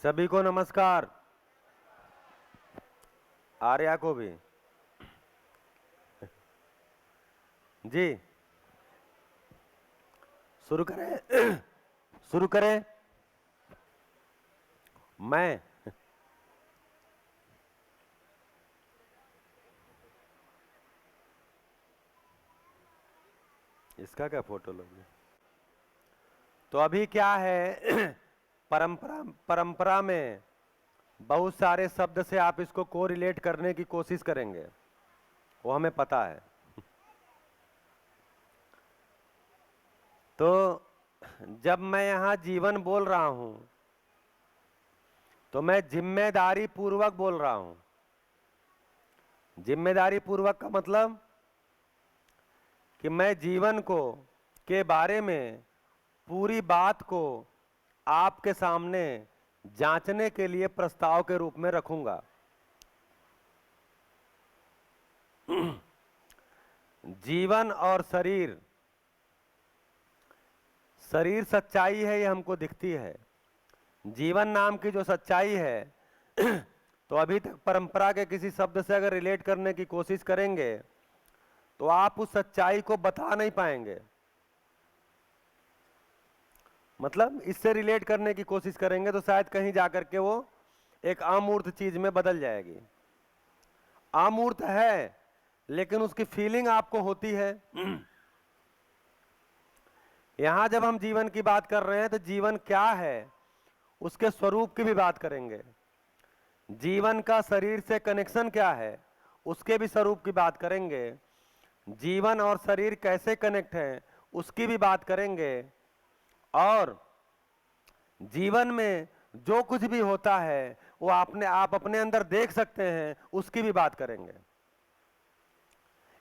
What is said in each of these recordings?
सभी को नमस्कार। आर्या को भी जी। शुरू करें। शुरू करें। मैं इसका क्या फोटो लोगे? तो अभी क्या है परंपरा परंपरा में बहुत सारे शब्द से आप इसको को रिलेट करने की कोशिश करेंगे, वो हमें पता है। तो जब मैं यहां जीवन बोल रहा हूं तो मैं जिम्मेदारी पूर्वक बोल रहा हूं। जिम्मेदारी पूर्वक का मतलब कि मैं जीवन को के बारे में पूरी बात को आपके सामने जांचने के लिए प्रस्ताव के रूप में रखूंगा। जीवन और शरीर, शरीर सच्चाई है, ये हमको दिखती है। जीवन नाम की जो सच्चाई है तो अभी तक परंपरा के किसी शब्द से अगर रिलेट करने की कोशिश करेंगे तो आप उस सच्चाई को बता नहीं पाएंगे। मतलब इससे रिलेट करने की कोशिश करेंगे तो शायद कहीं जाकर के वो एक अमूर्त चीज में बदल जाएगी। अमूर्त है लेकिन उसकी फीलिंग आपको होती है। यहां जब हम जीवन की बात कर रहे हैं तो जीवन क्या है उसके स्वरूप की भी बात करेंगे। जीवन का शरीर से कनेक्शन क्या है उसके भी स्वरूप की बात करेंगे। जीवन और शरीर कैसे कनेक्ट है उसकी भी बात करेंगे। और जीवन में जो कुछ भी होता है वो आप अपने अंदर देख सकते हैं, उसकी भी बात करेंगे।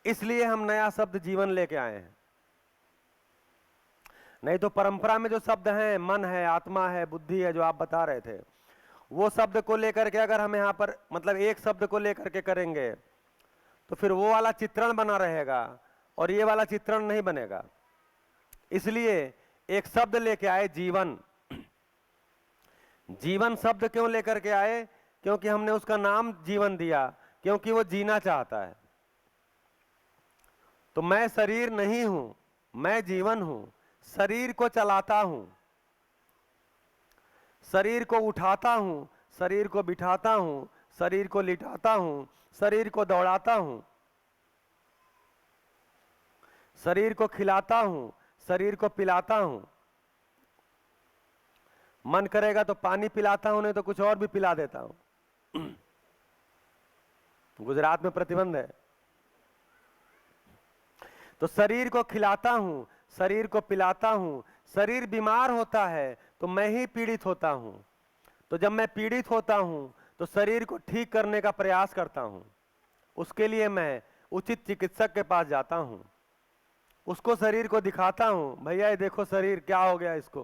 इसलिए हम नया शब्द जीवन लेके आए हैं। नहीं तो परंपरा में जो शब्द हैं, मन है, आत्मा है, बुद्धि है, जो आप बता रहे थे, वो शब्द को लेकर के अगर हम यहां पर मतलब एक शब्द को लेकर के करेंगे तो फिर वो वाला चित्रण बना रहेगा और ये वाला चित्रण नहीं बनेगा। इसलिए एक शब्द लेके आए, जीवन। जीवन शब्द क्यों लेकर के आए? क्योंकि हमने उसका नाम जीवन दिया, क्योंकि वो जीना चाहता है। तो मैं शरीर नहीं हूं, मैं जीवन हूं। शरीर को चलाता हूं, शरीर को उठाता हूं, शरीर को बिठाता हूं, शरीर को लिटाता हूं, शरीर को दौड़ाता हूं, शरीर को खिलाता हूं, शरीर को पिलाता हूं। मन करेगा तो पानी पिलाता हूं, नहीं तो कुछ और भी पिला देता हूं। गुजरात में प्रतिबंध है। तो शरीर को खिलाता हूं, शरीर को पिलाता हूं। शरीर बीमार होता है तो मैं ही पीड़ित होता हूं। तो जब मैं पीड़ित होता हूं तो शरीर को ठीक करने का प्रयास करता हूं। उसके लिए मैं उचित चिकित्सक के पास जाता हूं, उसको शरीर को दिखाता हूं, भैया ये देखो शरीर क्या हो गया इसको।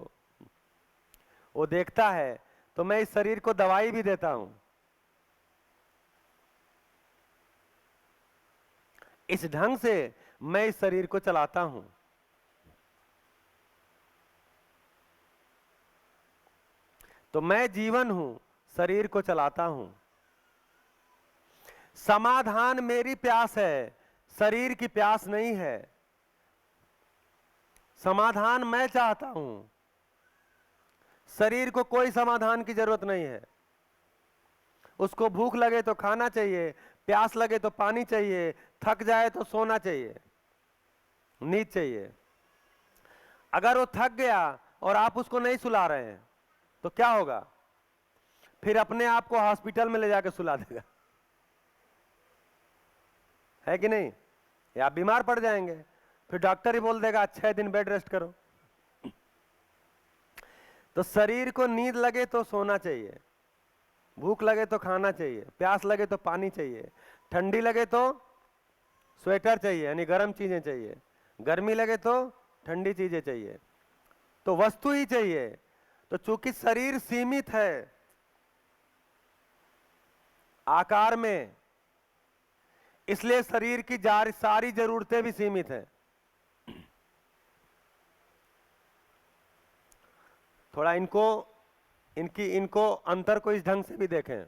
वो देखता है तो मैं इस शरीर को दवाई भी देता हूं। इस ढंग से मैं इस शरीर को चलाता हूं। तो मैं जीवन हूं, शरीर को चलाता हूं। समाधान मेरी प्यास है, शरीर की प्यास नहीं है। समाधान मैं चाहता हूं, शरीर को कोई समाधान की जरूरत नहीं है। उसको भूख लगे तो खाना चाहिए, प्यास लगे तो पानी चाहिए, थक जाए तो सोना चाहिए, नींद चाहिए। अगर वो थक गया और आप उसको नहीं सुला रहे हैं तो क्या होगा? फिर अपने आप को हॉस्पिटल में ले जाकर सुला देगा, है कि नहीं? या आप बीमार पड़ जाएंगे, फिर डॉक्टर ही बोल देगा 6 दिन बेड रेस्ट करो। तो शरीर को नींद लगे तो सोना चाहिए, भूख लगे तो खाना चाहिए, प्यास लगे तो पानी चाहिए, ठंडी लगे तो स्वेटर चाहिए यानी गर्म चीजें चाहिए, गर्मी लगे तो ठंडी चीजें चाहिए। तो वस्तु ही चाहिए। तो चूंकि शरीर सीमित है आकार में, इसलिए शरीर की सारी जरूरतें भी सीमित हैं। थोड़ा इनको इनको अंतर को इस ढंग से भी देखें।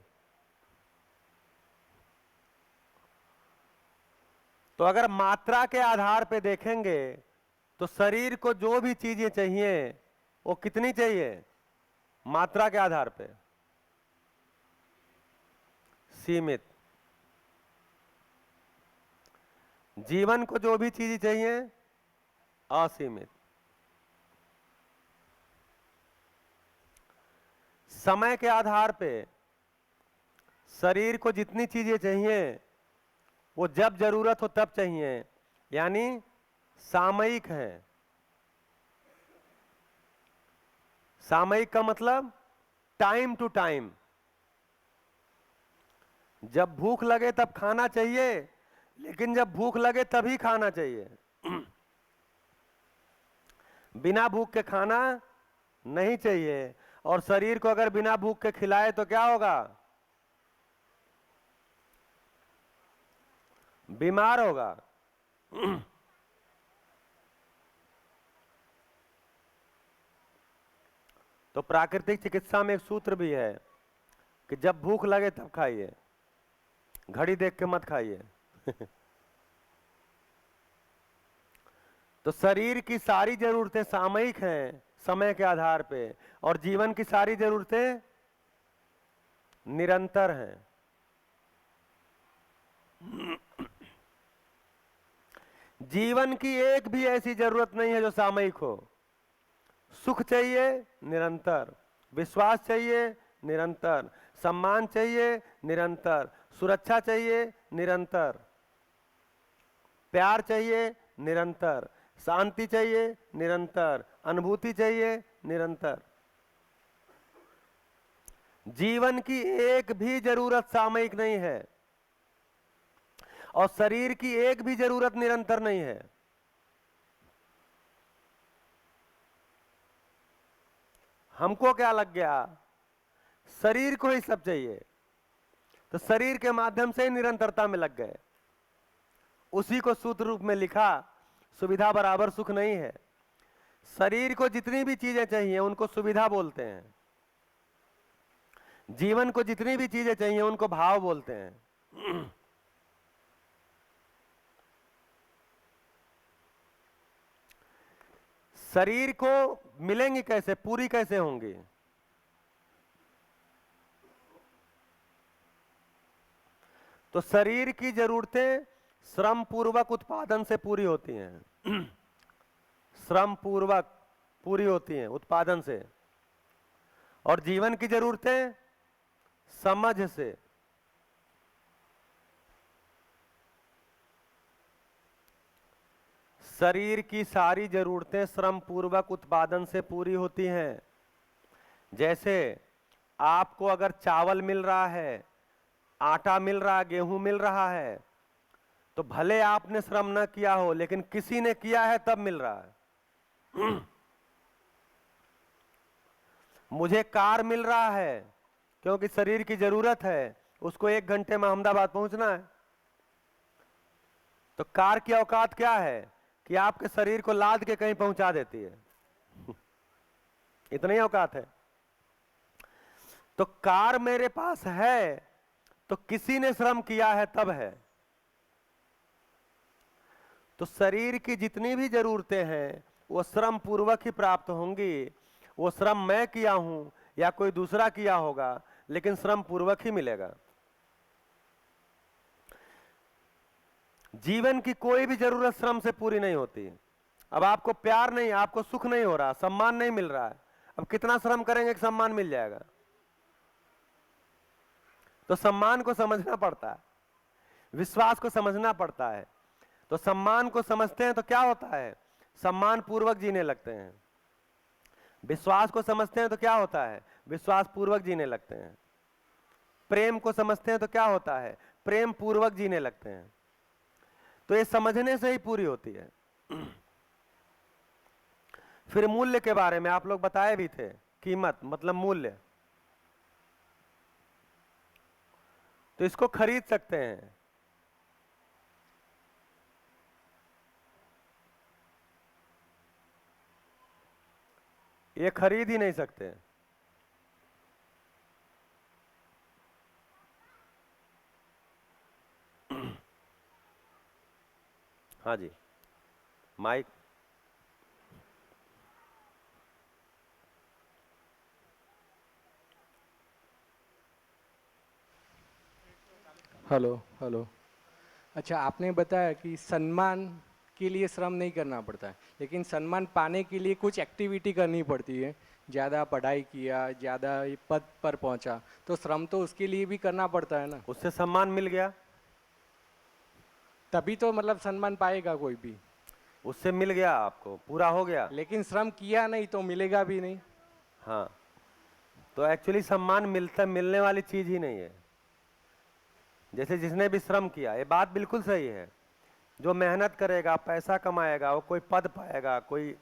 तो अगर मात्रा के आधार पे देखेंगे तो शरीर को जो भी चीजें चाहिए वो कितनी चाहिए, मात्रा के आधार पे सीमित। जीवन को जो भी चीजें चाहिए असीमित। समय के आधार पे शरीर को जितनी चीजें चाहिए वो जब जरूरत हो तब चाहिए, यानी सामयिक है। सामयिक का मतलब टाइम टू टाइम। जब भूख लगे तब खाना चाहिए, लेकिन जब भूख लगे तभी खाना चाहिए। बिना भूख के खाना नहीं चाहिए। और शरीर को अगर बिना भूख के खिलाए तो क्या होगा, बीमार होगा। तो प्राकृतिक चिकित्सा में एक सूत्र भी है कि जब भूख लगे तब खाइए, घड़ी देख के मत खाइए। तो शरीर की सारी जरूरतें सामयिक हैं समय के आधार पे, और जीवन की सारी जरूरतें निरंतर हैं। जीवन की एक भी ऐसी जरूरत नहीं है जो सामयिक हो। सुख चाहिए निरंतर, विश्वास चाहिए निरंतर, सम्मान चाहिए निरंतर, सुरक्षा चाहिए निरंतर, प्यार चाहिए निरंतर, शांति चाहिए निरंतर, अनुभूति चाहिए निरंतर। जीवन की एक भी जरूरत सामयिक नहीं है और शरीर की एक भी जरूरत निरंतर नहीं है। हमको क्या लग गया, शरीर को ही सब चाहिए, तो शरीर के माध्यम से ही निरंतरता में लग गए। उसी को सूत्र रूप में लिखा, सुविधा बराबर सुख नहीं है। शरीर को जितनी भी चीजें चाहिए उनको सुविधा बोलते हैं, जीवन को जितनी भी चीजें चाहिए उनको भाव बोलते हैं। शरीर को मिलेंगी कैसे, पूरी कैसे होंगी? तो शरीर की जरूरतें श्रम पूर्वक उत्पादन से पूरी होती हैं। श्रम पूर्वक पूरी होती हैं उत्पादन से। और जीवन की जरूरतें समझ से। शरीर की सारी जरूरतें श्रम पूर्वक उत्पादन से पूरी होती हैं। जैसे आपको अगर चावल मिल रहा है, आटा मिल रहा है, गेहूं मिल रहा है, तो भले आपने श्रम न किया हो लेकिन किसी ने किया है तब मिल रहा है। मुझे कार मिल रहा है क्योंकि शरीर की जरूरत है, उसको 1 घंटे में अहमदाबाद पहुंचना है। तो कार की औकात क्या है कि आपके शरीर को लाद के कहीं पहुंचा देती है। इतनी औकात है। तो कार मेरे पास है तो किसी ने श्रम किया है तब है। तो शरीर की जितनी भी जरूरतें हैं वो श्रम पूर्वक ही प्राप्त होंगी। वो श्रम मैं किया हूं या कोई दूसरा किया होगा, लेकिन श्रम पूर्वक ही मिलेगा। जीवन की कोई भी जरूरत श्रम से पूरी नहीं होती। अब आपको प्यार नहीं, आपको सुख नहीं हो रहा, सम्मान नहीं मिल रहा है, अब कितना श्रम करेंगे कि सम्मान मिल जाएगा? तो सम्मान को समझना पड़ता है, विश्वास को समझना पड़ता है। तो सम्मान को समझते हैं तो क्या होता है, सम्मान पूर्वक जीने लगते हैं। विश्वास को समझते हैं तो क्या होता है, विश्वास पूर्वक जीने लगते हैं। प्रेम को समझते हैं तो क्या होता है, प्रेम पूर्वक जीने लगते हैं। तो ये समझने से ही पूरी होती है। फिर मूल्य के बारे में आप लोग बताए भी थे, कीमत मतलब मूल्य। तो इसको खरीद सकते हैं, ये खरीद ही नहीं सकते। हाँ जी, माइक। Hello hello. अच्छा, आपने बताया कि सम्मान के लिए श्रम नहीं करना पड़ता है, लेकिन सम्मान पाने के लिए कुछ एक्टिविटी करनी पड़ती है। ज़्यादा पढ़ाई किया, ज़्यादा पद पर पहुंचा, तो श्रम तो उसके लिए भी करना पड़ता है ना। उससे सम्मान मिल गया, तभी तो मतलब सम्मान पाएगा कोई भी। उससे मिल गया, आपको पूरा हो गया। लेकिन श्रम किया नहीं तो मिलेगा भी नहीं। हाँ, तो एक्चुअली सम्मान मिलने वाली चीज ही नहीं है। जैसे जिसने भी श्रम किया, ये बात बिल्कुल सही है। जो मेहनत करेगा, पैसा कमाएगा, वो कोई पद पाएगा, कोई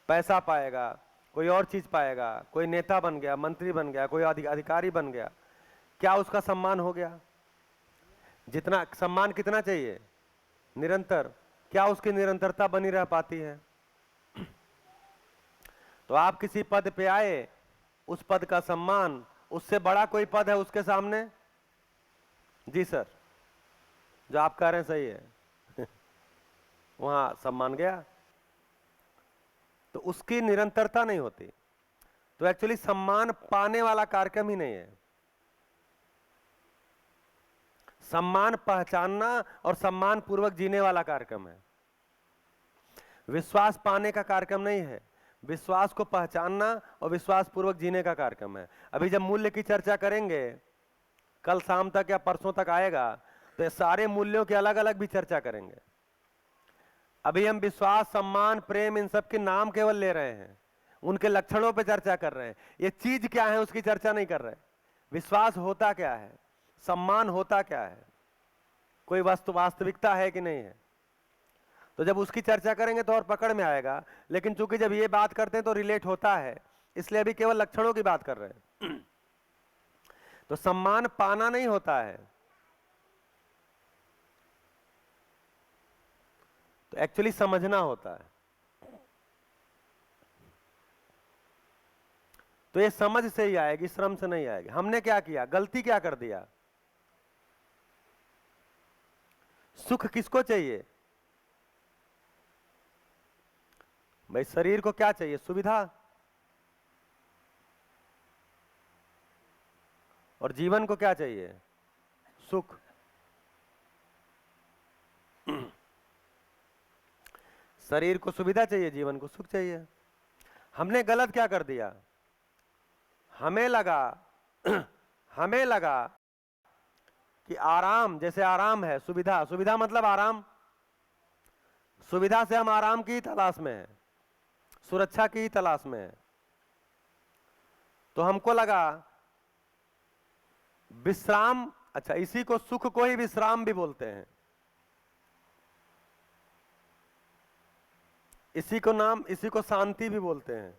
पैसा पाएगा, कोई और चीज पाएगा, कोई नेता बन गया, मंत्री बन गया, कोई अधिकारी बन गया, क्या उसका सम्मान हो गया? जितना सम्मान कितना चाहिए? निरंतर। क्या उसकी निरंतरता बनी रह पाती है? तो आप किसी पद पे आए, उस पद का सम्मान, उससे बड़ा कोई पद है उसके सामने? जी सर, जो आप कह रहे हैं सही है। वहां सम्मान गया, तो उसकी निरंतरता नहीं होती। तो एक्चुअली सम्मान पाने वाला कार्यक्रम ही नहीं है। सम्मान पहचानना और सम्मान पूर्वक जीने वाला कार्यक्रम है। विश्वास पाने का कार्यक्रम नहीं है, विश्वास को पहचानना और विश्वास पूर्वक जीने का कार्यक्रम है। अभी जब मूल्य की चर्चा करेंगे, कल शाम तक या परसों तक आएगा, तो ये सारे मूल्यों की अलग अलग भी चर्चा करेंगे। अभी हम विश्वास, सम्मान, प्रेम, इन सब के नाम केवल ले रहे हैं, उनके लक्षणों पे चर्चा कर रहे हैं। ये चीज क्या है उसकी चर्चा नहीं कर रहे। विश्वास होता क्या है, सम्मान होता क्या है, कोई वास्तविकता है कि नहीं है, तो जब उसकी चर्चा करेंगे तो और पकड़ में आएगा। लेकिन चूंकि जब ये बात करते हैं तो रिलेट होता है, इसलिए अभी केवल लक्षणों की बात कर रहे हैं। तो सम्मान पाना नहीं होता है, तो एक्चुअली समझना होता है। तो ये समझ से ही आएगी, श्रम से नहीं आएगी। हमने क्या किया, गलती क्या कर दिया? सुख किसको चाहिए भाई? शरीर को क्या चाहिए? सुविधा। और जीवन को क्या चाहिए? सुख। शरीर को सुविधा चाहिए, जीवन को सुख चाहिए। हमने गलत क्या कर दिया? हमें लगा हमें लगा कि आराम, जैसे आराम है, सुविधा, सुविधा मतलब आराम, सुविधा से हम आराम की तलाश में हैं, सुरक्षा की तलाश में हैं। तो हमको लगा विश्राम, अच्छा इसी को सुख को ही विश्राम भी बोलते हैं, इसी को शांति भी बोलते हैं।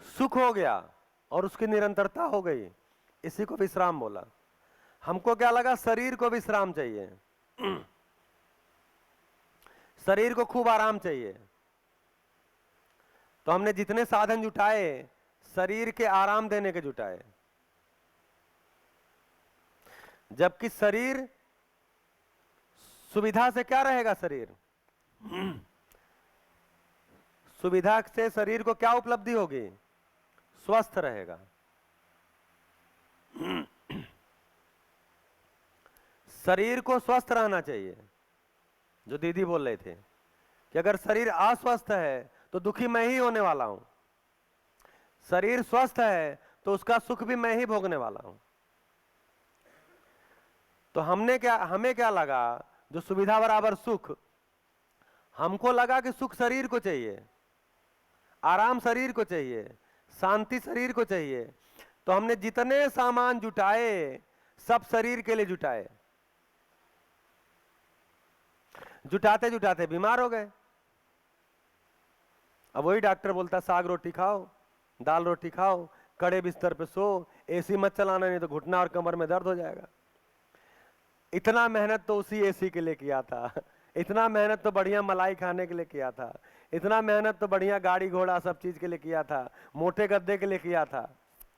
सुख हो गया और उसकी निरंतरता हो गई, इसी को विश्राम बोला। हमको क्या लगा, शरीर को विश्राम चाहिए, शरीर को खूब आराम चाहिए, तो हमने जितने साधन जुटाए शरीर के आराम देने के जुटाए। जबकि शरीर, सुविधा से क्या रहेगा शरीर? सुविधा से शरीर को क्या उपलब्धि होगी? स्वस्थ रहेगा। शरीर को स्वस्थ रहना चाहिए। जो दीदी बोल रहे थे कि अगर शरीर अस्वस्थ है तो दुखी मैं ही होने वाला हूं, शरीर स्वस्थ है तो उसका सुख भी मैं ही भोगने वाला हूं। तो हमें क्या लगा, जो सुविधा बराबर सुख, हमको लगा कि सुख शरीर को चाहिए, आराम शरीर को चाहिए, शांति शरीर को चाहिए। तो हमने जितने सामान जुटाए सब शरीर के लिए जुटाए, जुटाते जुटाते बीमार हो गए। अब वही डॉक्टर बोलता साग रोटी खाओ, दाल रोटी खाओ, कड़े बिस्तर पे सो, एसी मत चलाना नहीं तो घुटना और कमर में दर्द हो जाएगा। इतना मेहनत तो उसी एसी के लिए किया था, इतना मेहनत तो बढ़िया मलाई खाने के लिए किया था, इतना मेहनत तो बढ़िया गाड़ी घोड़ा सब चीज के लिए किया था, मोटे गद्दे के लिए किया था,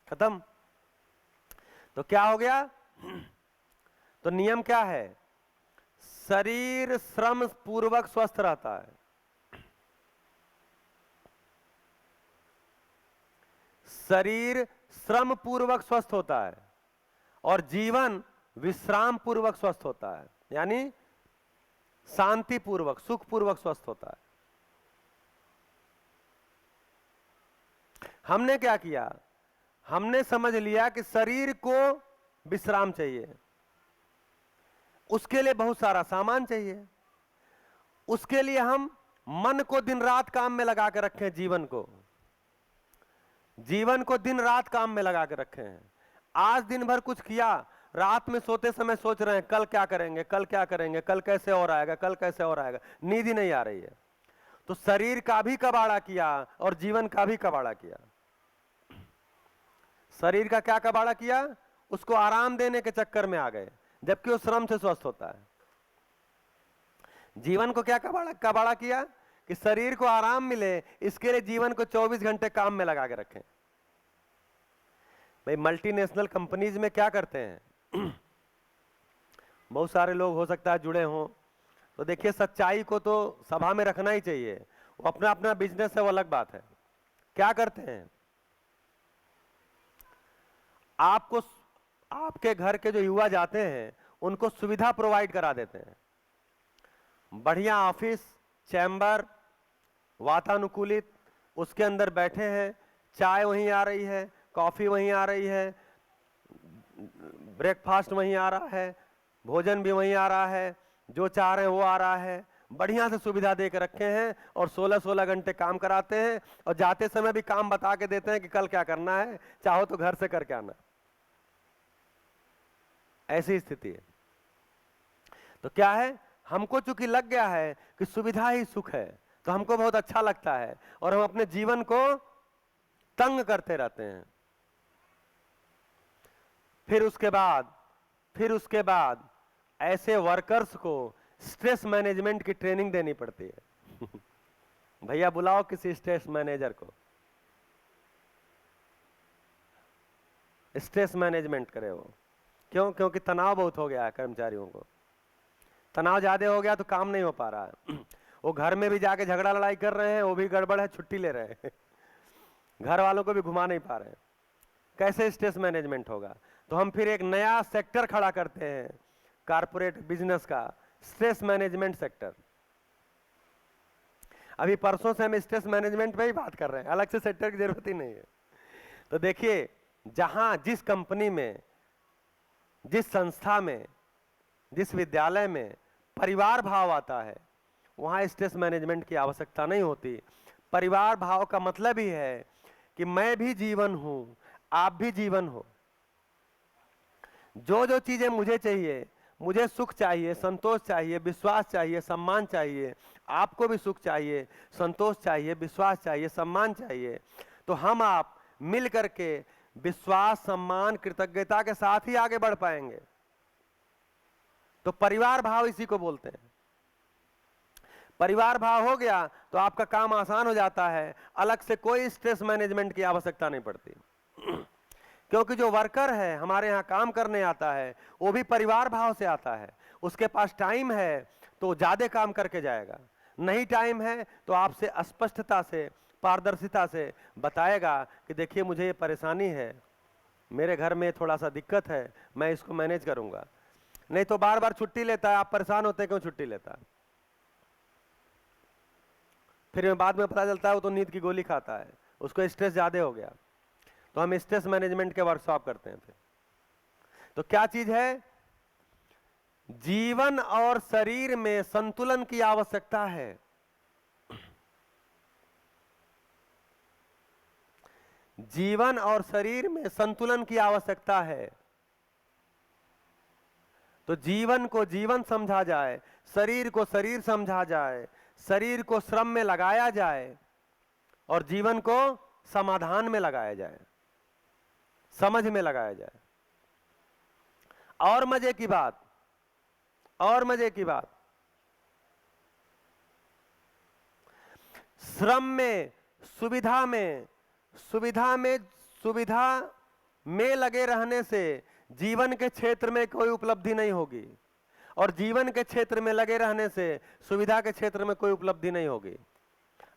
खत्म। तो क्या हो गया? तो नियम क्या है? शरीर श्रम पूर्वक स्वस्थ रहता है, शरीर श्रम पूर्वक स्वस्थ होता है और जीवन विश्राम पूर्वक स्वस्थ होता है, यानी शांति पूर्वक सुख पूर्वक स्वस्थ होता है। हमने क्या किया? हमने समझ लिया कि शरीर को विश्राम चाहिए, उसके लिए बहुत सारा सामान चाहिए, उसके लिए हम मन को दिन रात काम में लगा के रखे हैं, जीवन को दिन रात काम में लगा के रखे हैं। आज दिन भर कुछ किया, रात में सोते समय सोच रहे हैं कल क्या करेंगे, कल क्या करेंगे, कल कैसे और आएगा, कल कैसे और आएगा, नींद ही नहीं आ रही है। तो शरीर का भी कबाड़ा किया और जीवन का भी कबाड़ा किया। शरीर का क्या कबाड़ा किया? उसको आराम देने के चक्कर में आ गए, जबकि वो श्रम से स्वस्थ होता है। जीवन को क्या कबाड़ा किया कि शरीर को आराम मिले, इसके लिए जीवन को 24 घंटे काम में लगा के रखें। भाई मल्टीनेशनल कंपनीज में क्या करते हैं? बहुत सारे लोग हो सकता है जुड़े हों, तो देखिए सच्चाई को तो सभा में रखना ही चाहिए, वो अपना अपना बिजनेस है, वो अलग बात है। क्या करते हैं? आपको आपके घर के जो युवा जाते हैं उनको सुविधा प्रोवाइड करा देते हैं, बढ़िया ऑफिस, चैम्बर, वातानुकूलित, उसके अंदर बैठे हैं, चाय वहीं आ रही है, कॉफी वहीं आ रही है, ब्रेकफास्ट वहीं आ रहा है, भोजन भी वहीं आ रहा है, जो चाह रहे हैं वो आ रहा है, बढ़िया से सुविधा दे के रखे हैं और 16-16 घंटे काम कराते हैं और जाते समय भी काम बता के देते हैं कि कल क्या करना है, चाहो तो घर से करके आना। ऐसी स्थिति है। तो क्या है, हमको चूंकि लग गया है कि सुविधा ही सुख है, तो हमको बहुत अच्छा लगता है और हम अपने जीवन को तंग करते रहते हैं। फिर उसके बाद ऐसे वर्कर्स को स्ट्रेस मैनेजमेंट की ट्रेनिंग देनी पड़ती है। भैया बुलाओ किसी स्ट्रेस मैनेजर को, स्ट्रेस मैनेजमेंट करे वो। क्यों? क्योंकि तनाव बहुत हो गया है कर्मचारियों को, तनाव ज्यादा हो गया तो काम नहीं हो पा रहा है। वो घर में भी जाके झगड़ा लड़ाई कर रहे हैं, वो भी गड़बड़ है, छुट्टी ले रहे हैं, घर वालों को भी घुमा नहीं पा रहे हैं। कैसे स्ट्रेस मैनेजमेंट होगा? तो हम फिर एक नया सेक्टर खड़ा करते हैं कारपोरेट बिजनेस का, स्ट्रेस मैनेजमेंट सेक्टर। अभी परसों से हम स्ट्रेस मैनेजमेंट पे ही बात कर रहे हैं, अलग से सेक्टर की जरूरत ही नहीं है। तो देखिए, जहां जिस कंपनी में, जिस संस्था में, जिस विद्यालय में परिवार भाव आता है, वहां स्ट्रेस मैनेजमेंट की आवश्यकता नहीं होती। परिवार भाव का मतलब ही है कि मैं भी जीवन हूं, आप भी जीवन हो। जो जो चीजें मुझे चाहिए, मुझे सुख चाहिए, संतोष चाहिए, विश्वास चाहिए, सम्मान चाहिए, आपको भी सुख चाहिए, संतोष चाहिए, विश्वास चाहिए, सम्मान चाहिए, तो हम आप मिल करके विश्वास, सम्मान, कृतज्ञता के साथ ही आगे बढ़ पाएंगे। तो परिवार भाव इसी को बोलते हैं। परिवार भाव हो गया तो आपका काम आसान हो जाता है, अलग से कोई स्ट्रेस मैनेजमेंट की आवश्यकता नहीं पड़ती। क्योंकि जो वर्कर है हमारे यहाँ काम करने आता है, वो भी परिवार भाव से आता है। उसके पास टाइम है तो ज्यादा काम करके जाएगा, नहीं टाइम है तो आपसे स्पष्टता से, पारदर्शिता से बताएगा कि देखिए मुझे ये परेशानी है, मेरे घर में थोड़ा सा दिक्कत है, मैं इसको मैनेज करूंगा। नहीं तो बार बार छुट्टी लेता है, आप परेशान होते हैं क्यों छुट्टी लेता है। फिर बाद में पता चलता है वो तो नींद की गोली खाता है, उसको स्ट्रेस ज्यादा हो गया। तो हम स्ट्रेस मैनेजमेंट के वर्कशॉप करते हैं। फिर तो क्या चीज है? जीवन और शरीर में संतुलन की आवश्यकता है। जीवन और शरीर में संतुलन की आवश्यकता है। तो जीवन को जीवन समझा जाए, शरीर को शरीर समझा जाए, शरीर को श्रम में लगाया जाए और जीवन को समाधान में लगाया जाए, समझ में लगाया जाए। और मजे की बात, श्रम में, सुविधा में लगे रहने से जीवन के क्षेत्र में कोई उपलब्धि नहीं होगी, और जीवन के क्षेत्र में लगे रहने से सुविधा के क्षेत्र में कोई उपलब्धि नहीं होगी।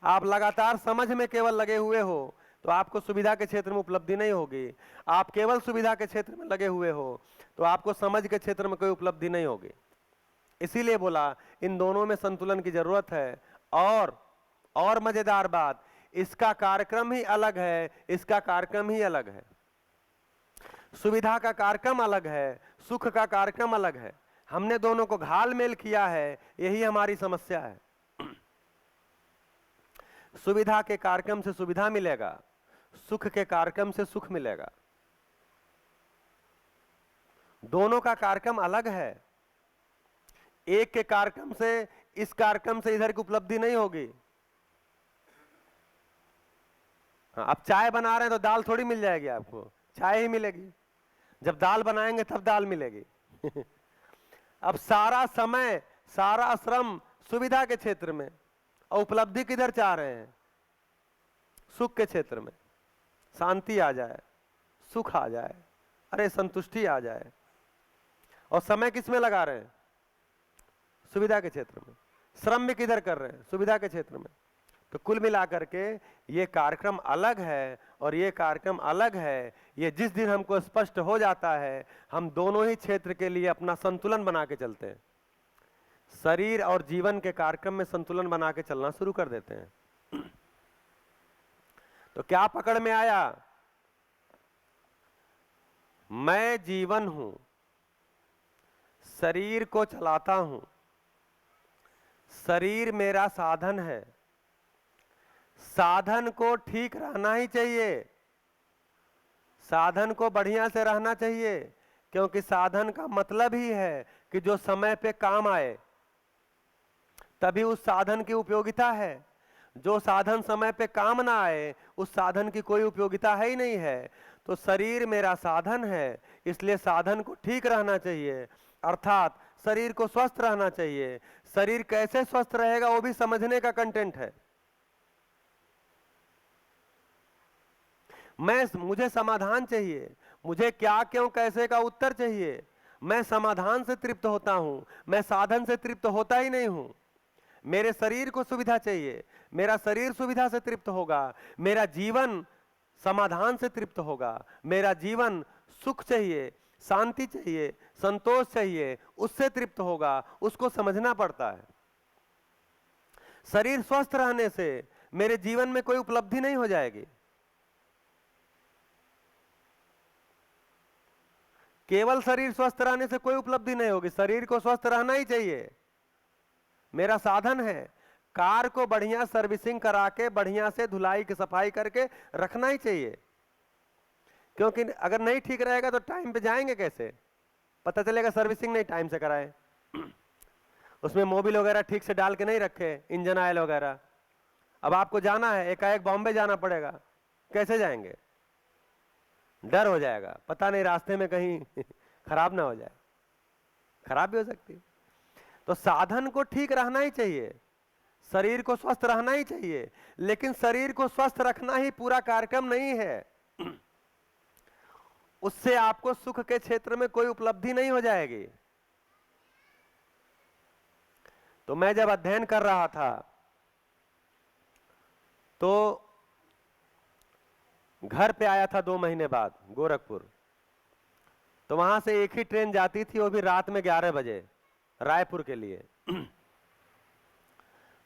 आप लगातार समझ में केवल लगे हुए हो तो आपको सुविधा के क्षेत्र में उपलब्धि नहीं होगी। आप केवल सुविधा के क्षेत्र में लगे हुए हो तो आपको समझ के क्षेत्र में कोई उपलब्धि नहीं होगी। इसीलिए बोला इन दोनों में संतुलन की जरूरत है। और मजेदार बात, इसका कार्यक्रम ही अलग है, इसका कार्यक्रम ही अलग है। सुविधा का कार्यक्रम अलग है, सुख का कार्यक्रम अलग है। हमने दोनों को घाल मेल किया है, यही हमारी समस्या है। सुविधा के कार्यक्रम से सुविधा मिलेगा, सुख के कार्यक्रम से सुख मिलेगा। दोनों का कार्यक्रम अलग है। एक के कार्यक्रम से, इस कार्यक्रम से इधर की उपलब्धि नहीं होगी। हाँ, अब चाय बना रहे हैं तो दाल थोड़ी मिल जाएगी आपको, चाय ही मिलेगी। जब दाल बनाएंगे तब दाल मिलेगी। अब सारा समय, सारा श्रम सुविधा के क्षेत्र में, और उपलब्धि किधर चाह रहे हैं? सुख के क्षेत्र में। शांति आ जाए, सुख आ जाए, अरे संतुष्टि आ जाए। और समय किस में लगा रहे हैं? सुविधा के क्षेत्र में। श्रम भी किधर कर रहे हैं? सुविधा के क्षेत्र में। तो कुल मिलाकर के ये कार्यक्रम अलग है और ये कार्यक्रम अलग है। ये जिस दिन हमको स्पष्ट हो जाता है, हम दोनों ही क्षेत्र के लिए अपना संतुलन बना के चलते हैं। शरीर और जीवन के कार्यक्रम में संतुलन बना के चलना शुरू कर देते हैं। तो क्या पकड़ में आया? मैं जीवन हूं, शरीर को चलाता हूं, शरीर मेरा साधन है। साधन को ठीक रहना ही चाहिए, साधन को बढ़िया से रहना चाहिए, क्योंकि साधन का मतलब ही है कि जो समय पे काम आए, तभी उस साधन की उपयोगिता है। जो साधन समय पे काम ना आए, उस साधन की कोई उपयोगिता है ही नहीं है। तो शरीर मेरा साधन है, इसलिए साधन को ठीक रहना चाहिए, अर्थात शरीर को स्वस्थ रहना चाहिए। शरीर कैसे स्वस्थ रहेगा वो भी समझने का कंटेंट है। मुझे समाधान चाहिए, मुझे क्या क्यों कैसे का उत्तर चाहिए। मैं समाधान से तृप्त होता हूं, मैं साधन से तृप्त होता ही नहीं हूं। मेरे शरीर को सुविधा चाहिए, मेरा शरीर सुविधा से तृप्त होगा, मेरा जीवन समाधान से तृप्त होगा, मेरा जीवन सुख चाहिए, शांति चाहिए, संतोष चाहिए, उससे तृप्त होगा। उसको समझना पड़ता है। शरीर स्वस्थ रहने से मेरे जीवन में कोई उपलब्धि नहीं हो जाएगी। केवल शरीर स्वस्थ रहने से कोई उपलब्धि नहीं होगी। शरीर को स्वस्थ रहना ही चाहिए, मेरा साधन है। कार को बढ़िया सर्विसिंग करा के, बढ़िया से धुलाई की सफाई करके रखना ही चाहिए, क्योंकि अगर नहीं ठीक रहेगा तो टाइम पे जाएंगे कैसे? पता चलेगा सर्विसिंग नहीं टाइम से कराए, उसमें मोबिल वगैरह ठीक से डाल के नहीं रखे, इंजन ऑयल वगैरह। अब आपको जाना है, एकाएक बॉम्बे जाना पड़ेगा, कैसे जाएंगे? डर हो जाएगा, पता नहीं रास्ते में कहीं खराब ना हो जाए, खराब भी हो सकती है। तो साधन को ठीक रहना ही चाहिए, शरीर को स्वस्थ रहना ही चाहिए, लेकिन शरीर को स्वस्थ रखना ही पूरा कार्यक्रम नहीं है। उससे आपको सुख के क्षेत्र में कोई उपलब्धि नहीं हो जाएगी। तो मैं जब अध्ययन कर रहा था तो घर पे आया था 2 महीने बाद गोरखपुर। तो वहां से एक ही ट्रेन जाती थी, वो भी रात में 11 बजे रायपुर के लिए।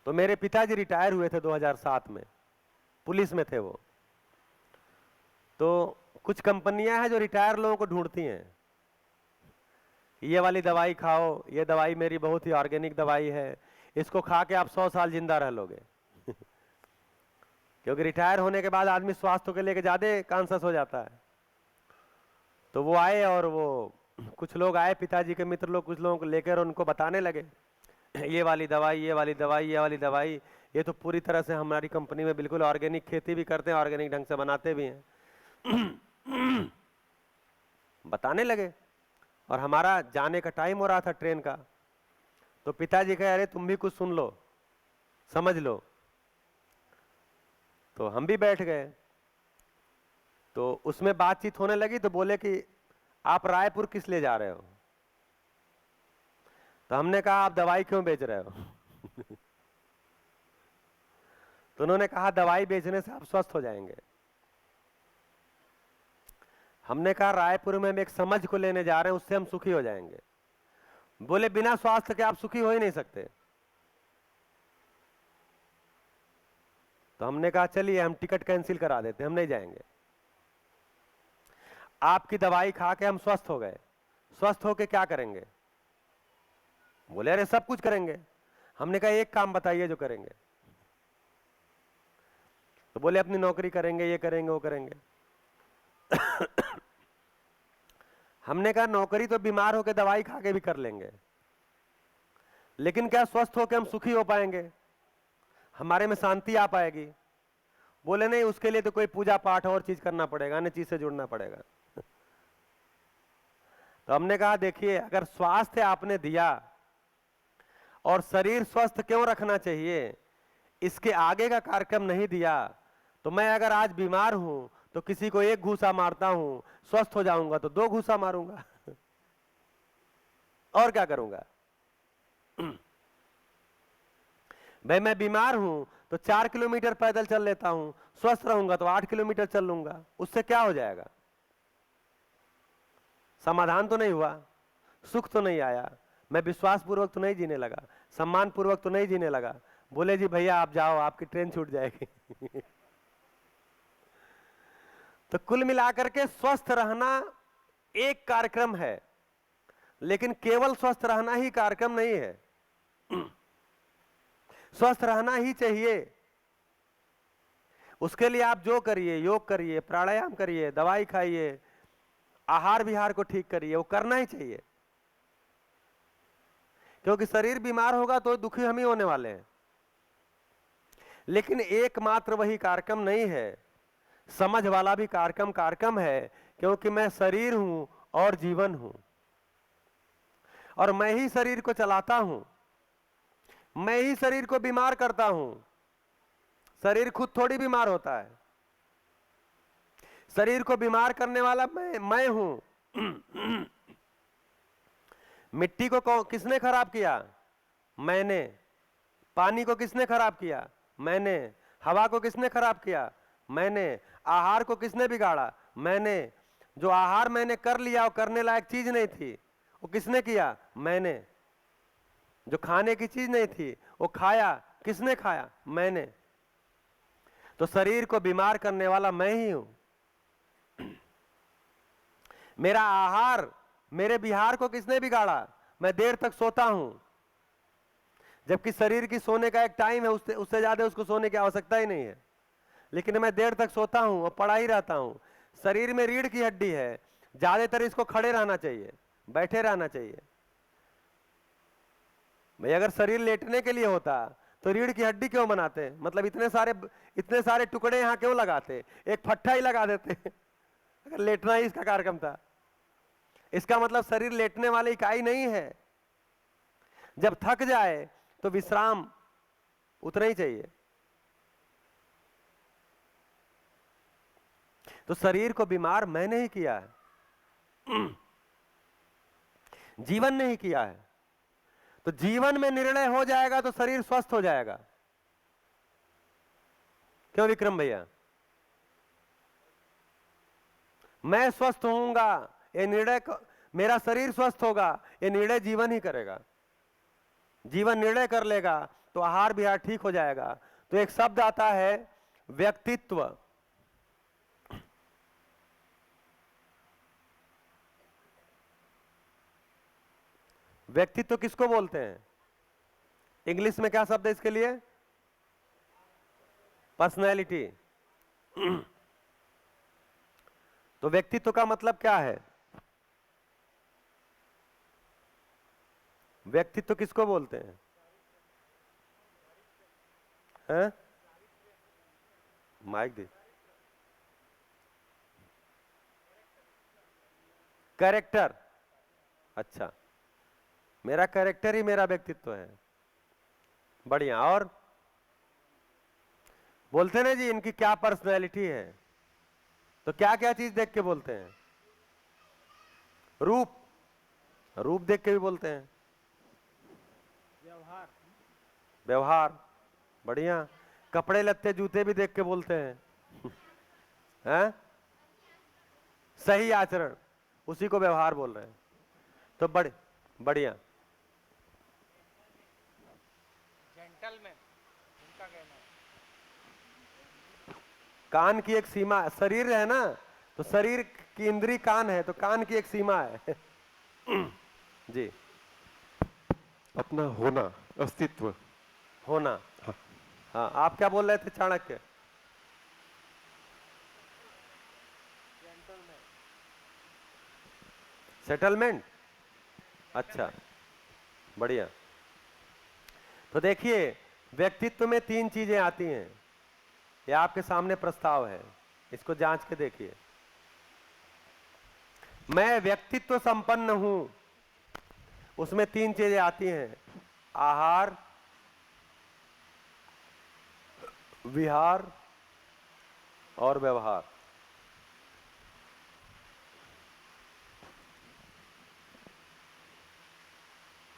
तो मेरे पिताजी रिटायर हुए थे 2007 में, पुलिस में थे वो। तो कुछ कंपनियां हैं जो रिटायर लोगों को ढूंढती हैं, ये वाली दवाई खाओ, ये दवाई मेरी बहुत ही ऑर्गेनिक दवाई है, इसको खा के आप 100 साल जिंदा रह लोगे। क्योंकि रिटायर होने के बाद आदमी स्वास्थ्य को लेकर ज्यादा कॉन्शियस हो जाता है। तो वो आए, और वो कुछ लोग आए, पिताजी के मित्र लोग, कुछ लोगों को लेकर उनको बताने लगे, ये वाली दवाई, ये वाली दवाई, ये वाली दवाई, ये तो पूरी तरह से हमारी कंपनी में बिल्कुल ऑर्गेनिक खेती भी करते हैं, ऑर्गेनिक ढंग से बनाते भी हैं। बताने लगे, और हमारा जाने का टाइम हो रहा था ट्रेन का। तो पिताजी कहे, अरे तुम भी कुछ सुन लो, समझ लो। तो हम भी बैठ गए। तो उसमें बातचीत होने लगी, तो बोले कि आप रायपुर किस लिए जा रहे हो? तो हमने कहा आप दवाई क्यों बेच रहे हो? तो उन्होंने कहा दवाई बेचने से आप स्वस्थ हो जाएंगे। हमने कहा रायपुर में हम एक समझ को लेने जा रहे हैं, उससे हम सुखी हो जाएंगे। बोले बिना स्वास्थ्य के आप सुखी हो ही नहीं सकते। तो हमने कहा चलिए हम टिकट कैंसिल करा देते हैं, हम नहीं जाएंगे। आपकी दवाई खा के हम स्वस्थ हो गए, स्वस्थ होके क्या करेंगे? बोले अरे सब कुछ करेंगे। हमने कहा एक काम बताइए जो करेंगे। तो बोले अपनी नौकरी करेंगे, ये करेंगे, वो करेंगे। हमने कहा नौकरी तो बीमार होकर दवाई खा के भी कर लेंगे, लेकिन क्या स्वस्थ होकर हम सुखी हो पाएंगे? हमारे में शांति आ पाएगी? बोले नहीं, उसके लिए तो कोई पूजा पाठ और चीज करना पड़ेगा, अन्य चीज से जुड़ना पड़ेगा। तो हमने कहा देखिए, अगर स्वास्थ्य आपने दिया और शरीर स्वस्थ क्यों रखना चाहिए, इसके आगे का कार्यक्रम नहीं दिया, तो मैं अगर आज बीमार हूं तो किसी को एक घूसा मारता हूं, स्वस्थ हो जाऊंगा तो 2 घूसा मारूंगा। और क्या करूंगा? भाई मैं बीमार हूं तो 4 किलोमीटर पैदल चल लेता हूं, स्वस्थ रहूंगा तो 8 किलोमीटर चल लूंगा, उससे क्या हो जाएगा? समाधान तो नहीं हुआ, सुख तो नहीं आया, मैं विश्वास पूर्वक तो नहीं जीने लगा, सम्मान पूर्वक तो नहीं जीने लगा। बोले जी भैया आप जाओ, आपकी ट्रेन छूट जाएगी। तो कुल मिलाकर के स्वस्थ रहना एक कार्यक्रम है, लेकिन केवल स्वस्थ रहना ही कार्यक्रम नहीं है। स्वस्थ रहना ही चाहिए। उसके लिए आप जो करिए, योग करिए, प्राणायाम करिए, दवाई खाइए, आहार विहार को ठीक करिए, वो करना ही चाहिए। क्योंकि शरीर बीमार होगा तो दुखी हम ही होने वाले हैं। लेकिन एकमात्र वही कार्यक्रम नहीं है, समझ वाला भी कार्यक्रम है, क्योंकि मैं शरीर हूं और जीवन हूं, और मैं ही शरीर को चलाता हूं, मैं ही शरीर को बीमार करता हूं। शरीर खुद थोड़ी बीमार होता है, शरीर को बीमार करने वाला मैं हूं। मिट्टी को किसने खराब किया? मैंने। पानी को किसने खराब किया? मैंने। हवा को किसने खराब किया? मैंने। आहार को किसने बिगाड़ा? मैंने। जो आहार मैंने कर लिया और करने लायक चीज नहीं थी, वो किसने किया? मैंने। जो खाने की चीज नहीं थी वो खाया, किसने खाया? मैंने। तो शरीर को बीमार करने वाला मैं ही हूं। मेरा आहार, मेरे विहार को किसने बिगाड़ा? मैं देर तक सोता हूं, जबकि शरीर की सोने का एक टाइम है, उससे ज्यादा उसको सोने की आवश्यकता ही नहीं है, लेकिन मैं देर तक सोता हूं और पड़ा ही रहता हूं। शरीर में रीढ़ की हड्डी है, ज्यादातर इसको खड़े रहना चाहिए, बैठे रहना चाहिए। भाई अगर शरीर लेटने के लिए होता तो रीढ़ की हड्डी क्यों बनाते? मतलब इतने सारे टुकड़े यहां क्यों लगाते? एक फट्टा ही लगा देते। अगर लेटना ही इसका कार्यक्रम था। इसका मतलब शरीर लेटने वाली इकाई नहीं है। जब थक जाए तो विश्राम उतना ही चाहिए। तो शरीर को बीमार मैंने ही किया है, जीवन ने ही किया है। तो जीवन में निर्णय हो जाएगा तो शरीर स्वस्थ हो जाएगा। क्यों विक्रम भैया? मैं स्वस्थ होऊंगा, ये निर्णय, मेरा शरीर स्वस्थ होगा, ये निर्णय जीवन ही करेगा। जीवन निर्णय कर लेगा तो आहार विहार ठीक हो जाएगा। तो एक शब्द आता है व्यक्तित्व। व्यक्तित्व किसको बोलते हैं? इंग्लिश में क्या शब्द है इसके लिए? पर्सनैलिटी। तो व्यक्तित्व का मतलब क्या है? व्यक्तित्व किसको बोलते हैं? हैं? माइक दे। कैरेक्टर। अच्छा, मेरा कैरेक्टर ही मेरा व्यक्तित्व है। बढ़िया। और बोलते ना जी इनकी क्या पर्सनैलिटी है, तो क्या क्या चीज देख के बोलते हैं? रूप, रूप देख के भी बोलते हैं। व्यवहार, बढ़िया। कपड़े लत्ते जूते भी देख के बोलते हैं। हैं? सही आचरण, उसी को व्यवहार बोल रहे हैं। तो बढ़िया। जेंटलमैन उनका कहना है। कान की एक सीमा, शरीर है ना, तो शरीर की इंद्री कान है, तो कान की एक सीमा है। जी। अपना होना, अस्तित्व। होना। हाँ। हाँ, आप क्या बोल रहे थे चाणक्य? सेटलमेंट। अच्छा, बढ़िया। तो देखिए, व्यक्तित्व में 3 चीजें आती हैं। ये आपके सामने प्रस्ताव है, इसको जांच के देखिए। मैं व्यक्तित्व संपन्न हूं, उसमें 3 चीजें आती हैं: आहार, विहार और व्यवहार।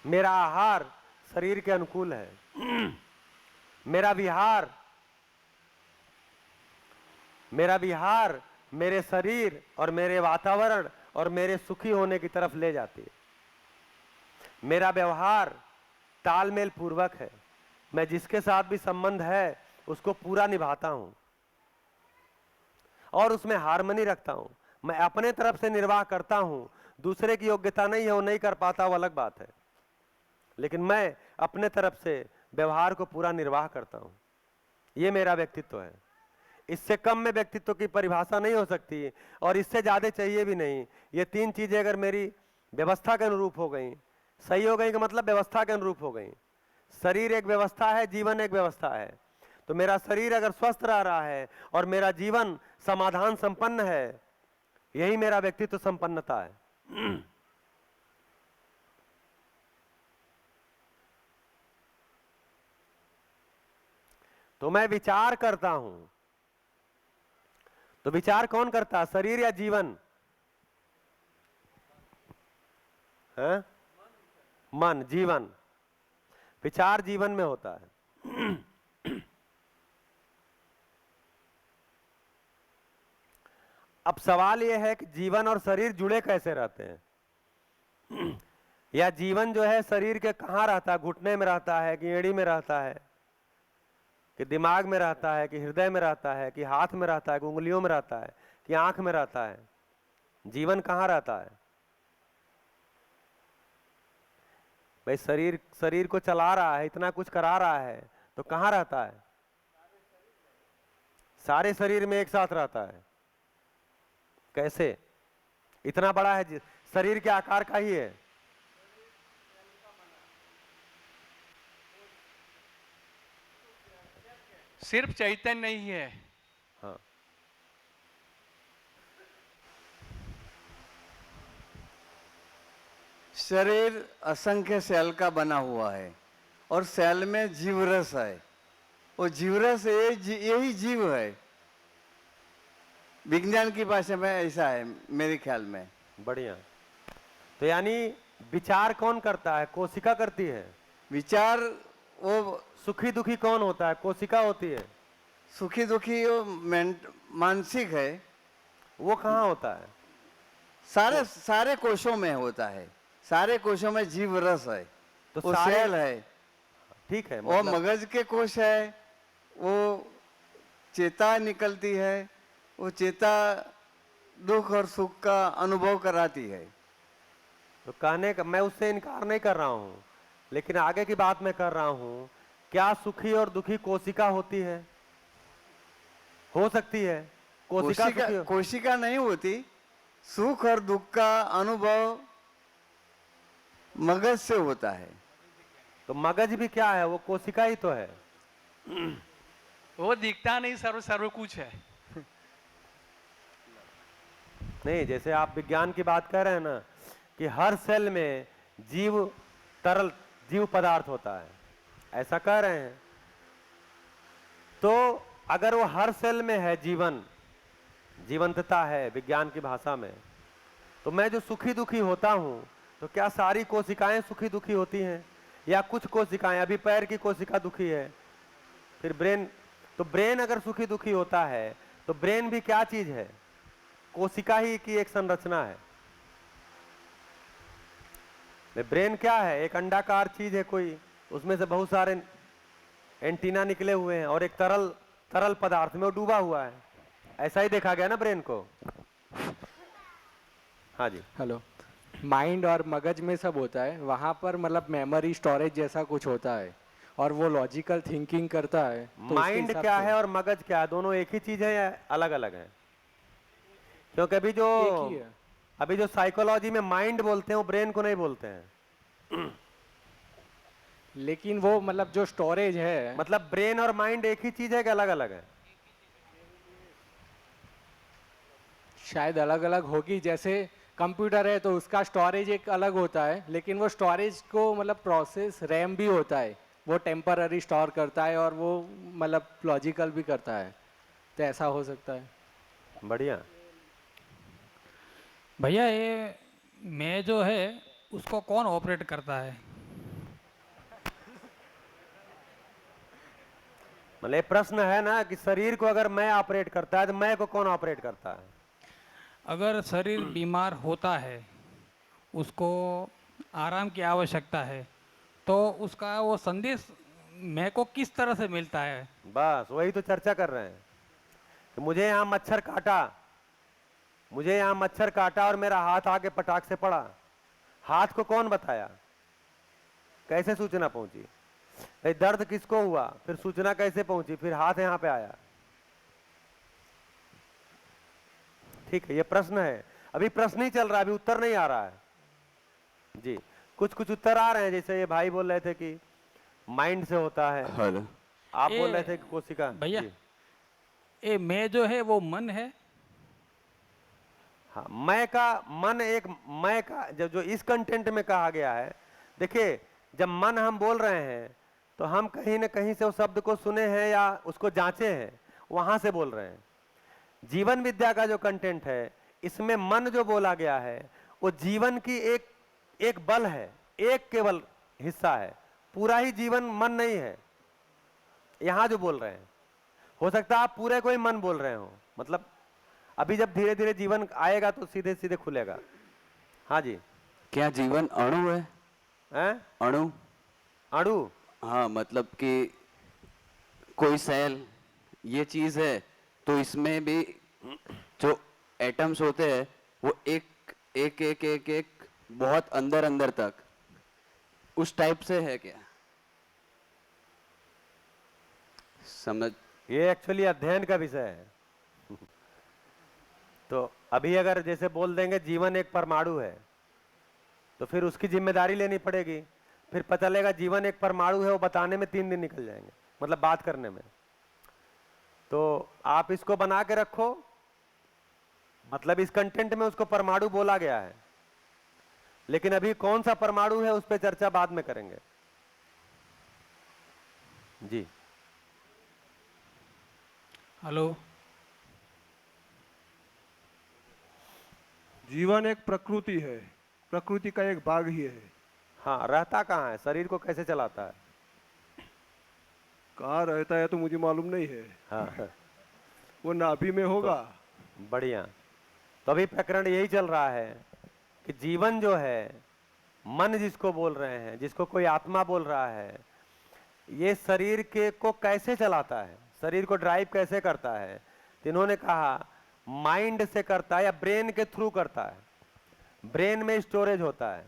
मेरा आहार शरीर के अनुकूल है। मेरा विहार मेरे शरीर और मेरे वातावरण और मेरे सुखी होने की तरफ ले जाती है। मेरा व्यवहार तालमेल पूर्वक है, मैं जिसके साथ भी संबंध है उसको पूरा निभाता हूं और उसमें हार्मनी रखता हूं। मैं अपने तरफ से निर्वाह करता हूं, दूसरे की योग्यता नहीं है, वो नहीं कर पाता, वो अलग बात है, लेकिन मैं अपने तरफ से व्यवहार को पूरा निर्वाह करता हूं। ये मेरा व्यक्तित्व है। इससे कम में व्यक्तित्व की परिभाषा नहीं हो सकती और इससे ज्यादा चाहिए भी नहीं। ये 3 चीजें अगर मेरी व्यवस्था के अनुरूप हो गई, सही हो गई का मतलब व्यवस्था के अनुरूप हो गई। शरीर एक व्यवस्था है, जीवन एक व्यवस्था है। तो मेरा शरीर अगर स्वस्थ रह रहा है और मेरा जीवन समाधान संपन्न है, यही मेरा व्यक्तित्व संपन्नता है। तो मैं विचार करता हूं, तो विचार कौन करता है, शरीर या जीवन? है? मन, जीवन। विचार जीवन में होता है। अब सवाल यह है कि जीवन और शरीर जुड़े कैसे रहते हैं? या जीवन जो है शरीर के कहां रहता है? घुटने में रहता है कि एड़ी में रहता है कि दिमाग में रहता है कि हृदय में रहता है कि हाथ में रहता है कि उंगलियों में रहता है कि आंख में रहता है? जीवन कहां रहता है भाई? शरीर को चला रहा है, इतना कुछ करा रहा है, तो कहां रहता है? सारे शरीर में एक साथ रहता है। कैसे? इतना बड़ा है, शरीर के आकार का ही है। सिर्फ चैतन्य नहीं है। हाँ, शरीर असंख्य सेल का बना हुआ है और सेल में जीवरस है, और जीवरस यही जीव है। विज्ञान की भाषा में ऐसा है मेरे ख्याल में। बढ़िया। तो यानी विचार कौन करता है? कोशिका करती है। विचार वो सुखी दुखी कौन होता है? कोशिका होती है। सुखी दुखी वो मानसिक है। वो कहाँ होता है? सारे कोशों में होता है, सारे कोशों में जीव रस है। तो वो सारे- सेल है, ठीक है, वो मतलब मगज के कोश है, वो चेता निकलती है, वो चेता दुख और सुख का अनुभव कराती है। तो कहने का मैं उससे इनकार नहीं कर रहा हूं, लेकिन आगे की बात मैं कर रहा हूं, क्या सुखी और दुखी कोशिका होती है? हो सकती है कोशिका सुखी हो- कोशिका नहीं होती। सुख और दुख का अनुभव मगज से होता है। तो मगज भी क्या है? वो कोशिका ही तो है। वो दिखता नहीं, सर्व कुछ है। नहीं, जैसे आप विज्ञान की बात कर रहे हैं ना कि हर सेल में जीव पदार्थ होता है, ऐसा कह रहे हैं, तो अगर वो हर सेल में है, जीवंतता है विज्ञान की भाषा में, तो मैं जो सुखी दुखी होता हूँ, तो क्या सारी कोशिकाएं सुखी दुखी होती हैं, या कुछ कोशिकाएं? अभी पैर की कोशिका दुखी है, फिर ब्रेन, तो ब्रेन अगर सुखी दुखी होता है तो ब्रेन भी क्या चीज है? कोशिका ही की एक संरचना है। ब्रेन क्या है? एक अंडाकार चीज है कोई, उसमें से बहुत सारे एंटीना निकले हुए हैं और एक तरल पदार्थ में वो डूबा हुआ है। ऐसा ही देखा गया ना ब्रेन को। हाँ जी। हेलो, माइंड और मगज में सब होता है, वहाँ पर मतलब मेमोरी स्टोरेज जैसा कुछ होता है और वो लॉजिकल थिंकिंग करता है। तो उसके माइंड हिसाब क्या से है और मगज क्या है? दोनों एक ही चीज है या अलग अलग है? क्योंकि एक ही है। अभी जो साइकोलॉजी में माइंड बोलते हैं वो ब्रेन को नहीं बोलते हैं। लेकिन वो मतलब जो स्टोरेज है, मतलब ब्रेन और माइंड एक ही चीज है कि अलग अलग है? शायद अलग अलग होगी। जैसे कंप्यूटर है तो उसका स्टोरेज एक अलग होता है, लेकिन वो स्टोरेज को मतलब प्रोसेस रैम भी होता है, वो टेम्पररी स्टोर करता है और वो मतलब लॉजिकल भी करता है। तो ऐसा हो सकता है। बढ़िया। भैया ये मैं जो है उसको कौन ऑपरेट करता है? मतलब ये प्रश्न है ना कि शरीर को अगर मैं ऑपरेट करता है तो मैं को कौन ऑपरेट करता है? अगर शरीर बीमार होता है, उसको आराम की आवश्यकता है, तो उसका वो संदेश मैं को किस तरह से मिलता है? बस वही तो चर्चा कर रहे हैं कि मुझे यहाँ मच्छर काटा और मेरा हाथ आके पटाख से पड़ा। हाथ को कौन बताया? कैसे सूचना पहुंची? भाई दर्द किसको हुआ? फिर सूचना कैसे पहुंची? फिर हाथ यहाँ पे आया। ठीक है, ये प्रश्न है। अभी प्रश्न ही चल रहा है, अभी उत्तर नहीं आ रहा है जी। कुछ कुछ उत्तर आ रहे हैं, जैसे ये भाई बोल रहे थे कि माइंड से होता है, हेलो। आप बोल ये- रहे थे कि कोशिका। भैया जी। ये मैं जो है वो मन है। हाँ, मैं का जो इस कंटेंट में कहा गया है, देखिए जब मन हम बोल रहे हैं तो हम कहीं ना कहीं से उस शब्द को सुने हैं या उसको जांचे हैं, वहां से बोल रहे हैं। जीवन विद्या का जो कंटेंट है, इसमें मन जो बोला गया है वो जीवन की एक बल है, एक केवल हिस्सा है। पूरा ही जीवन मन नहीं है। यहां जो बोल रहे हैं, हो सकता है आप पूरे को ही मन बोल रहे हो, मतलब अभी जब धीरे धीरे जीवन आएगा तो सीधे सीधे खुलेगा। हाँ जी। क्या जीवन अणु है? हैं? अणु? अणु? हाँ, मतलब कि कोई सेल ये चीज है, तो इसमें भी जो एटम्स होते हैं वो एक एक एक एक एक बहुत अंदर अंदर तक उस टाइप से है क्या? समझ? ये एक्चुअली अध्ययन का विषय है। तो अभी अगर जैसे बोल देंगे जीवन एक परमाणु है, तो फिर उसकी जिम्मेदारी लेनी पड़ेगी। फिर पता चलेगा जीवन एक परमाणु है, वो बताने में 3 दिन निकल जाएंगे, मतलब बात करने में। तो आप इसको बना के रखो, मतलब इस कंटेंट में उसको परमाणु बोला गया है, लेकिन अभी कौन सा परमाणु है उस पर चर्चा बाद में करेंगे जी। हेलो, जीवन एक प्रकृति है, प्रकृति का एक भाग ही है। हाँ, रहता कहाँ है? शरीर को कैसे चलाता है? कहाँ रहता है तो मुझे मालूम नहीं है। हाँ, वो नाभि में होगा। बढ़िया। तो अभी प्रकरण यही चल रहा है कि जीवन जो है, मन जिसको बोल रहे हैं, जिसको कोई आत्मा बोल रहा है, ये शरीर के को कैसे चलाता है, शरीर को ड्राइव कैसे करता है? तो इन्होंने कहा माइंड से करता है या ब्रेन के थ्रू करता है। ब्रेन में स्टोरेज होता है।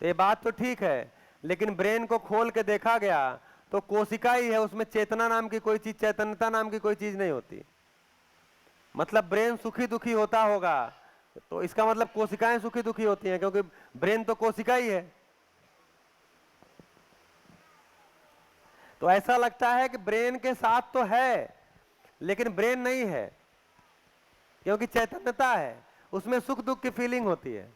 तो ये बात तो ठीक है, लेकिन ब्रेन को खोल के देखा गया तो कोशिका ही है, उसमें चेतना नाम की कोई चीज, चैतन्यता नाम की कोई चीज नहीं होती। मतलब ब्रेन सुखी दुखी होता होगा तो इसका मतलब कोशिकाएं सुखी दुखी होती हैं, क्योंकि ब्रेन तो कोशिका ही है। तो ऐसा लगता है कि ब्रेन के साथ तो है, लेकिन ब्रेन नहीं है, क्योंकि चैतन्यता है, उसमें सुख दुख की फीलिंग होती है,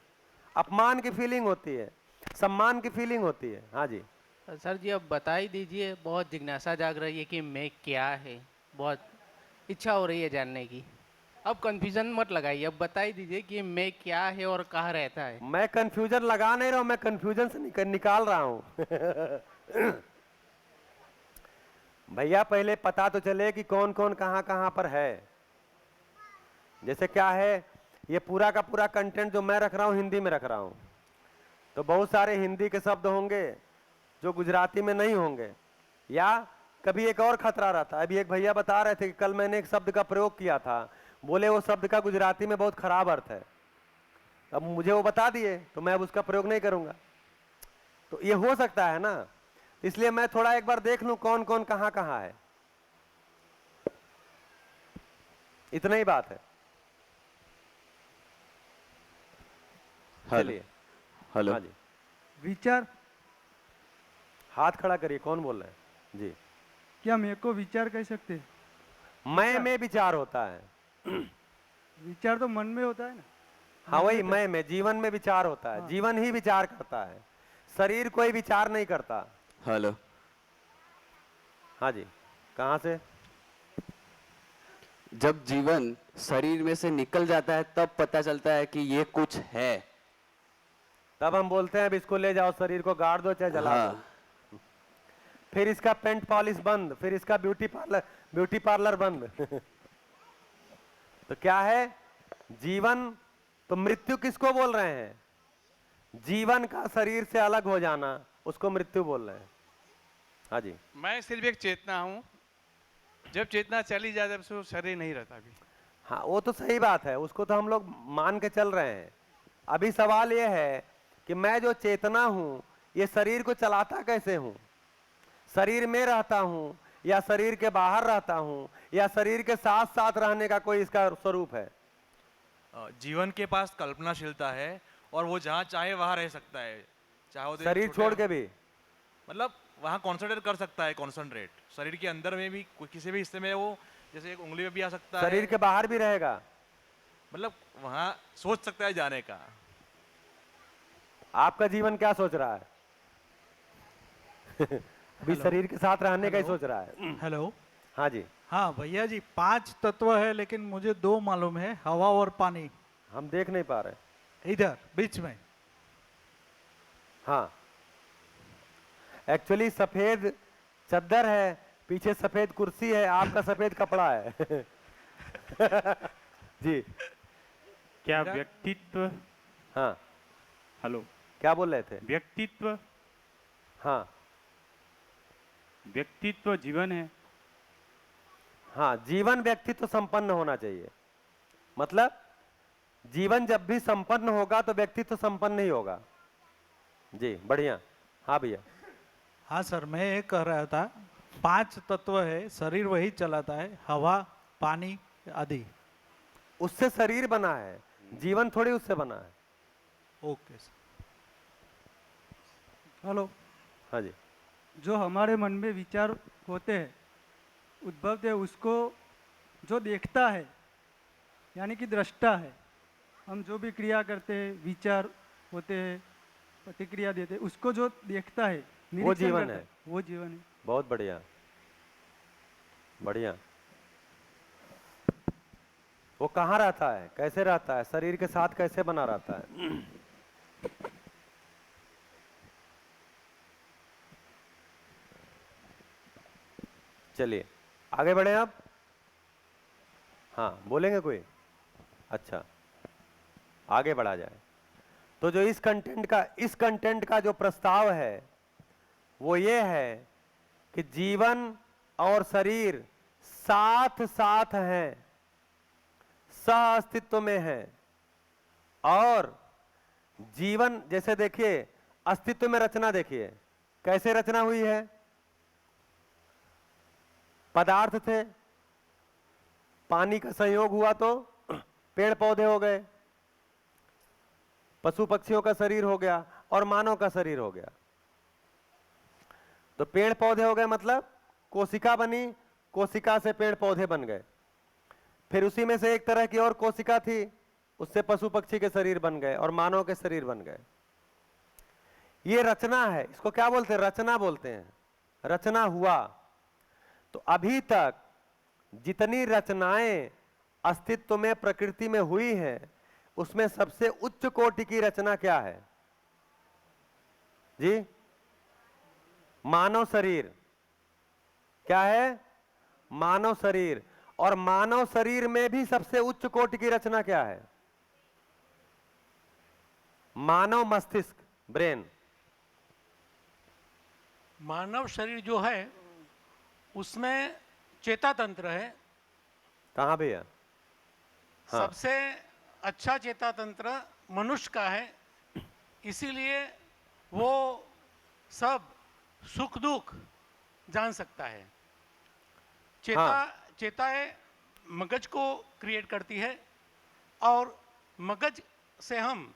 अपमान की फीलिंग होती है, सम्मान की फीलिंग होती है। हाँ जी। सर जी अब बता ही दीजिए, बहुत जिज्ञासा जाग रही है कि मैं क्या है, बहुत इच्छा हो रही है जानने की। अब कंफ्यूजन मत लगाइए, अब बता ही दीजिए कि मैं क्या है और कहाँ रहता है। मैं कंफ्यूजन लगा नहीं रहा हूं, मैं कंफ्यूजन से निकाल रहा हूं। भैया पहले पता तो चले कि कौन कौन कहां कहां पर है। जैसे क्या है, ये पूरा का पूरा कंटेंट जो मैं रख रहा हूं हिंदी में रख रहा हूं, तो बहुत सारे हिंदी के शब्द होंगे जो गुजराती में नहीं होंगे, या कभी एक और खतरा रहता है। अभी एक भैया बता रहे थे कि कल मैंने एक शब्द का प्रयोग किया था, बोले वो शब्द का गुजराती में बहुत खराब अर्थ है। अब मुझे वो बता दिए तो मैं अब उसका प्रयोग नहीं करूंगा, तो ये हो सकता है ना, इसलिए मैं थोड़ा एक बार देख लूं कौन कौन कहां कहां है, इतना ही बात है। हेलो चलिए, हेलो हाँ जी, विचार, हाथ खड़ा करिए, कौन बोल रहे हैं जी? क्या मेरे को विचार कह सकते हैं? मैं में विचार होता है। विचार तो मन में होता है ना। हाँ वही मैं में, जीवन में विचार होता है, जीवन ही विचार करता है, शरीर कोई विचार नहीं करता। हेलो हाँ जी, कहाँ से? जब जीवन शरीर में से निकल जाता है तब पता चलता है कि ये कुछ है। तब हम बोलते हैं अब इसको ले जाओ, शरीर को गाड़ दो चाहे जला दो। हाँ फिर इसका पेंट पॉलिश बंद, फिर इसका ब्यूटी पार्लर बंद। तो क्या है जीवन? तो मृत्यु किसको बोल रहे हैं? जीवन का शरीर से अलग हो जाना, उसको मृत्यु बोल रहे हैं। हाँ जी, मैं सिर्फ एक चेतना हूँ, जब चेतना चली जाए तब से वो शरीर नहीं रहता अभी। हाँ वो तो सही बात है, उसको तो हम लोग मान के चल रहे हैं। अभी सवाल ये है कि मैं जो चेतना हूं, ये शरीर को चलाता कैसे हूं? शरीर में रहता हूं या शरीर के बाहर रहता हूं या शरीर के साथ साथ रहने का कोई इसका स्वरूप है? जीवन के पास कल्पनाशीलता है और वो जहाँ चाहे वहाँ रह सकता है, चाहे वो शरीर छोड़ के भी मतलब वहाँ कॉन्सेंट्रेट कर सकता है। कॉन्सेंट्रेट शरीर के अंदर में भी किसी भी हिस्से में, वो जैसे एक उंगली में भी आ सकता है, शरीर के बाहर भी रहेगा, मतलब वहाँ सोच सकता है जाने का। आपका जीवन क्या सोच रहा है? अभी शरीर के साथ रहने का ही सोच रहा है। हेलो, हाँ जी, हाँ भैया जी, 5 तत्व है लेकिन मुझे 2 मालूम है, हवा और पानी। हम देख नहीं पा रहे इधर बीच में। हाँ, एक्चुअली सफेद चद्दर है, पीछे सफेद कुर्सी है, आपका सफेद कपड़ा है। जी, क्या व्यक्तित्व? हाँ, हेलो, क्या बोल रहे थे? व्यक्तित्व, हाँ व्यक्तित्व जीवन है। हाँ, जीवन व्यक्तित्व संपन्न होना चाहिए। मतलब जीवन जब भी संपन्न होगा तो व्यक्तित्व संपन्न ही होगा। जी बढ़िया। हाँ भैया। हाँ सर, मैं ये कह रहा था 5 तत्व है, शरीर वही चलाता है, हवा, पानी आदि। उससे शरीर बना है, जीवन थोड़ी उससे बना है। Okay sir. हेलो, हाँ जी, जो हमारे मन में विचार होते हैं, उद्भवते हैं, उसको जो देखता है यानी कि दृष्टा है। हम जो भी क्रिया करते हैं, विचार होते हैं, प्रतिक्रिया देते हैं, उसको जो देखता है, वो निरीक्षण जीवन करता है। वो जीवन है। बहुत बढ़िया, बढ़िया। वो कहाँ रहता है, कैसे रहता है, शरीर के साथ कैसे बना रहता है? चलिए आगे बढ़े आप। हाँ बोलेंगे कोई? अच्छा, आगे बढ़ा जाए। तो जो इस कंटेंट का जो प्रस्ताव है वो ये है कि जीवन और शरीर साथ साथ हैं, सह अस्तित्व में हैं। और जीवन जैसे देखिए, अस्तित्व में रचना देखिए कैसे रचना हुई है। पदार्थ थे, पानी का संयोग हुआ तो पेड़ पौधे हो गए, पशु पक्षियों का शरीर हो गया और मानव का शरीर हो गया। तो पेड़ पौधे हो गए मतलब कोशिका बनी, कोशिका से पेड़ पौधे बन गए, फिर उसी में से एक तरह की और कोशिका थी, उससे पशु पक्षी के शरीर बन गए और मानव के शरीर बन गए। ये रचना है, इसको क्या बोलते हैं? रचना बोलते हैं। रचना हुआ। तो अभी तक जितनी रचनाएं अस्तित्व में प्रकृति में हुई है, उसमें सबसे उच्च कोटि की रचना क्या है जी? मानव शरीर। क्या है? मानव शरीर। और मानव शरीर में भी सबसे उच्च कोटि की रचना क्या है? मानव मस्तिष्क, ब्रेन। मानव शरीर जो है उसमें चेता तंत्र है। कहां भी है? हाँ। सबसे अच्छा चेता तंत्र मनुष्य का है, इसीलिए वो सब सुख दुख जान सकता है। चेताएं मगज को क्रिएट करती है और मगज से हम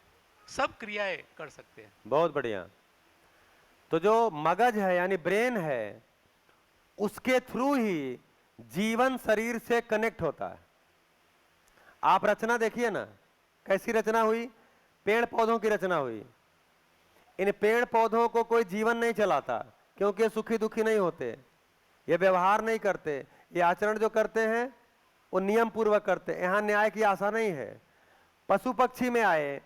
सब क्रियाएं कर सकते हैं। बहुत बढ़िया। तो जो मगज है यानी ब्रेन है, उसके थ्रू ही जीवन शरीर से कनेक्ट होता है। आप रचना देखिए ना, कैसी रचना हुई? पेड़ पौधों की रचना हुई। इन पेड़ पौधों को कोई जीवन नहीं चलाता, क्योंकि सुखी दुखी नहीं होते, ये व्यवहार नहीं करते, ये आचरण जो करते हैं वो नियम पूर्वक करते। यहाँ न्याय की आशा नहीं है। पशु पक्षी में आए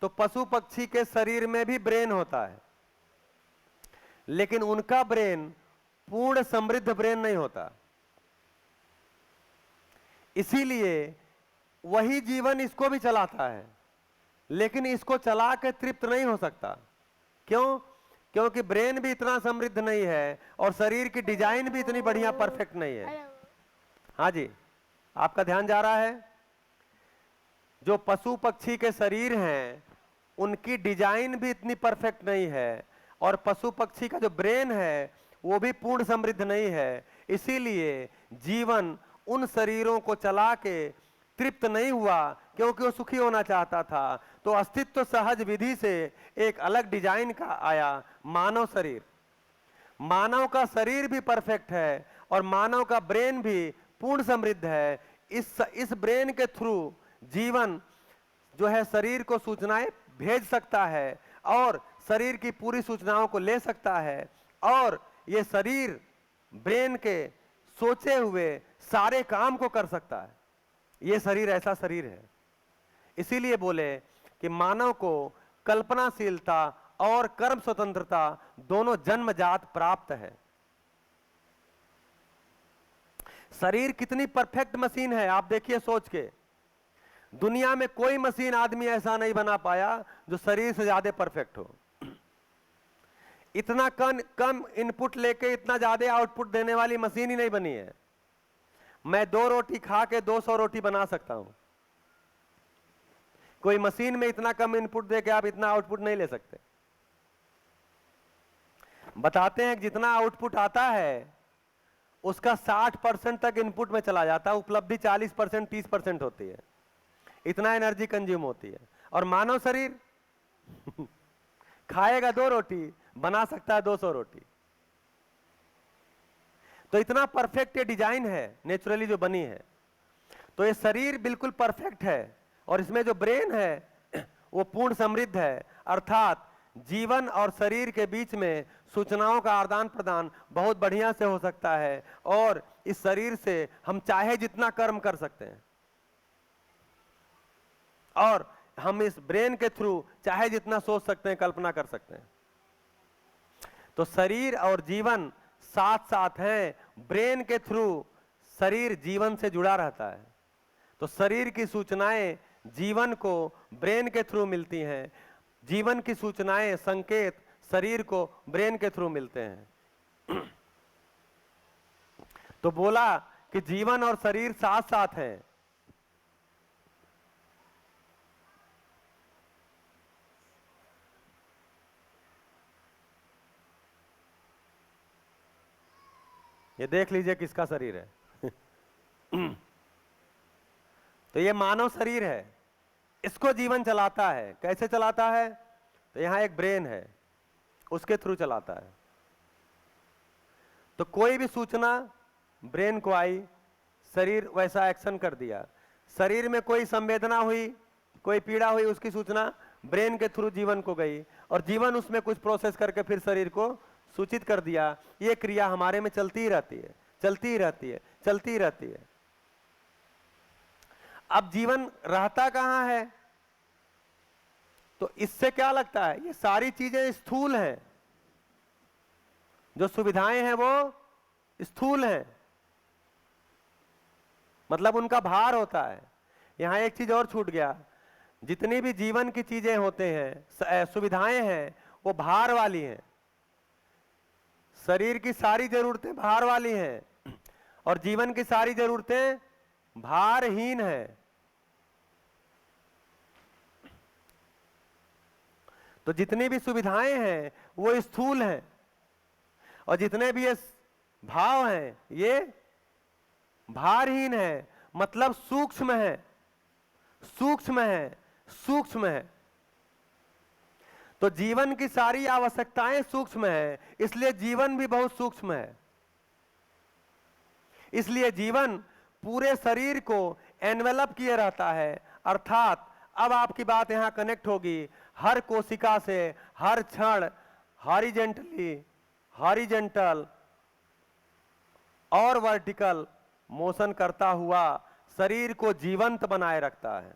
तो पशु पक्षी के शरीर में भी ब्रेन होता है, लेकिन उनका ब्रेन पूर्ण समृद्ध ब्रेन नहीं होता। इसीलिए वही जीवन इसको भी चलाता है, लेकिन इसको चला के तृप्त नहीं हो सकता। क्यों? क्योंकि ब्रेन भी इतना समृद्ध नहीं है और शरीर की डिजाइन भी इतनी बढ़िया परफेक्ट नहीं है। हाँ जी, आपका ध्यान जा रहा है? जो पशु पक्षी के शरीर हैं उनकी डिजाइन भी इतनी परफेक्ट नहीं है, और पशु पक्षी का जो ब्रेन है वो भी पूर्ण समृद्ध नहीं है। इसीलिए जीवन उन शरीरों को चला के तृप्त नहीं हुआ, क्योंकि वो सुखी होना चाहता था। तो अस्तित्व सहज विधि से एक अलग डिजाइन का आया, मानव शरीर। मानव का शरीर भी परफेक्ट है और मानव का ब्रेन भी पूर्ण समृद्ध है। इस ब्रेन के थ्रू जीवन जो है शरीर को सूचनाएं भेज सकता है और शरीर की पूरी सूचनाओं को ले सकता है, और ये शरीर ब्रेन के सोचे हुए सारे काम को कर सकता है। ये शरीर ऐसा शरीर है। इसीलिए बोले कि मानव को कल्पनाशीलता और कर्म स्वतंत्रता दोनों जन्मजात प्राप्त है। शरीर कितनी परफेक्ट मशीन है, आप देखिए सोच के। दुनिया में कोई मशीन आदमी ऐसा नहीं बना पाया जो शरीर से ज्यादा परफेक्ट हो। इतना कम इनपुट लेके इतना ज्यादा आउटपुट देने वाली मशीन ही नहीं बनी है। मैं 2 रोटी खा के 200 रोटी बना सकता हूं। कोई मशीन में इतना कम इनपुट दे के आप इतना आउटपुट नहीं ले सकते। बताते हैं कि जितना आउटपुट आता है उसका 60% तक इनपुट में चला जाता है, उपलब्धि 40% 30% होती है। इतना एनर्जी कंज्यूम होती है। और मानव शरीर खाएगा 2 रोटी, बना सकता है 200 रोटी। तो इतना परफेक्ट ये डिजाइन है नेचुरली जो बनी है। तो ये शरीर बिल्कुल परफेक्ट है और इसमें जो ब्रेन है वो पूर्ण समृद्ध है। अर्थात जीवन और शरीर के बीच में सूचनाओं का आदान प्रदान बहुत बढ़िया से हो सकता है, और इस शरीर से हम चाहे जितना कर्म कर सकते हैं, और हम इस ब्रेन के थ्रू चाहे जितना सोच सकते हैं, कल्पना कर सकते हैं। तो शरीर और जीवन साथ साथ हैं। ब्रेन के थ्रू शरीर जीवन से जुड़ा रहता है। तो शरीर की सूचनाएं जीवन को ब्रेन के थ्रू मिलती हैं, जीवन की सूचनाएं संकेत शरीर को ब्रेन के थ्रू मिलते हैं। तो बोला कि जीवन और शरीर साथ साथ हैं। ये देख लीजिए किसका शरीर है। तो ये मानव शरीर है, इसको जीवन चलाता है। कैसे चलाता है? तो यहां एक ब्रेन है, उसके थ्रू चलाता है। तो कोई भी सूचना ब्रेन को आई, शरीर वैसा एक्शन कर दिया। शरीर में कोई संवेदना हुई, कोई पीड़ा हुई, उसकी सूचना ब्रेन के थ्रू जीवन को गई, और जीवन उसमें कुछ प्रोसेस करके फिर शरीर को सूचित कर दिया। ये क्रिया हमारे में चलती ही रहती है, चलती ही रहती है, चलती ही रहती है। अब जीवन रहता कहां है? तो इससे क्या लगता है ये सारी चीजें स्थूल हैं, जो सुविधाएं हैं वो स्थूल हैं, मतलब उनका भार होता है। यहां एक चीज और छूट गया, जितनी भी जीवन की चीजें होते हैं, सुविधाएं हैं, वो भार वाली हैं। शरीर की सारी जरूरतें भार वाली हैं और जीवन की सारी जरूरतें भारहीन हैं। तो जितनी भी सुविधाएं हैं वो स्थूल हैं और जितने भी ये भाव हैं ये भारहीन है, मतलब सूक्ष्म है, सूक्ष्म है, सूक्ष्म है। तो जीवन की सारी आवश्यकताएं सूक्ष्म है, इसलिए जीवन भी बहुत सूक्ष्म है। इसलिए जीवन पूरे शरीर को एनवेलप किए रहता है, अर्थात अब आपकी बात यहां कनेक्ट होगी, हर कोशिका से हर क्षण हॉरिजेंटल और वर्टिकल मोशन करता हुआ शरीर को जीवंत बनाए रखता है।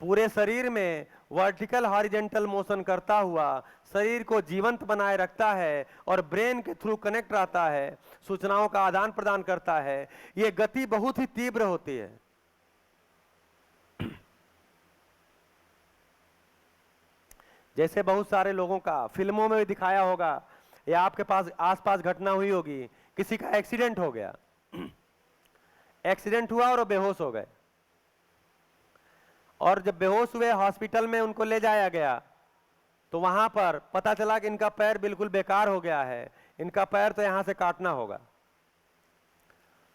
पूरे शरीर में वर्टिकल हॉरिजेंटल मोशन करता हुआ शरीर को जीवंत बनाए रखता है और ब्रेन के थ्रू कनेक्ट रहता है, सूचनाओं का आदान प्रदान करता है। यह गति बहुत ही तीव्र होती है। जैसे बहुत सारे लोगों का फिल्मों में भी दिखाया होगा या आपके पास आसपास घटना हुई होगी, किसी का एक्सीडेंट हो गया, एक्सीडेंट हुआ और वो बेहोश हो गए, और जब बेहोश हुए हॉस्पिटल में उनको ले जाया गया तो वहां पर पता चला कि इनका पैर बिल्कुल बेकार हो गया है, इनका पैर तो यहां से काटना होगा।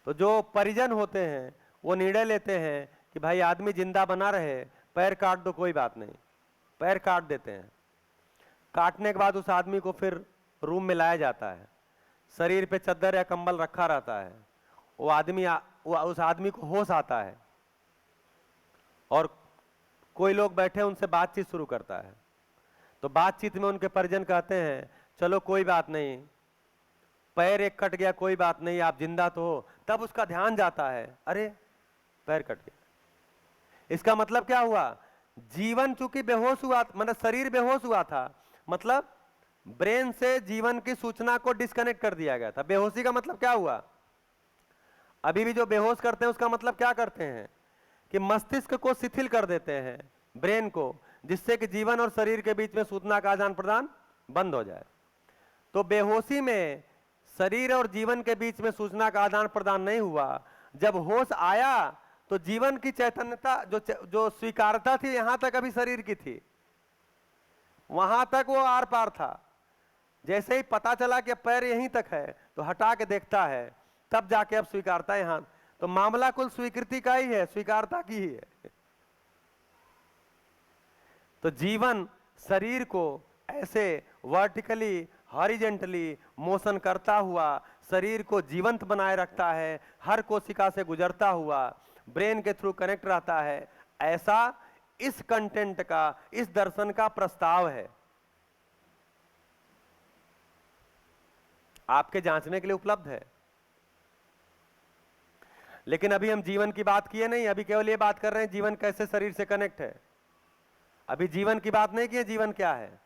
तो जो परिजन होते हैं वो निर्णय लेते हैं कि भाई आदमी जिंदा बना रहे, पैर काट दो, कोई बात नहीं, पैर काट देते हैं। काटने के बाद उस आदमी को फिर रूम में लाया जाता है, शरीर पे चद्दर या कंबल रखा रहता है, उस आदमी को होश आता है और कोई लोग बैठे उनसे बातचीत शुरू करता है। तो बातचीत में उनके परिजन कहते हैं चलो कोई बात नहीं, पैर एक कट गया, कोई बात नहीं, आप जिंदा तो हो। तब उसका ध्यान जाता है, अरे पैर कट गया। इसका मतलब क्या हुआ, जीवन चूंकि बेहोश हुआ, मतलब शरीर बेहोश हुआ था, मतलब ब्रेन से जीवन की सूचना को डिस्कनेक्ट कर दिया गया था। बेहोशी का मतलब क्या हुआ, अभी भी जो बेहोश करते हैं उसका मतलब क्या करते हैं कि मस्तिष्क को शिथिल कर देते हैं, ब्रेन को, जिससे कि जीवन और शरीर के बीच में सूचना का आदान प्रदान बंद हो जाए। तो बेहोशी में शरीर और जीवन के बीच में सूचना का आदान प्रदान नहीं हुआ। जब होश आया तो जीवन की चैतन्यता जो स्वीकारता थी यहां तक अभी शरीर की थी, वहां तक वो आर पार था। जैसे ही पता चला कि पैर यहीं तक है तो हटा के देखता है, तब जाके अब स्वीकारता है यहां। तो मामला कुल स्वीकृति का ही है, स्वीकारता की ही है। तो जीवन शरीर को ऐसे वर्टिकली हॉरिजेंटली मोशन करता हुआ शरीर को जीवंत बनाए रखता है, हर कोशिका से गुजरता हुआ ब्रेन के थ्रू कनेक्ट रहता है। ऐसा इस कंटेंट का, इस दर्शन का प्रस्ताव है, आपके जांचने के लिए उपलब्ध है। लेकिन अभी हम जीवन की बात किए नहीं, अभी केवल ये बात कर रहे हैं जीवन कैसे शरीर से कनेक्ट है। अभी जीवन की बात नहीं की, जीवन क्या है।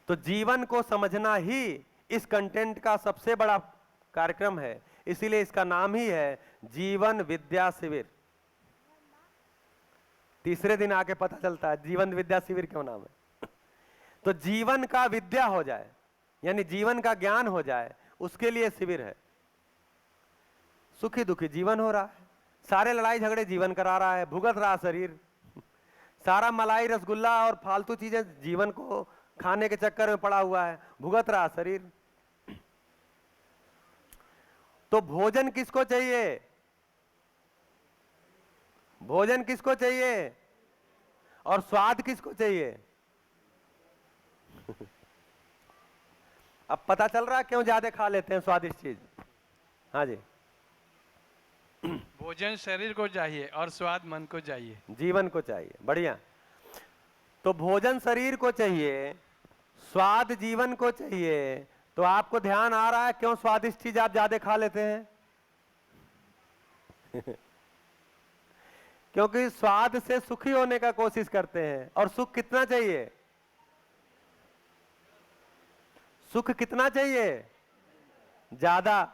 तो जीवन को समझना ही इस कंटेंट का सबसे बड़ा कार्यक्रम है, इसीलिए इसका नाम ही है जीवन विद्या शिविर। तीसरे दिन आके पता चलता है जीवन विद्या शिविर क्यों नाम है। तो जीवन का विद्या हो जाए, यानी जीवन का ज्ञान हो जाए, उसके लिए शिविर है। सुखी दुखी जीवन हो रहा है, सारे लड़ाई झगड़े जीवन करा रहा है, भुगत रहा शरीर, सारा मलाई रसगुल्ला और फालतू चीजें जीवन को खाने के चक्कर में पड़ा हुआ है, भुगत रहा शरीर। तो भोजन किसको चाहिए, भोजन किसको चाहिए और स्वाद किसको चाहिए। अब पता चल रहा क्यों ज्यादा खा लेते हैं स्वादिष्ट चीज। हाँ जी, भोजन शरीर को चाहिए और स्वाद मन को चाहिए, जीवन को चाहिए। बढ़िया। तो भोजन शरीर को चाहिए, स्वाद जीवन को चाहिए। तो आपको ध्यान आ रहा है क्यों स्वादिष्ट चीज आप ज्यादा खा लेते हैं। क्योंकि स्वाद से सुखी होने का कोशिश करते हैं। और सुख कितना चाहिए? सुख कितना चाहिए? ज्यादा।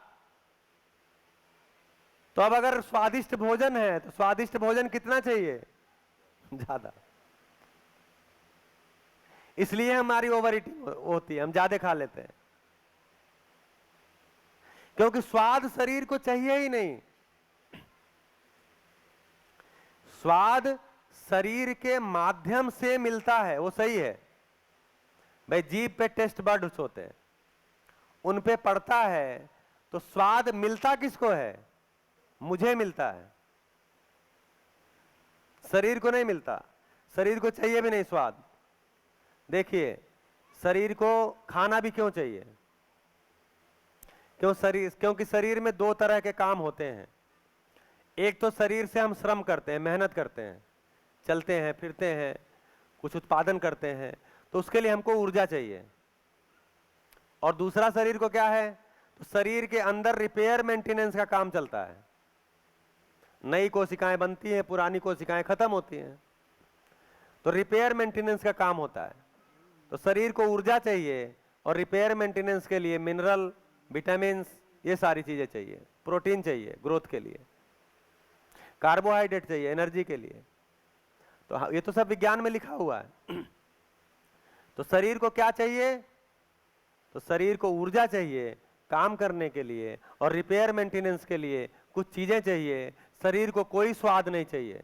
तो अब अगर स्वादिष्ट भोजन है तो स्वादिष्ट भोजन कितना चाहिए? ज्यादा। इसलिए हमारी ओवर ईटिंग होती है, हम ज्यादा खा लेते हैं, क्योंकि स्वाद शरीर को चाहिए ही नहीं। स्वाद शरीर के माध्यम से मिलता है, वो सही है भाई। जीभ पे टेस्ट बड्स होते हैं, उन पे पड़ता है, तो स्वाद मिलता किसको है? मुझे मिलता है, शरीर को नहीं मिलता। शरीर को चाहिए भी नहीं स्वाद। देखिए, शरीर को खाना भी क्यों चाहिए? क्योंकि शरीर में दो तरह के काम होते हैं। एक तो शरीर से हम श्रम करते हैं, मेहनत करते हैं, चलते हैं, फिरते हैं, कुछ उत्पादन करते हैं, तो उसके लिए हमको ऊर्जा चाहिए। और दूसरा शरीर को क्या है? तो शरीर के अंदर रिपेयर मेंटेनेंस का काम चलता है। नई कोशिकाएं बनती हैं, पुरानी कोशिकाएं खत्म होती हैं, तो रिपेयर मेंटेनेंस का काम होता है। तो शरीर को ऊर्जा चाहिए, और रिपेयर मेंटेनेंस के लिए मिनरल, विटामिन्स, ये सारी चीजें चाहिए। प्रोटीन चाहिए ग्रोथ के लिए, कार्बोहाइड्रेट चाहिए एनर्जी के लिए। तो ये तो सब विज्ञान में लिखा हुआ है। तो शरीर को क्या चाहिए? तो शरीर को ऊर्जा चाहिए काम करने के लिए, और रिपेयर मेंटेनेंस के लिए कुछ चीजें चाहिए। शरीर को कोई स्वाद नहीं चाहिए,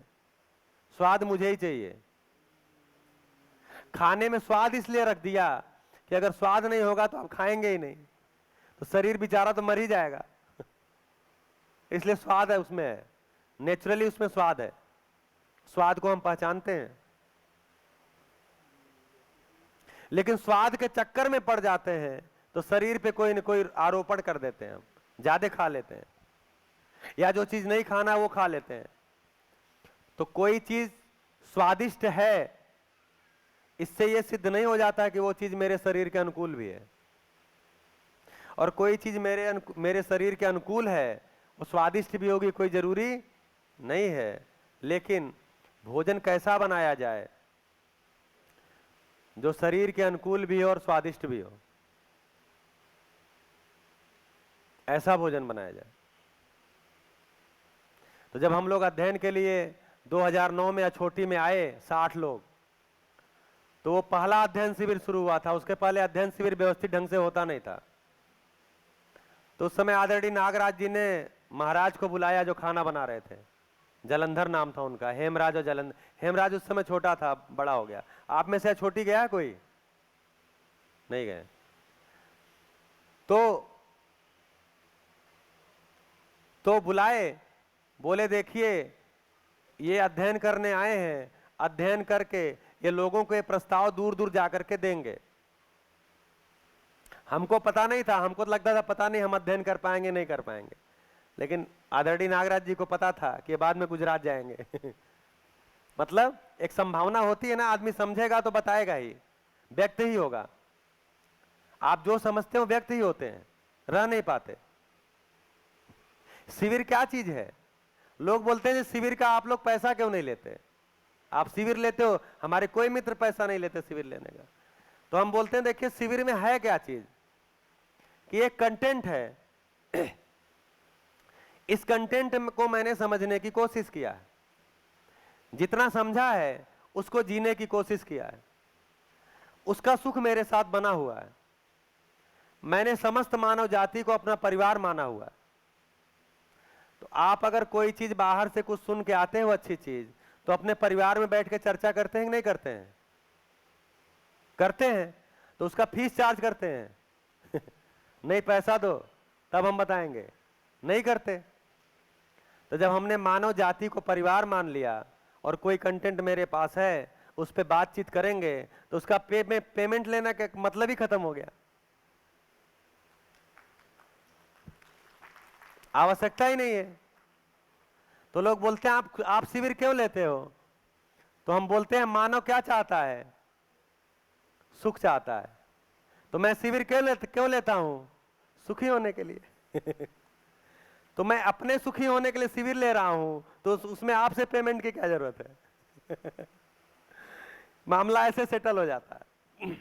स्वाद मुझे ही चाहिए। खाने में स्वाद इसलिए रख दिया कि अगर स्वाद नहीं होगा तो आप खाएंगे ही नहीं, तो शरीर बेचारा तो मर ही जाएगा। इसलिए स्वाद है उसमें, है नेचुरली उसमें स्वाद है। स्वाद को हम पहचानते हैं, लेकिन स्वाद के चक्कर में पड़ जाते हैं तो शरीर पे कोई न कोई आरोपण कर देते हैं, हम ज्यादा खा लेते हैं, या जो चीज नहीं खाना वो खा लेते हैं। तो कोई चीज स्वादिष्ट है, इससे ये सिद्ध नहीं हो जाता है कि वो चीज मेरे शरीर के अनुकूल भी है। और कोई चीज मेरे शरीर के अनुकूल है, वो स्वादिष्ट भी होगी, कोई जरूरी नहीं है। लेकिन भोजन कैसा बनाया जाए जो शरीर के अनुकूल भी हो और स्वादिष्ट भी हो, ऐसा भोजन बनाया जाए। तो जब हम लोग अध्ययन के लिए 2009 में या छोटी में आए 60 लोग, तो वो पहला अध्ययन शिविर शुरू हुआ था। उसके पहले अध्ययन शिविर व्यवस्थित ढंग से होता नहीं था। तो उस समय आदरणीय नागराज जी ने महाराज को बुलाया जो खाना बना रहे थे। जलंधर नाम था उनका, हेमराज और जलंधर। हेमराज उस समय छोटा था, बड़ा हो गया। आप में से छोटी गया कोई? नहीं गए। तो बुलाए, बोले देखिए ये अध्ययन करने आए हैं, अध्ययन करके ये लोगों को ये प्रस्ताव दूर दूर जाकर के देंगे। हमको पता नहीं था, हमको तो लगता था पता नहीं हम अध्ययन कर पाएंगे नहीं कर पाएंगे, लेकिन आदरणीय नागराज जी को पता था कि बाद में गुजरात जाएंगे। मतलब एक संभावना होती है ना, आदमी समझेगा तो बताएगा ही, व्यक्त ही होगा। आप जो समझते हो व्यक्त ही होते हैं, रह नहीं पाते। शिविर क्या चीज है? लोग बोलते हैं शिविर का आप लोग पैसा क्यों नहीं लेते? आप शिविर लेते हो, हमारे कोई मित्र पैसा नहीं लेते शिविर लेने का। तो हम बोलते हैं देखिए शिविर में है क्या चीज, कि एक कंटेंट है। इस कंटेंट को मैंने समझने की कोशिश किया है, जितना समझा है उसको जीने की कोशिश किया है, उसका सुख मेरे साथ बना हुआ है। मैंने समस्त मानव जाति को अपना परिवार माना हुआ है। तो आप अगर कोई चीज बाहर से कुछ सुन के आते हो अच्छी चीज, तो अपने परिवार में बैठ के चर्चा करते हैं कि नहीं करते हैं? करते हैं। तो उसका फीस चार्ज करते हैं। नहीं पैसा दो तब हम बताएंगे, नहीं करते। तो जब हमने मानव जाति को परिवार मान लिया और कोई कंटेंट मेरे पास है, उस पर बातचीत करेंगे, तो उसका पेमेंट लेना का मतलब ही खत्म हो गया। आवश्यकता ही नहीं है। तो लोग बोलते हैं आप शिविर क्यों लेते हो? तो हम बोलते हैं मानव क्या चाहता है? सुख चाहता है। तो मैं शिविर क्यों लेता हूं? सुखी होने के लिए। तो मैं अपने सुखी होने के लिए शिविर ले रहा हूं, तो उसमें आपसे पेमेंट की क्या जरूरत है? मामला ऐसे सेटल हो जाता है।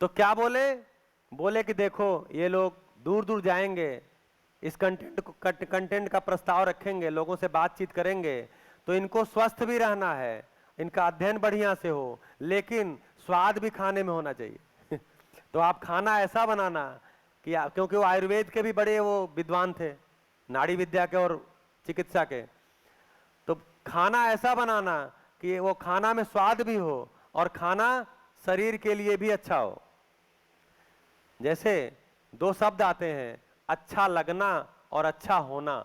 तो क्या बोले? बोले कि देखो ये लोग दूर दूर जाएंगे, इस कंटेंट का प्रस्ताव रखेंगे, लोगों से बातचीत करेंगे, तो इनको स्वस्थ भी रहना है, इनका अध्ययन बढ़िया से हो, लेकिन स्वाद भी खाने में होना चाहिए। तो आप खाना ऐसा बनाना कि क्योंकि वो आयुर्वेद के भी बड़े वो विद्वान थे, नाड़ी विद्या के और चिकित्सा के, तो खाना ऐसा बनाना कि वो खाना में स्वाद भी हो और खाना शरीर के लिए भी अच्छा हो। जैसे दो शब्द आते हैं, अच्छा लगना और अच्छा होना।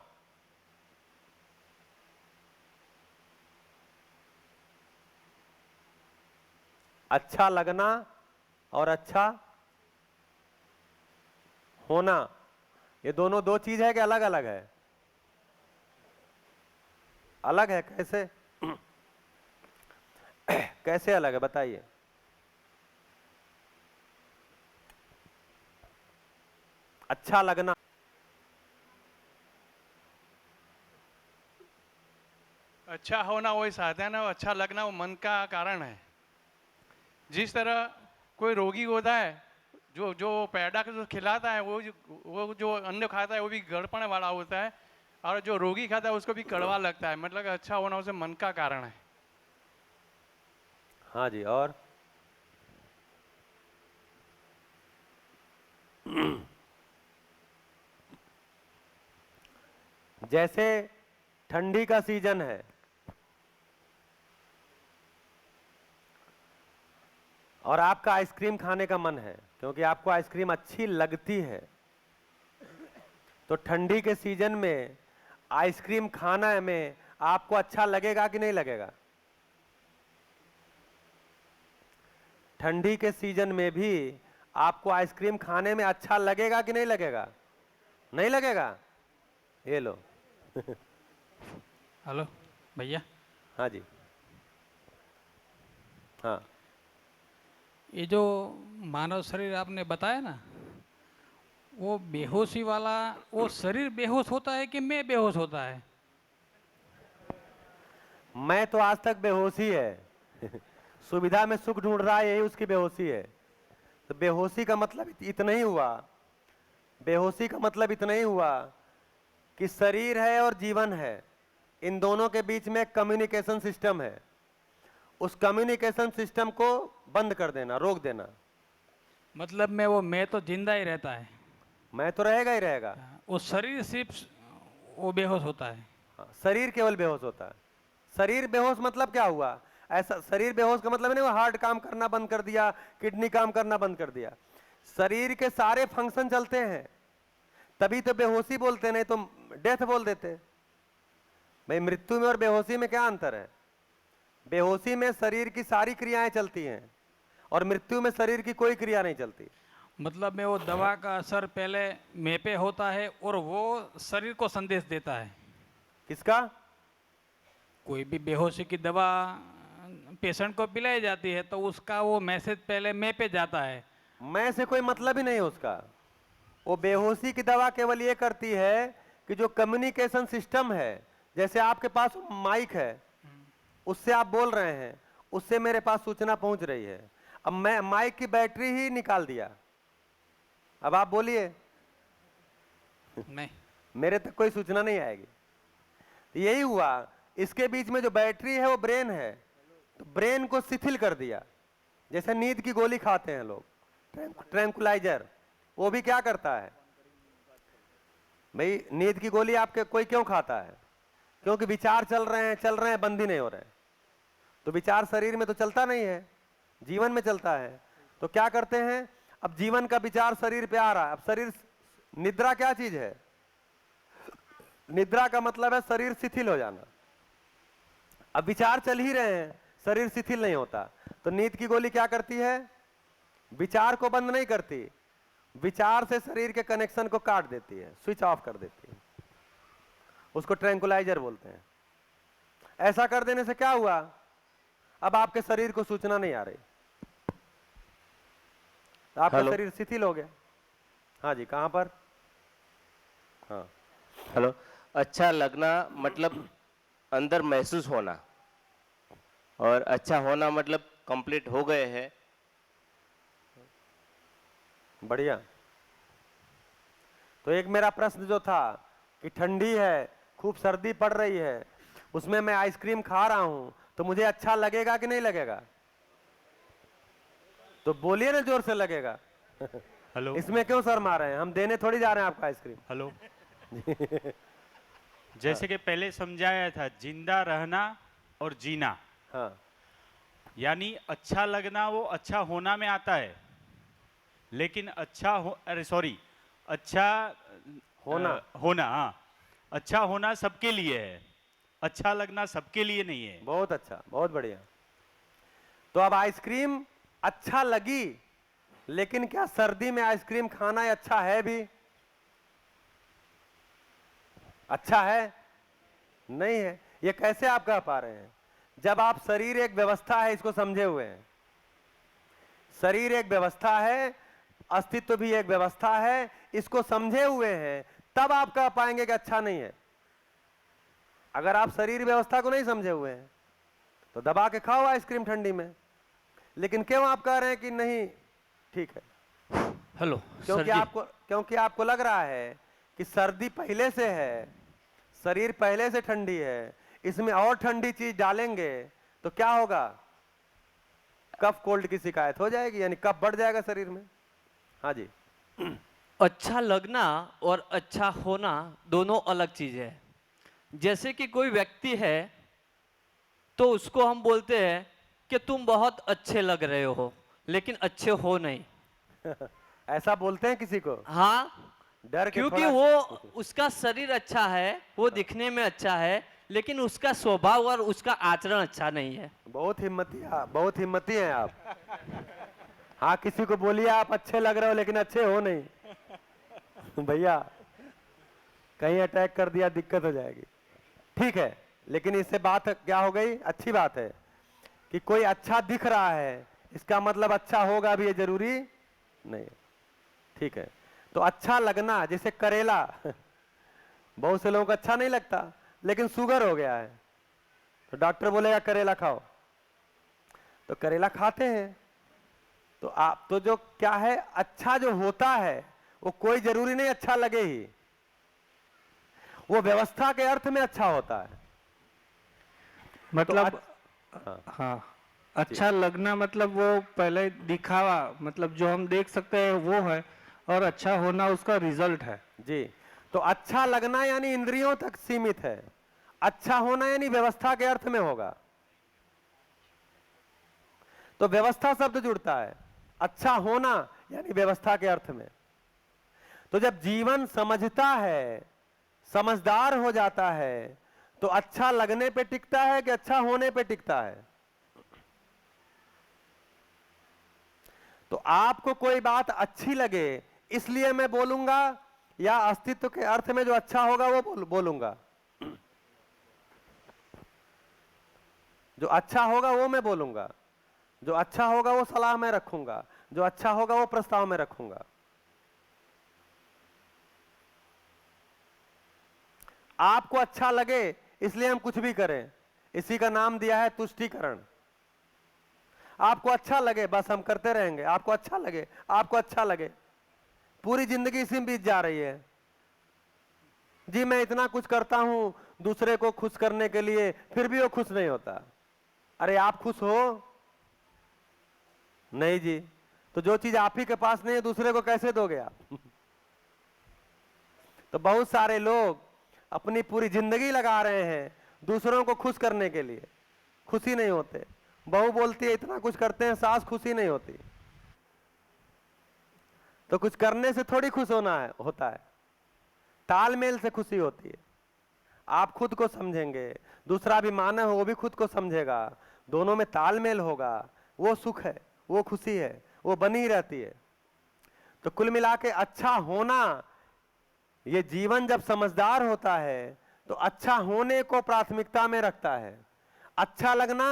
अच्छा लगना और अच्छा होना, ये दोनों दो चीज है कि अलग अलग है? अलग है। कैसे? कैसे अलग है बताइए? अच्छा लगना, अच्छा होना वही साधन है, और अच्छा लगना वो मन का कारण है। जिस तरह कोई रोगी होता है, जो जो पैदा को जो खिलाता है, वो जो अन्न खाता है वो भी गड़पण वाला होता है, और जो रोगी खाता है उसको भी कड़वा लगता है। मतलब अच्छा होना उसे मन का कारण है। हाँ जी। और जैसे ठंडी का सीजन है और आपका आइसक्रीम खाने का मन है, क्योंकि आपको आइसक्रीम अच्छी लगती है, तो ठंडी के सीजन में आइसक्रीम खाना में आपको अच्छा लगेगा कि नहीं लगेगा? ठंडी के सीजन में भी आपको आइसक्रीम खाने में अच्छा लगेगा कि नहीं लगेगा? नहीं लगेगा? ये लो। हेलो भैया। हाँ जी। हाँ, ये जो मानव शरीर आपने बताया ना, वो बेहोशी वाला, वो शरीर बेहोश होता है कि मैं बेहोश होता है? मैं तो आज तक बेहोशी है। सुविधा में सुख ढूंढ रहा है, यही उसकी बेहोशी है। तो बेहोशी का मतलब इतना ही हुआ, बेहोशी का मतलब इतना ही हुआ कि शरीर है और जीवन है, इन दोनों के बीच में कम्युनिकेशन सिस्टम है। उस कम्युनिकेशन सिस्टम को बंद कर देना, रोक देना। मतलब मैं तो जिंदा ही रहता है, मैं तो रहेगा ही रहेगा। वो शरीर सिर्फ वो बेहोश होता है। हाँ, शरीर केवल बेहोश होता है। शरीर बेहोश मतलब क्या हुआ? ऐसा शरीर बेहोश का मतलब नहीं वो हार्ट काम करना बंद कर दिया, किडनी काम करना बंद कर दिया। शरीर के सारे फंक्शन चलते हैं, तभी तो बेहोशी बोलते, नहीं तो डेथ बोल देते। भाई मृत्यु में और बेहोशी में क्या अंतर है? बेहोशी में शरीर की सारी क्रियाएं चलती हैं और मृत्यु में शरीर की कोई क्रिया नहीं चलती। मतलब में वो दवा का असर पहले मैं पे होता है और वो शरीर को संदेश देता है। किसका? कोई भी बेहोशी की दवा पेशेंट को पिलाई जाती है तो उसका वो मैसेज पहले मैं पे जाता है। मैं से कोई मतलब ही नहीं है उसका। वो बेहोशी की दवा केवल ये करती है कि जो कम्युनिकेशन सिस्टम है, जैसे आपके पास माइक है, उससे आप बोल रहे हैं, उससे मेरे पास सूचना पहुंच रही है। अब मैं माइक की बैटरी ही निकाल दिया, अब आप बोलिए, नहीं मेरे तक कोई सूचना नहीं आएगी। यही हुआ, इसके बीच में जो बैटरी है वो ब्रेन है, तो ब्रेन को शिथिल कर दिया। जैसे नींद की गोली खाते हैं लोग, ट्रैंकुलाइजर, वो भी क्या करता है? भाई नींद की गोली आपके कोई क्यों खाता है? क्योंकि विचार चल रहे हैं, बंद ही नहीं हो रहे। तो विचार शरीर में तो चलता नहीं है, जीवन में चलता है। तो क्या करते हैं, अब जीवन का विचार शरीर पे आ रहा है। अब शरीर, निद्रा क्या चीज है? निद्रा का मतलब है शरीर शिथिल हो जाना। अब विचार चल ही रहे हैं, शरीर शिथिल नहीं होता। तो नींद की गोली क्या करती है? विचार को बंद नहीं करती, विचार से शरीर के कनेक्शन को काट देती है, स्विच ऑफ कर देती है। उसको ट्रैंकुलाइजर बोलते हैं। ऐसा कर देने से क्या हुआ? अब आपके शरीर को सूचना नहीं आ रही। तो आपका हेलो। शरीर शिथिल हो गया। हाँ जी, कहाँ पर? हाँ, हेलो। अच्छा लगना मतलब अंदर महसूस होना, और अच्छा होना मतलब कंप्लीट हो गए हैं। बढ़िया। तो एक मेरा प्रश्न जो था कि ठंडी है, खूब सर्दी पड़ रही है, उसमें मैं आइसक्रीम खा रहा हूं, तो मुझे अच्छा लगेगा कि नहीं लगेगा? तो बोलिए ना जोर से, लगेगा। हेलो। इसमें क्यों शर्मा रहे हैं? हम देने थोड़ी जा रहे हैं आपको आइसक्रीम। हेलो। जैसे कि पहले समझाया था, जिंदा रहना और जीना। हाँ। यानी अच्छा लगना वो अच्छा होना में आता है, लेकिन अच्छा होना, हाँ, अच्छा होना सबके लिए है, अच्छा लगना सबके लिए नहीं है। बहुत अच्छा, बहुत बढ़िया। तो अब आइसक्रीम अच्छा लगी, लेकिन क्या सर्दी में आइसक्रीम खाना अच्छा है भी? अच्छा है? नहीं है। ये कैसे आप कह पा रहे हैं? जब आप शरीर एक व्यवस्था है, इसको समझे हुए हैं। शरीर एक व्यवस्था है, अस्तित्व भी एक व्यवस्था है, इसको समझे हुए हैं, तब आप कह पाएंगे कि अच्छा नहीं है। अगर आप शरीर व्यवस्था को नहीं समझे हुए हैं तो दबा के खाओ आइसक्रीम ठंडी में। लेकिन क्यों आप कह रहे हैं कि नहीं ठीक है? हेलो। क्योंकि आपको लग रहा है कि सर्दी पहले से है, शरीर पहले से ठंडी है, इसमें और ठंडी चीज डालेंगे तो क्या होगा? कफ कोल्ड की शिकायत हो जाएगी, यानी कफ बढ़ जाएगा शरीर में। हाँ जी। अच्छा लगना और अच्छा होना दोनों अलग चीज है। जैसे कि कोई व्यक्ति है तो उसको हम बोलते हैं कि तुम बहुत अच्छे लग रहे हो, लेकिन अच्छे हो नहीं। ऐसा बोलते हैं किसी को? हाँ, डर के क्योंकि थोड़ा- वो उसका शरीर अच्छा है, वो दिखने में अच्छा है, लेकिन उसका स्वभाव और उसका आचरण अच्छा नहीं है। बहुत हिम्मती हैं आप। हाँ, किसी को बोलिए आप अच्छे लग रहे हो लेकिन अच्छे हो नहीं। भैया कहीं अटैक कर दिया, दिक्कत हो जाएगी। ठीक है, लेकिन इससे बात क्या हो गई? अच्छी बात है कि कोई अच्छा दिख रहा है, इसका मतलब अच्छा होगा भी, ये जरूरी नहीं है। ठीक है, तो अच्छा लगना, जैसे करेला बहुत से लोगों को अच्छा नहीं लगता, लेकिन शुगर हो गया है तो डॉक्टर बोलेगा करेला खाओ, तो करेला खाते हैं। तो आप तो जो क्या है, अच्छा जो होता है वो कोई जरूरी नहीं अच्छा लगे ही, वो व्यवस्था के अर्थ में अच्छा होता है। मतलब हाँ, हाँ, अच्छा लगना मतलब वो पहले दिखावा, मतलब जो हम देख सकते हैं वो है, और अच्छा होना उसका रिजल्ट है। जी। तो अच्छा लगना यानी इंद्रियों तक सीमित है, अच्छा होना यानी व्यवस्था के अर्थ में होगा। तो व्यवस्था शब्द जुड़ता है, अच्छा होना यानी व्यवस्था के अर्थ में। तो जब जीवन समझता है, समझदार हो जाता है, तो अच्छा लगने पे टिकता है कि अच्छा होने पे टिकता है? तो आपको कोई बात अच्छी लगे इसलिए मैं बोलूंगा, या अस्तित्व के अर्थ में जो अच्छा होगा वो बोलूंगा? जो अच्छा होगा वो मैं बोलूंगा, जो अच्छा होगा वो सलाह में रखूंगा, जो अच्छा होगा वो प्रस्ताव में रखूंगा। आपको अच्छा लगे इसलिए हम कुछ भी करें, इसी का नाम दिया है तुष्टीकरण। आपको अच्छा लगे बस हम करते रहेंगे, आपको अच्छा लगे, आपको अच्छा लगे, पूरी जिंदगी इसी में बीत जा रही है। जी मैं इतना कुछ करता हूं दूसरे को खुश करने के लिए, फिर भी वो खुश नहीं होता। अरे आप खुश हो? नहीं जी। तो जो चीज आप ही के पास नहीं है दूसरे को कैसे दोगे आप? तो बहुत सारे लोग अपनी पूरी जिंदगी लगा रहे हैं दूसरों को खुश करने के लिए, खुशी नहीं होते। बहू बोलती है इतना कुछ करते हैं, सास खुशी नहीं होती। तो कुछ करने से थोड़ी खुश होता है, तालमेल से खुशी होती है। आप खुद को समझेंगे, दूसरा भी मानव है वो भी खुद को समझेगा, दोनों में तालमेल होगा, वो सुख है, वो खुशी है, वो बनी ही रहती है। तो कुल मिला के अच्छा होना, ये जीवन जब समझदार होता है तो अच्छा होने को प्राथमिकता में रखता है। अच्छा लगना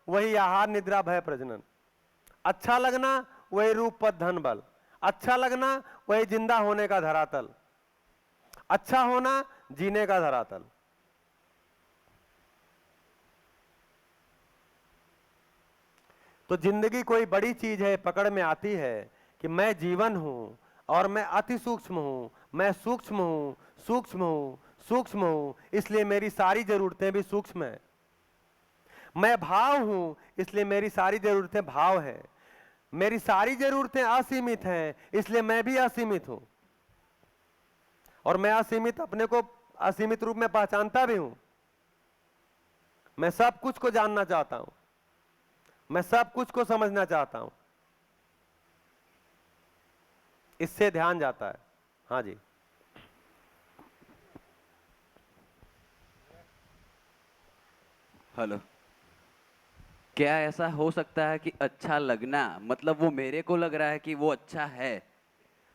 वही आहार निद्रा भय प्रजनन, अच्छा लगना वही रूप पद धन बल, अच्छा लगना वही जिंदा होने का धरातल, अच्छा होना जीने का धरातल। तो जिंदगी कोई बड़ी चीज है, पकड़ में आती है कि मैं जीवन हूं और मैं अति सूक्ष्म हूं, मैं सूक्ष्म हूं, सूक्ष्म हूं, सूक्ष्म हूं, इसलिए मेरी सारी जरूरतें भी सूक्ष्म है। मैं भाव हूं, इसलिए मेरी सारी जरूरतें भाव है। मेरी सारी जरूरतें असीमित हैं, इसलिए मैं भी असीमित हूं। और मैं असीमित अपने को असीमित रूप में पहचानता भी हूं। मैं सब कुछ को जानना चाहता हूं, मैं सब कुछ को समझना चाहता हूं। इससे ध्यान जाता है। हाँ जी। हेलो, क्या ऐसा हो सकता है कि अच्छा लगना मतलब वो मेरे को लग रहा है कि वो अच्छा है,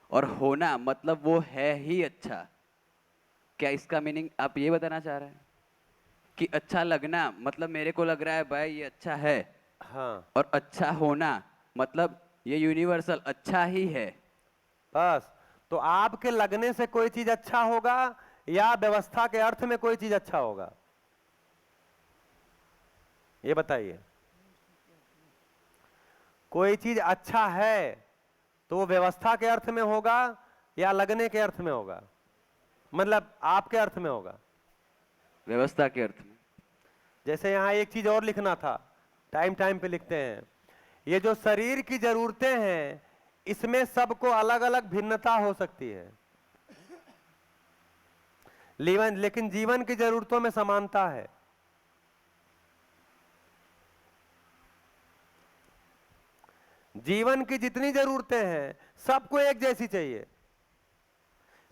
और होना मतलब वो है ही अच्छा? क्या इसका मीनिंग आप ये बताना चाह रहे हैं कि अच्छा लगना मतलब मेरे को लग रहा है भाई ये अच्छा है, हाँ, और अच्छा होना मतलब ये यूनिवर्सल अच्छा ही है? बस। तो आपके लगने से कोई चीज अच्छा होगा या व्यवस्था के अर्थ में कोई चीज अच्छा होगा, ये बताइए। कोई चीज अच्छा है तो वो व्यवस्था के अर्थ में होगा या लगने के अर्थ में होगा, मतलब आपके अर्थ में होगा? व्यवस्था के अर्थ में। जैसे यहां एक चीज और लिखना था, टाइम टाइम पे लिखते हैं, ये जो शरीर की जरूरतें हैं इसमें सबको अलग अलग भिन्नता हो सकती है, लेकिन जीवन की जरूरतों में समानता है। जीवन की जितनी जरूरतें हैं सबको एक जैसी चाहिए।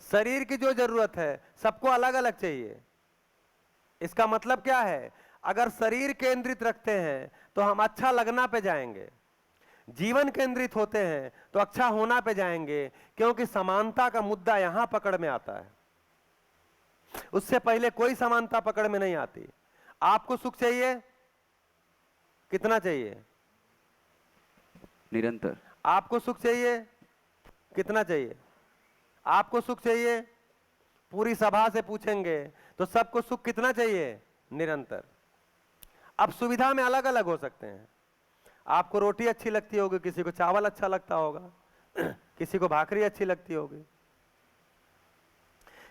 शरीर की जो जरूरत है सबको अलग अलग चाहिए। इसका मतलब क्या है? अगर शरीर केंद्रित रखते हैं तो हम अच्छा लगना पे जाएंगे, जीवन केंद्रित होते हैं तो अच्छा होना पे जाएंगे, क्योंकि समानता का मुद्दा यहां पकड़ में आता है। उससे पहले कोई समानता पकड़ में नहीं आती। आपको सुख चाहिए, कितना चाहिए? निरंतर। आपको सुख चाहिए, कितना चाहिए? आपको सुख चाहिए, पूरी सभा से पूछेंगे तो सबको सुख कितना चाहिए? निरंतर। अब सुविधा में अलग अलग हो सकते हैं। आपको रोटी अच्छी लगती होगी, किसी को चावल अच्छा लगता होगा, किसी को भाकरी अच्छी लगती होगी,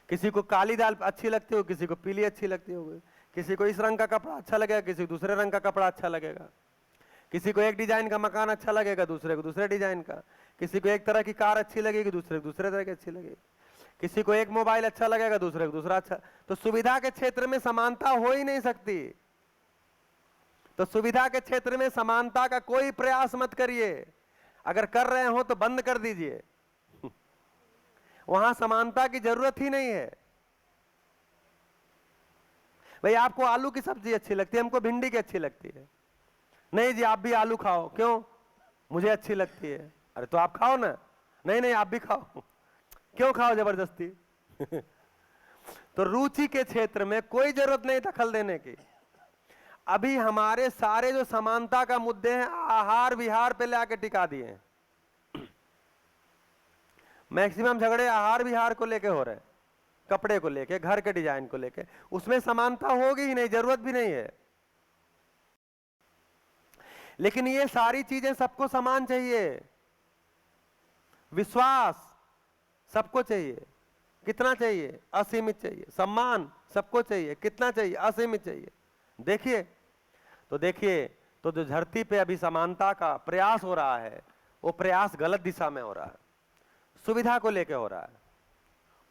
किसी को काली दाल अच्छी लगती होगी, किसी को पीली अच्छी लगती होगी, किसी को इस रंग का कपड़ा अच्छा लगेगा, किसी को दूसरे रंग का कपड़ा अच्छा लगेगा, किसी को एक डिजाइन का मकान अच्छा लगेगा, दूसरे को दूसरे डिजाइन का, किसी को एक तरह की कार अच्छी लगेगी, दूसरे को दूसरे तरह की अच्छी लगेगी, किसी को एक मोबाइल अच्छा लगेगा, दूसरे को दूसरा अच्छा। तो सुविधा के क्षेत्र में समानता हो ही नहीं सकती। तो सुविधा के क्षेत्र में समानता का कोई प्रयास मत करिए। अगर कर रहे हो तो बंद कर दीजिए, वहां समानता की जरूरत ही नहीं है। भाई आपको आलू की सब्जी अच्छी लगती है, हमको भिंडी की अच्छी लगती है। नहीं जी आप भी आलू खाओ, क्यों? मुझे अच्छी लगती है। अरे तो आप खाओ ना। नहीं नहीं आप भी खाओ। क्यों खाओ जबरदस्ती? तो रुचि के क्षेत्र में कोई जरूरत नहीं दखल देने की। अभी हमारे सारे जो समानता का मुद्दे हैं आहार विहार पे लाके टिका दिए हैं। मैक्सिमम झगड़े आहार विहार को लेके हो रहे हैं, कपड़े को लेके, घर के डिजाइन को लेके। उसमें समानता होगी ही नहीं, जरूरत भी नहीं है। लेकिन ये सारी चीजें सबको समान चाहिए। विश्वास सबको चाहिए, कितना चाहिए? असीमित चाहिए। सम्मान सबको चाहिए, कितना चाहिए? असीमित चाहिए। देखिए तो जो धरती पे अभी समानता का प्रयास हो रहा है वो प्रयास गलत दिशा में हो रहा है, सुविधा को लेके हो रहा है।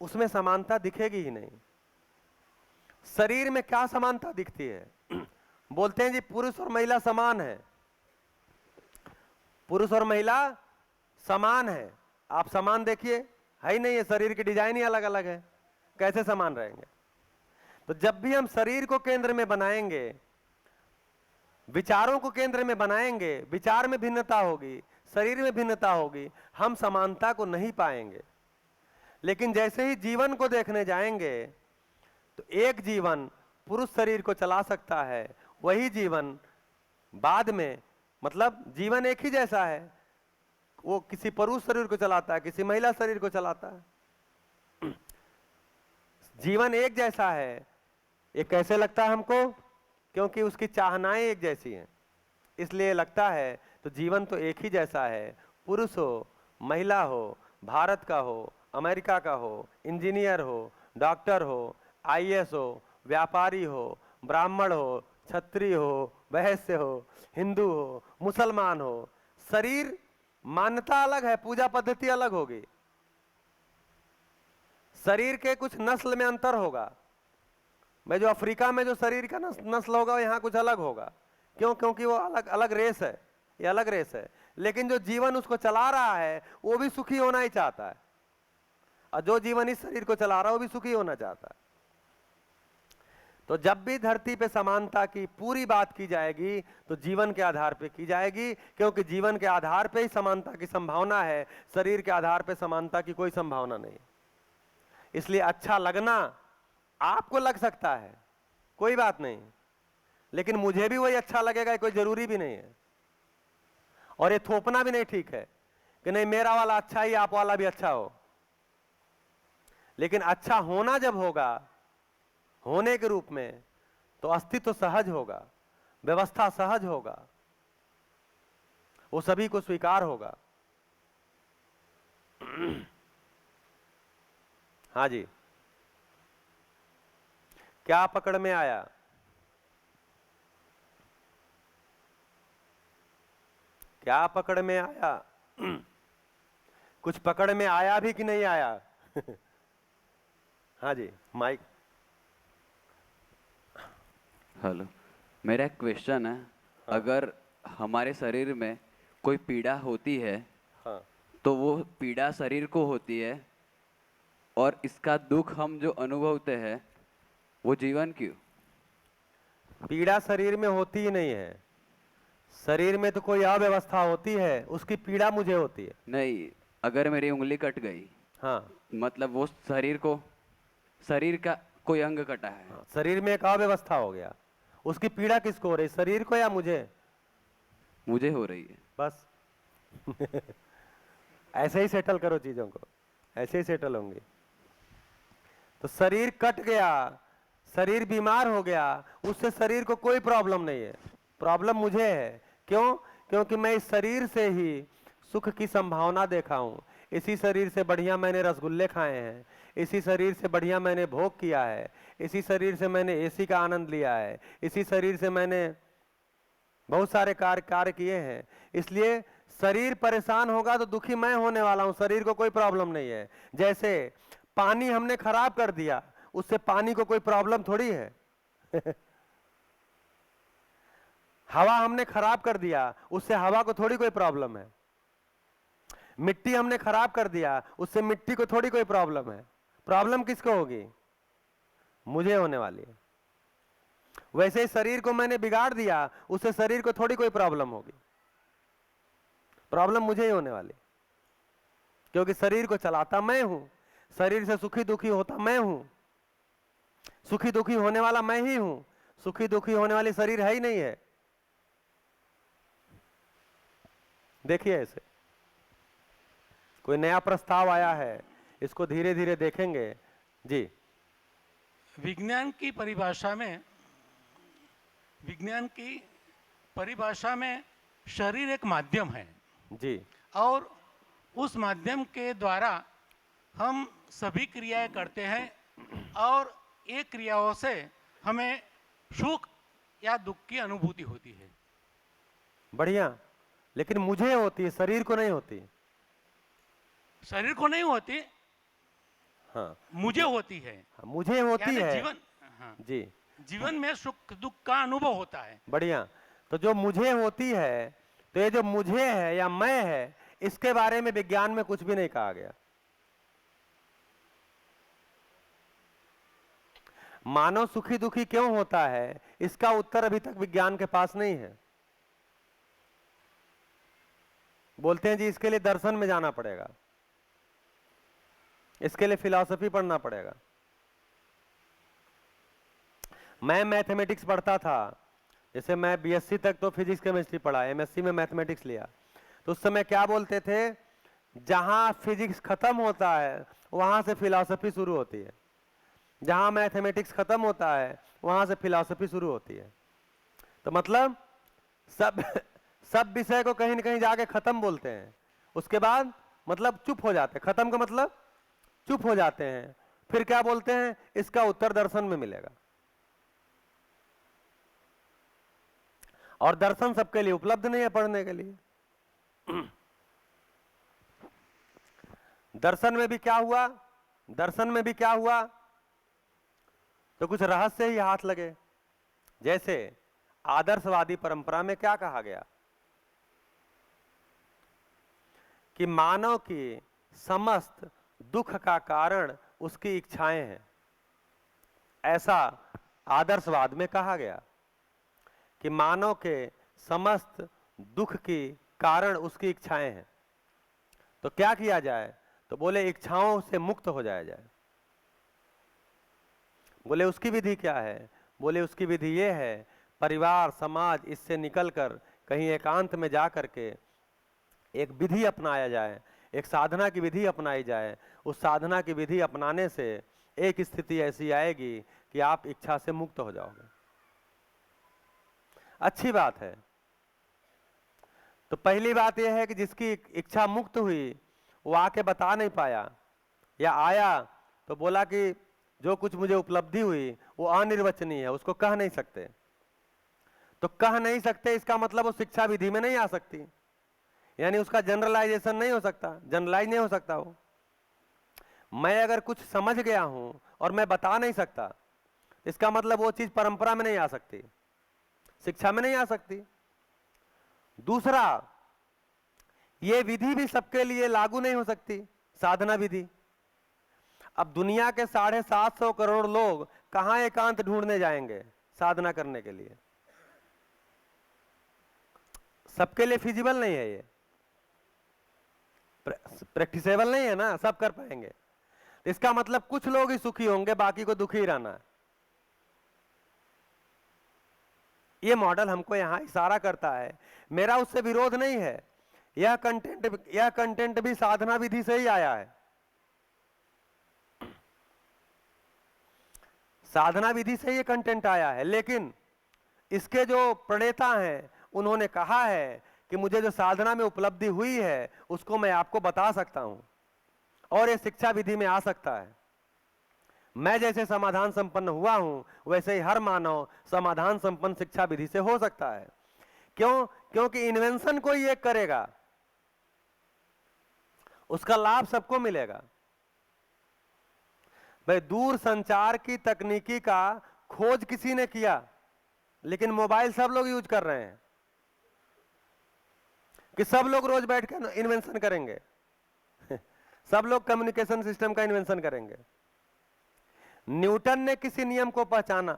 उसमें समानता दिखेगी ही नहीं। शरीर में क्या समानता दिखती है? बोलते हैं जी पुरुष और महिला समान है, पुरुष और महिला समान है। आप समान देखिए, है ही नहीं है। शरीर की डिजाइन ही अलग अलग है, कैसे समान रहेंगे? तो जब भी हम शरीर को केंद्र में बनाएंगे, विचारों को केंद्र में बनाएंगे, विचार में भिन्नता होगी, शरीर में भिन्नता होगी, हम समानता को नहीं पाएंगे। लेकिन जैसे ही जीवन को देखने जाएंगे तो एक जीवन पुरुष शरीर को चला सकता है, वही जीवन बाद में, मतलब जीवन एक ही जैसा है, वो किसी पुरुष शरीर को चलाता है, किसी महिला शरीर को चलाता है। जीवन एक जैसा है, ये कैसे लगता है हमको? क्योंकि उसकी चाहनाएं एक जैसी हैं, इसलिए लगता है। तो जीवन तो एक ही जैसा है, पुरुष हो, महिला हो, भारत का हो, अमेरिका का हो, इंजीनियर हो, डॉक्टर हो, आईएएस हो, व्यापारी हो, ब्राह्मण हो, क्षत्रिय हो, वैश्य हो, हिंदू हो, मुसलमान हो, शरीर मान्यता अलग है, पूजा पद्धति अलग होगी, शरीर के कुछ नस्ल में अंतर होगा। मैं जो अफ्रीका में जो शरीर का नस्ल होगा यहाँ कुछ अलग होगा। क्यों? क्योंकि वो अलग अलग रेस है, ये अलग रेस है। लेकिन जो जीवन उसको चला रहा है वो भी सुखी होना ही चाहता है, और जो जीवन इस शरीर को चला रहा है वो भी सुखी होना चाहता है। तो जब भी धरती पे समानता की पूरी बात की जाएगी तो जीवन के आधार पे की जाएगी, क्योंकि जीवन के आधार पे ही समानता की संभावना है, शरीर के आधार पे समानता की कोई संभावना नहीं। इसलिए अच्छा लगना आपको लग सकता है, कोई बात नहीं, लेकिन मुझे भी वही अच्छा लगेगा, कोई जरूरी भी नहीं है। और ये थोपना भी नहीं ठीक है कि नहीं मेरा वाला अच्छा ही आप वाला भी अच्छा हो। लेकिन अच्छा होना जब होगा होने के रूप में, तो अस्तित्व सहज होगा, व्यवस्था सहज होगा, वो सभी को स्वीकार होगा। हाँ जी, क्या पकड़ में आया? क्या पकड़ में आया? कुछ पकड़ में आया भी कि नहीं आया? हाँ जी, माइक। हेलो, मेरा एक क्वेश्चन है। अगर हमारे शरीर में कोई पीड़ा होती है, हाँ, तो वो पीड़ा शरीर को होती है, और इसका दुख हम जो अनुभवते हैं वो जीवन क्यों? पीड़ा शरीर में होती ही नहीं है। शरीर में तो कोई अव्यवस्था होती है, उसकी पीड़ा मुझे होती है। नहीं, अगर मेरी उंगली कट गई, हाँ, मतलब वो शरीर का कोई अंग कटा है, हाँ, शरीर में एक अव्यवस्था हो गया, उसकी पीड़ा किसको हो रही? शरीर को या मुझे? मुझे हो रही है बस। ऐसे ही सेटल करो चीजों को, ऐसे ही सेटल होंगे। तो शरीर कट गया, शरीर बीमार हो गया, उससे शरीर को कोई प्रॉब्लम नहीं है, प्रॉब्लम मुझे है। क्यों? क्योंकि मैं इस शरीर से ही सुख की संभावना देखा हूं। इसी शरीर से बढ़िया मैंने रसगुल्ले खाए हैं, इसी शरीर से बढ़िया मैंने भोग किया है, इसी शरीर से मैंने एसी का आनंद लिया है, इसी शरीर से मैंने बहुत सारे कार्य किए हैं। इसलिए शरीर परेशान होगा तो दुखी मैं होने वाला हूं, शरीर को कोई प्रॉब्लम नहीं है। जैसे पानी हमने खराब कर दिया, उससे पानी को कोई प्रॉब्लम थोड़ी है। हवा हमने खराब कर दिया, उससे हवा को थोड़ी कोई प्रॉब्लम है। मिट्टी हमने खराब कर दिया, उससे मिट्टी को थोड़ी कोई प्रॉब्लम है। प्रॉब्लम किसको होगी? मुझे होने वाली है। वैसे ही शरीर को मैंने बिगाड़ दिया, उससे शरीर को थोड़ी कोई प्रॉब्लम होगी, प्रॉब्लम मुझे ही होने वाली, क्योंकि शरीर को चलाता मैं हूं, शरीर से सुखी दुखी होता मैं हूं, सुखी दुखी होने वाला मैं ही हूं, सुखी दुखी होने वाली शरीर है ही नहीं है। देखिए, ऐसे कोई नया प्रस्ताव आया है, इसको धीरे धीरे देखेंगे जी। विज्ञान की परिभाषा में शरीर एक माध्यम है जी, और उस माध्यम के द्वारा हम सभी क्रियाएं करते हैं, और एक क्रियाओं से हमें सुख या दुख की अनुभूति होती है। बढ़िया, लेकिन मुझे होती है, शरीर को नहीं होती। शरीर को नहीं होती, हाँ, मुझे होती है। हाँ, मुझे होती यानी है जीवन, हाँ, जी, जीवन में सुख दुख का अनुभव होता है। बढ़िया। तो जो मुझे होती है, तो ये जो मुझे है या मैं है, इसके बारे में विज्ञान में कुछ भी नहीं कहा गया। मानव सुखी दुखी क्यों होता है, इसका उत्तर अभी तक विज्ञान के पास नहीं है। बोलते हैं जी इसके लिए दर्शन में जाना पड़ेगा, इसके लिए फिलॉसफी पढ़ना पड़ेगा। मैं मैथमेटिक्स पढ़ता था, जैसे मैं बीएससी तक तो फिजिक्स केमिस्ट्री पढ़ा, एमएससी में मैथमेटिक्स लिया, तो उस समय क्या बोलते थे, जहां फिजिक्स खत्म होता है वहां से फिलॉसफी शुरू होती है, जहां मैथमेटिक्स खत्म होता है वहां से फिलॉसफी शुरू होती है। तो मतलब सब विषय को कहीं न कहीं जाके खत्म बोलते हैं, उसके बाद मतलब चुप हो जाते हैं। खत्म का मतलब चुप हो जाते हैं, फिर क्या बोलते हैं, इसका उत्तर दर्शन में मिलेगा। और दर्शन सबके लिए उपलब्ध नहीं है पढ़ने के लिए। दर्शन में भी क्या हुआ, दर्शन में भी क्या हुआ, तो कुछ रहस्य ही हाथ लगे। जैसे आदर्शवादी परंपरा में क्या कहा गया कि मानव की समस्त दुख का कारण उसकी इच्छाएं हैं, ऐसा आदर्शवाद में कहा गया कि मानव के समस्त दुख की कारण उसकी इच्छाएं हैं। तो क्या किया जाए, तो बोले इच्छाओं से मुक्त हो जाया जाए। बोले उसकी विधि क्या है, बोले उसकी विधि ये है, परिवार समाज इससे निकलकर कहीं एकांत में जा करके एक विधि अपनाया जाए, एक साधना की विधि अपनाई जाए। उस साधना की विधि अपनाने से एक स्थिति ऐसी आएगी कि आप इच्छा से मुक्त हो जाओगे। अच्छी बात है। तो पहली बात यह है कि जिसकी इच्छा मुक्त हुई वो आके बता नहीं पाया, या आया तो बोला कि जो कुछ मुझे उपलब्धि हुई वो अनिर्वचनीय है, उसको कह नहीं सकते। तो कह नहीं सकते इसका मतलब वो शिक्षा विधि में नहीं आ सकती, यानी उसका जनरलाइजेशन नहीं हो सकता, जनरलाइज नहीं हो सकता। वो मैं अगर कुछ समझ गया हूं और मैं बता नहीं सकता, इसका मतलब वो चीज परंपरा में नहीं आ सकती, शिक्षा में नहीं आ सकती। दूसरा, ये विधि भी सबके लिए लागू नहीं हो सकती, साधना विधि। अब दुनिया के 750 करोड़ लोग कहां एकांत ढूंढने जाएंगे साधना करने के लिए? सबके लिए फिजिबल नहीं है, ये प्रैक्टिसेबल नहीं है ना, सब कर पाएंगे। इसका मतलब कुछ लोग ही सुखी होंगे, बाकी को दुखी ही रहना है। ये मॉडल हमको यहां इशारा करता है। मेरा उससे विरोध नहीं है, यह कंटेंट भी साधना विधि से ही आया है। साधना विधि से ये कंटेंट आया है, लेकिन इसके जो प्रणेता हैं उन्होंने कहा है कि मुझे जो साधना में उपलब्धि हुई है उसको मैं आपको बता सकता हूं, और ये शिक्षा विधि में आ सकता है। मैं जैसे समाधान संपन्न हुआ हूं वैसे ही हर मानव समाधान संपन्न शिक्षा विधि से हो सकता है। क्यों? क्योंकि इन्वेंशन कोई एक करेगा, उसका लाभ सबको मिलेगा। भाई दूर संचार की तकनीकी का खोज किसी ने किया, लेकिन मोबाइल सब लोग यूज कर रहे हैं कि सब लोग रोज बैठ कर इन्वेंशन करेंगे सब लोग कम्युनिकेशन सिस्टम का इन्वेंशन करेंगे। न्यूटन ने किसी नियम को पहचाना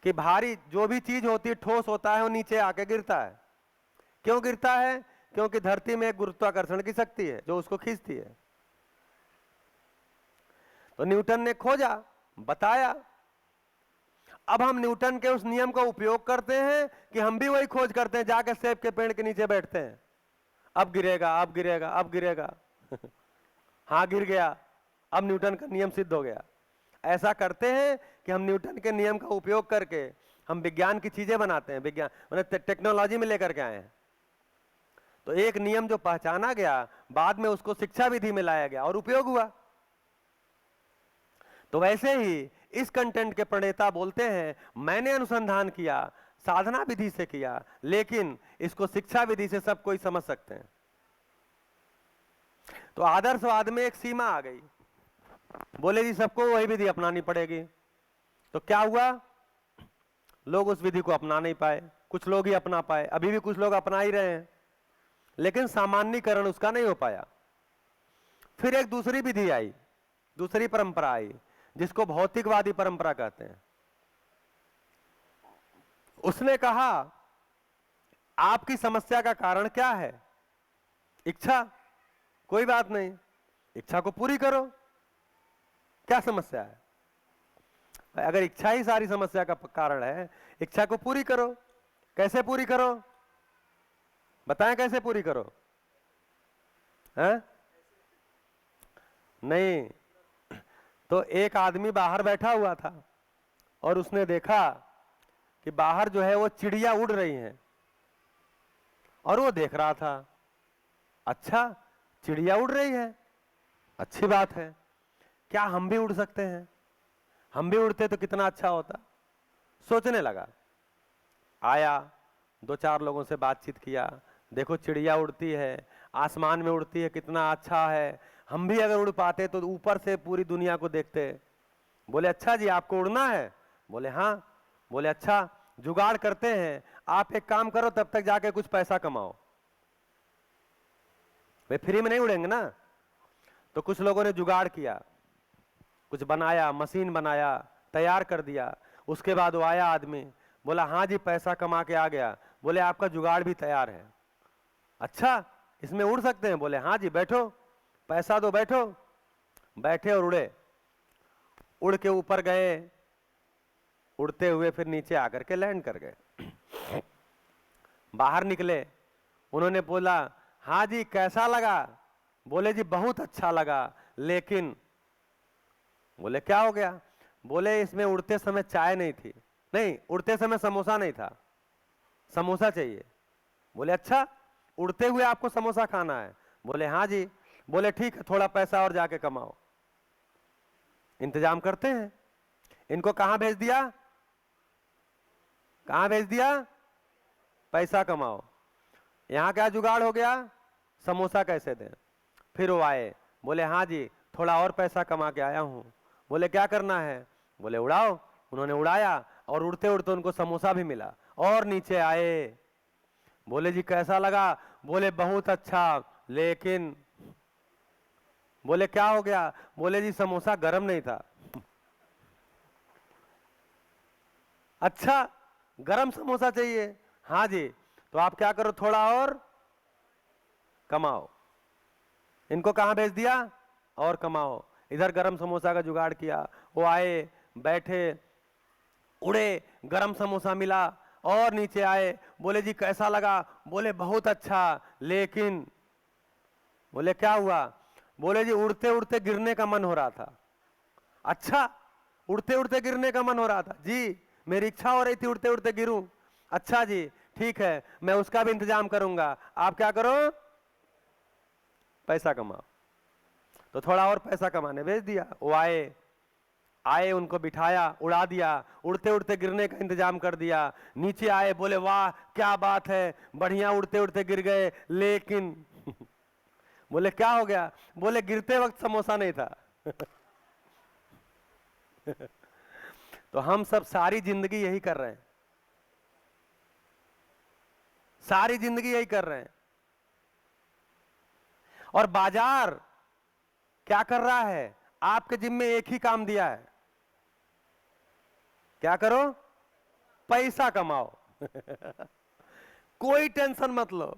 कि भारी जो भी चीज होती है, ठोस होता है, वो नीचे आके गिरता है। क्यों गिरता है? क्योंकि धरती में एक गुरुत्वाकर्षण की शक्ति है जो उसको खींचती है। तो न्यूटन ने खोजा, बताया। अब हम न्यूटन के उस नियम का उपयोग करते हैं कि हम भी वही खोज करते हैं, जाके सेब के पेड़ के नीचे बैठते हैं, अब गिरेगा, अब गिरेगा, अब गिरेगा हाँ गिर गया, अब न्यूटन का नियम सिद्ध हो गया। ऐसा करते हैं कि हम न्यूटन के नियम का उपयोग करके हम विज्ञान की चीजें बनाते हैं, विज्ञान मतलब टेक्नोलॉजी में लेकर के आए हैं। तो एक नियम जो पहचाना गया, बाद में उसको शिक्षा विधि में लाया गया और उपयोग हुआ। तो वैसे ही इस कंटेंट के प्रणेता बोलते हैं, मैंने अनुसंधान किया, साधना विधि से किया, लेकिन इसको शिक्षा विधि से सब कोई समझ सकते हैं। तो आदर्शवाद में एक सीमा आ गई, बोले जी सबको वही विधि अपनानी पड़ेगी। तो क्या हुआ? लोग उस विधि को अपना नहीं पाए, कुछ लोग ही अपना पाए, अभी भी कुछ लोग अपना ही रहे हैं, लेकिन सामान्यीकरण उसका नहीं हो पाया। फिर एक दूसरी विधि आई, दूसरी परंपरा आई, जिसको भौतिकवादी परंपरा कहते हैं। उसने कहा आपकी समस्या का कारण क्या है? इच्छा। कोई बात नहीं, इच्छा को पूरी करो, क्या समस्या है? अगर इच्छा ही सारी समस्या का कारण है, इच्छा को पूरी करो, कैसे पूरी करो? बताएं कैसे पूरी करो? हैं? नहीं। तो एक आदमी बाहर बैठा हुआ था और उसने देखा कि बाहर जो है वो चिड़िया उड़ रही हैं और वो देख रहा था, अच्छा चिड़िया उड़ रही है, अच्छी बात है, क्या हम भी उड़ सकते हैं? हम भी उड़ते तो कितना अच्छा होता। सोचने लगा, आया, दो चार लोगों से बातचीत किया, देखो चिड़िया उड़ती है, आसमान में उड़ती है, कितना अच्छा है, हम भी अगर उड़ पाते तो ऊपर से पूरी दुनिया को देखते। बोले अच्छा जी आपको उड़ना है? बोले हाँ। बोले अच्छा जुगाड़ करते हैं, आप एक काम करो तब तक जाके कुछ पैसा कमाओ। वे फ्री में नहीं उड़ेंगे ना। तो कुछ लोगों ने जुगाड़ किया, कुछ बनाया, मशीन बनाया, तैयार कर दिया। उसके बाद वो आया आदमी, बोला हाँ जी पैसा कमा के आ गया। बोले आपका जुगाड़ भी तैयार है, अच्छा इसमें उड़ सकते हैं? बोले हाँ जी बैठो, पैसा दो बैठो। बैठे और उड़े, उड़ के ऊपर गए, उड़ते हुए फिर नीचे आकर के लैंड कर गए। बाहर निकले, उन्होंने बोला हाँ जी कैसा लगा? बोले जी बहुत अच्छा लगा, लेकिन बोले क्या हो गया? बोले इसमें उड़ते समय चाय नहीं थी। नहीं, उड़ते समय समोसा नहीं था, समोसा चाहिए। बोले अच्छा उड़ते हुए आपको समोसा खाना है? बोले हाँ जी। बोले ठीक है थोड़ा पैसा और जाके कमाओ, इंतजाम करते हैं। इनको कहां भेज दिया? कहां भेज दिया? पैसा कमाओ। यहां क्या जुगाड़ हो गया? समोसा कैसे दें? फिर वो आए, बोले हाँ जी थोड़ा और पैसा कमा के आया हूं। बोले क्या करना है? बोले उड़ाओ। उन्होंने उड़ाया और उड़ते उड़ते उनको समोसा भी मिला और नीचे आए। बोले जी कैसा लगा? बोले बहुत अच्छा, लेकिन बोले क्या हो गया? बोले जी समोसा गर्म नहीं था। अच्छा गरम समोसा चाहिए? हाँ जी। तो आप क्या करो थोड़ा और कमाओ। इनको कहां भेज दिया? और कमाओ। इधर गरम समोसा का जुगाड़ किया, वो आए, बैठे, उड़े, गरम समोसा मिला और नीचे आए। बोले जी कैसा लगा? बोले बहुत अच्छा, लेकिन बोले क्या हुआ? बोले जी उड़ते उड़ते गिरने का मन हो रहा था। अच्छा उड़ते उड़ते गिरने का मन हो रहा था? जी मेरी इच्छा हो रही थी उड़ते उड़ते गिरूं। अच्छा जी ठीक है मैं उसका भी इंतजाम करूंगा, आप क्या करो? पैसा कमाओ। तो थोड़ा और पैसा कमाने भेज दिया। वो आए, उनको बिठाया, उड़ा दिया, उड़ते उड़ते गिरने का इंतजाम कर दिया। नीचे आए, बोले वाह क्या बात है, बढ़िया उड़ते उड़ते गिर गए, लेकिन बोले क्या हो गया? बोले गिरते वक्त समोसा नहीं था। तो हम सब सारी जिंदगी यही कर रहे हैं, सारी जिंदगी यही कर रहे हैं। और बाजार क्या कर रहा है? आपके जिम्मे एक ही काम दिया है, क्या करो? पैसा कमाओ। कोई टेंशन मत लो।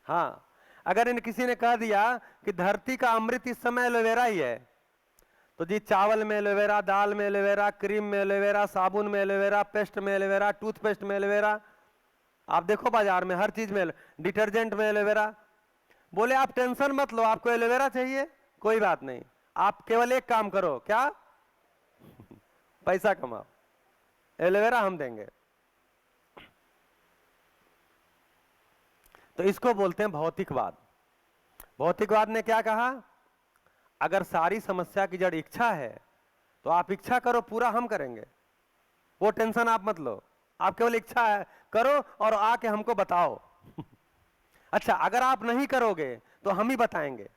हाँ अगर इन किसी ने कह दिया कि धरती का अमृत इस समय एलोवेरा ही है, तो जी चावल में एलोवेरा, दाल में एलोवेरा, क्रीम में एलोवेरा, साबुन में एलोवेरा, पेस्ट में एलोवेरा, टूथपेस्ट में एलोवेरा, आप देखो बाजार में हर चीज में, डिटर्जेंट में एलोवेरा। बोले आप टेंशन मत लो, आपको एलोवेरा चाहिए, कोई बात नहीं, आप केवल एक काम करो, क्या? पैसा कमाओ, एलोवेरा हम देंगे। तो इसको बोलते हैं भौतिकवाद। भौतिकवाद ने क्या कहा? अगर सारी समस्या की जड़ इच्छा है तो आप इच्छा करो, पूरा हम करेंगे, वो टेंशन आप मत लो, आप केवल इच्छा है करो और आके हमको बताओ। अच्छा अगर आप नहीं करोगे तो हम ही बताएंगे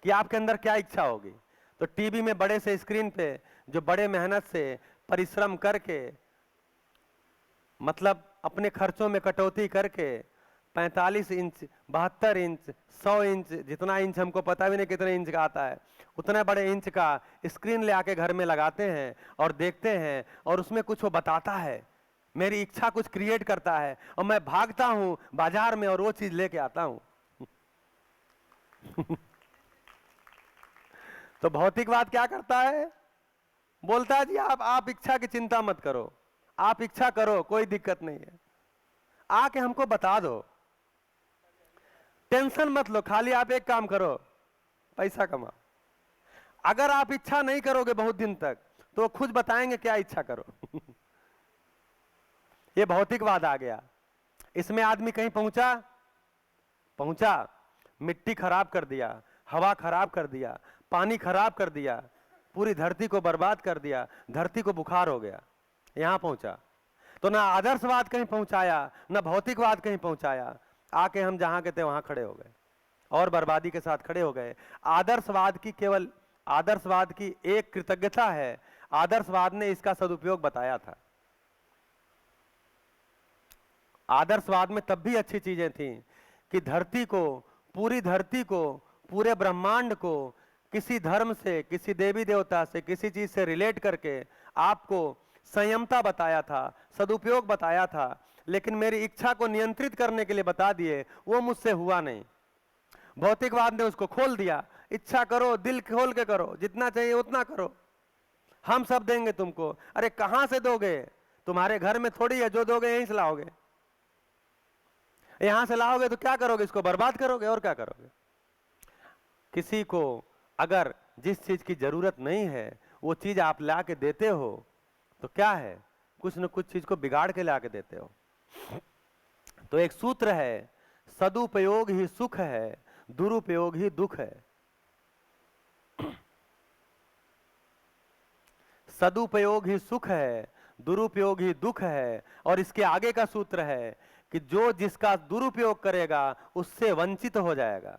कि आपके अंदर क्या इच्छा होगी। तो टीवी में बड़े से स्क्रीन पे जो बड़े मेहनत से परिश्रम करके, मतलब अपने खर्चों में कटौती करके 45 इंच, 72 इंच, 100 इंच, जितना इंच हमको पता भी नहीं कितने इंच का आता है, उतने बड़े इंच का स्क्रीन ले आके घर में लगाते हैं और देखते हैं, और उसमें कुछ वो बताता है, मेरी इच्छा कुछ क्रिएट करता है, और मैं भागता हूं बाजार में और वो चीज लेके आता हूं। तो भौतिकवाद क्या करता है? बोलता है जी आप इच्छा की चिंता मत करो, आप इच्छा करो, कोई दिक्कत नहीं है, आके हमको बता दो, टेंशन मत लो, खाली आप एक काम करो, पैसा कमाओ। अगर आप इच्छा नहीं करोगे बहुत दिन तक तो वो खुद बताएंगे क्या इच्छा करो। ये भौतिकवाद आ गया, इसमें आदमी कहीं पहुंचा, मिट्टी खराब कर दिया, हवा खराब कर दिया, पानी खराब कर दिया, पूरी धरती को बर्बाद कर दिया, धरती को बुखार हो गया, यहां पहुंचा। तो ना आदर्शवाद कहीं पहुंचाया, ना भौतिकवाद कहीं पहुंचाया, आके हम जहां के थे वहां खड़े हो गए और बर्बादी के साथ खड़े हो गए। आदर्शवाद की एक कृतज्ञता है, आदर्शवाद ने इसका सदुपयोग बताया था। आदर्शवाद में तब भी अच्छी चीजें थी कि धरती को, पूरी धरती को, पूरे ब्रह्मांड को किसी धर्म से, किसी देवी देवता से, किसी चीज से रिलेट करके आपको संयमता बताया था, सदुपयोग बताया था, लेकिन मेरी इच्छा को नियंत्रित करने के लिए बता दिए, वो मुझसे हुआ नहीं। भौतिकवाद ने उसको खोल दिया, इच्छा करो, दिल खोल के करो, जितना चाहिए उतना करो, हम सब देंगे तुमको। अरे कहां से दोगे? तुम्हारे घर में थोड़ी है, जो दोगे यहीं से लाओगे। यहां से लाओगे तो क्या करोगे? इसको बर्बाद करोगे और क्या करोगे? किसी को अगर जिस चीज की जरूरत नहीं है वो चीज आप ला के देते हो तो क्या है, कुछ न कुछ चीज को बिगाड़ के ला के देते हो। तो एक सूत्र है, सदुपयोग ही सुख है, दुरुपयोग ही दुख है। सदुपयोग ही सुख है, दुरुपयोग ही दुख है। और इसके आगे का सूत्र है कि जो जिसका दुरुपयोग करेगा उससे वंचित हो जाएगा।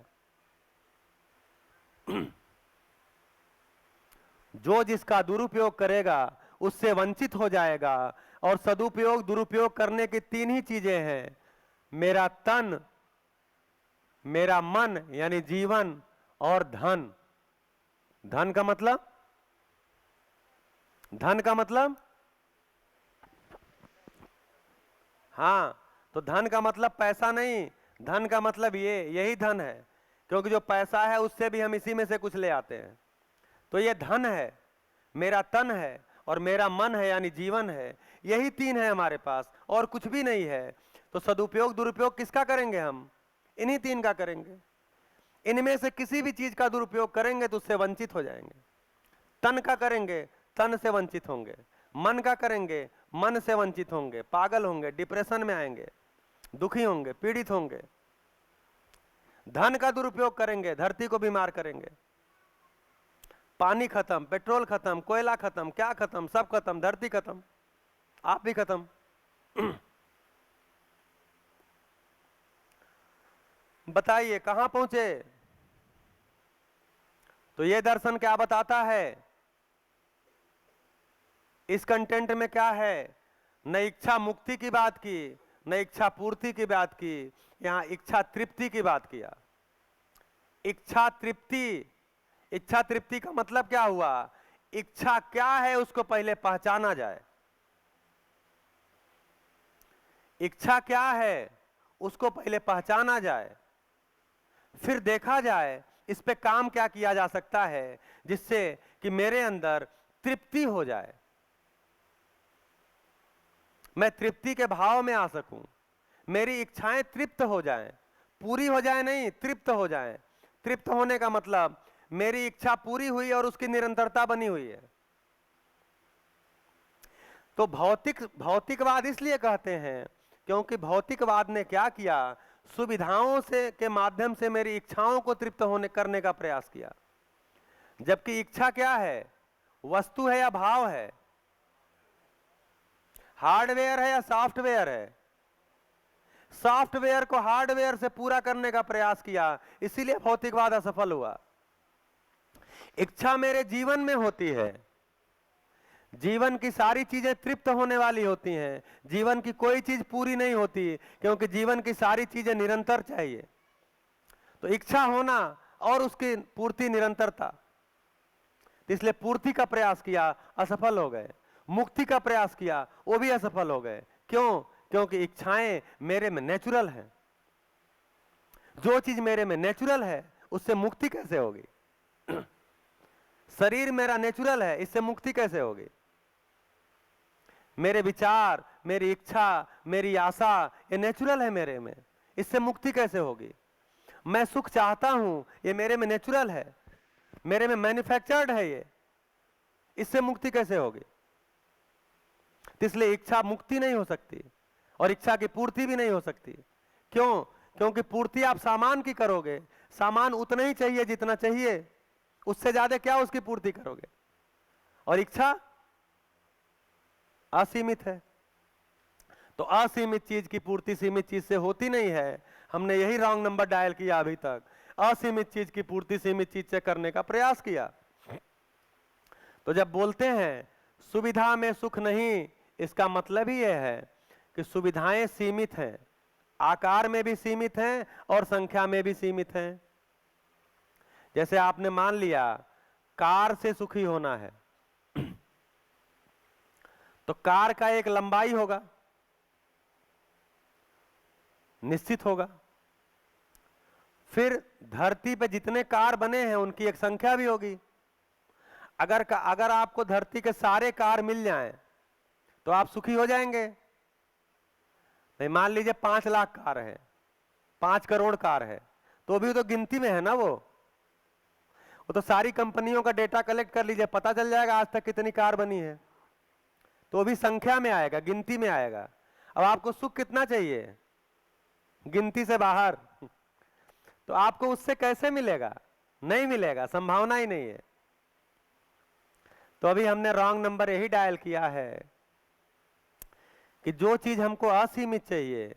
जो जिसका दुरुपयोग करेगा उससे वंचित हो जाएगा। और सदुपयोग दुरुपयोग करने की तीन ही चीजें हैं, मेरा तन, मेरा मन यानी जीवन, और धन। धन का मतलब, धन का मतलब, हाँ, तो धन का मतलब पैसा नहीं, धन का मतलब यही धन है, क्योंकि जो पैसा है उससे भी हम इसी में से कुछ ले आते हैं। तो ये धन है, मेरा तन है और मेरा मन है यानी जीवन है, यही तीन है हमारे पास और कुछ भी नहीं है। तो सदुपयोग दुरुपयोग किसका करेंगे? हम इन्हीं तीन का करेंगे। इनमें से किसी भी चीज का दुरुपयोग करेंगे तो उससे वंचित हो जाएंगे। तन का करेंगे, तन से वंचित होंगे। मन का करेंगे, मन से वंचित होंगे, पागल होंगे, डिप्रेशन में आएंगे, दुखी होंगे, पीड़ित होंगे। धन का दुरुपयोग करेंगे, धरती को बीमार करेंगे। पानी खत्म, पेट्रोल खत्म, कोयला खत्म, क्या खत्म, सब खत्म, धरती खत्म, आप भी खत्म। बताइए कहां पहुंचे? तो ये दर्शन क्या बताता है? इस कंटेंट में क्या है? न इच्छा मुक्ति की बात की, न इच्छा पूर्ति की बात की, यहां इच्छा तृप्ति की बात किया। इच्छा तृप्ति, इच्छा तृप्ति का मतलब क्या हुआ? इच्छा क्या है उसको पहले पहचाना जाए। इच्छा क्या है उसको पहले पहचाना जाए, फिर देखा जाए इस पे काम क्या किया जा सकता है जिससे कि मेरे अंदर तृप्ति हो जाए, मैं तृप्ति के भाव में आ सकूं, मेरी इच्छाएं तृप्त हो जाएं, पूरी हो जाए नहीं, तृप्त हो जाएं। तृप्त होने का मतलब मेरी इच्छा पूरी हुई और उसकी निरंतरता बनी हुई है। तो भौतिकवाद इसलिए कहते हैं क्योंकि भौतिकवाद ने क्या किया? सुविधाओं से के माध्यम से मेरी इच्छाओं को तृप्त होने करने का प्रयास किया। जबकि इच्छा क्या है? वस्तु है या भाव है? हार्डवेयर है या सॉफ्टवेयर है? सॉफ्टवेयर को हार्डवेयर से पूरा करने का प्रयास किया, इसीलिए भौतिकवाद असफल हुआ। इच्छा मेरे जीवन में होती है, जीवन की सारी चीजें तृप्त होने वाली होती हैं, जीवन की कोई चीज पूरी नहीं होती क्योंकि जीवन की सारी चीजें निरंतर चाहिए। तो इच्छा होना और उसकी पूर्ति निरंतरता, इसलिए पूर्ति का प्रयास किया, असफल हो गए। मुक्ति का प्रयास किया, वो भी असफल हो गए। क्यों? क्योंकि इच्छाएं मेरे में नेचुरल है। जो चीज मेरे में नेचुरल है उससे मुक्ति कैसे होगी? शरीर मेरा नेचुरल है, इससे मुक्ति कैसे होगी? मेरे विचार, मेरी इच्छा, मेरी आशा, ये नेचुरल है मेरे में, इससे मुक्ति कैसे होगी? मैं सुख चाहता हूं, ये मेरे में नेचुरल है, मेरे में मैन्युफैक्चर्ड है ये, इससे मुक्ति कैसे होगी? तो इसलिए इच्छा मुक्ति नहीं हो सकती और इच्छा की पूर्ति भी नहीं हो सकती। क्यों? क्योंकि पूर्ति आप सामान की करोगे, सामान उतना ही चाहिए जितना चाहिए, उससे ज्यादा क्या उसकी पूर्ति करोगे? और इच्छा असीमित है, तो असीमित चीज की पूर्ति सीमित चीज से होती नहीं है। हमने यही रॉन्ग नंबर डायल किया अभी तक, असीमित चीज की पूर्ति सीमित चीज से करने का प्रयास किया। तो जब बोलते हैं सुविधा में सुख नहीं, इसका मतलब ही यह है कि सुविधाएं सीमित हैं, आकार में भी सीमित हैं और संख्या में भी सीमित हैं। जैसे आपने मान लिया कार से सुखी होना है, तो कार का एक लंबाई होगा, निश्चित होगा। फिर धरती पे जितने कार बने हैं उनकी एक संख्या भी होगी। अगर आपको धरती के सारे कार मिल जाएं तो आप सुखी हो जाएंगे? नहीं, मान लीजिए 5 लाख कार है, 5 करोड़ कार है, तो भी तो गिनती में है ना वो तो सारी कंपनियों का डेटा कलेक्ट कर लीजिए, पता चल जाएगा आज तक कितनी कार बनी है, तो भी संख्या में आएगा, गिनती में आएगा। अब आपको सुख कितना चाहिए? गिनती से बाहर, तो आपको उससे कैसे मिलेगा? नहीं मिलेगा, संभावना ही नहीं है। तो अभी हमने रॉन्ग नंबर यही डायल किया है कि जो चीज हमको असीमित चाहिए,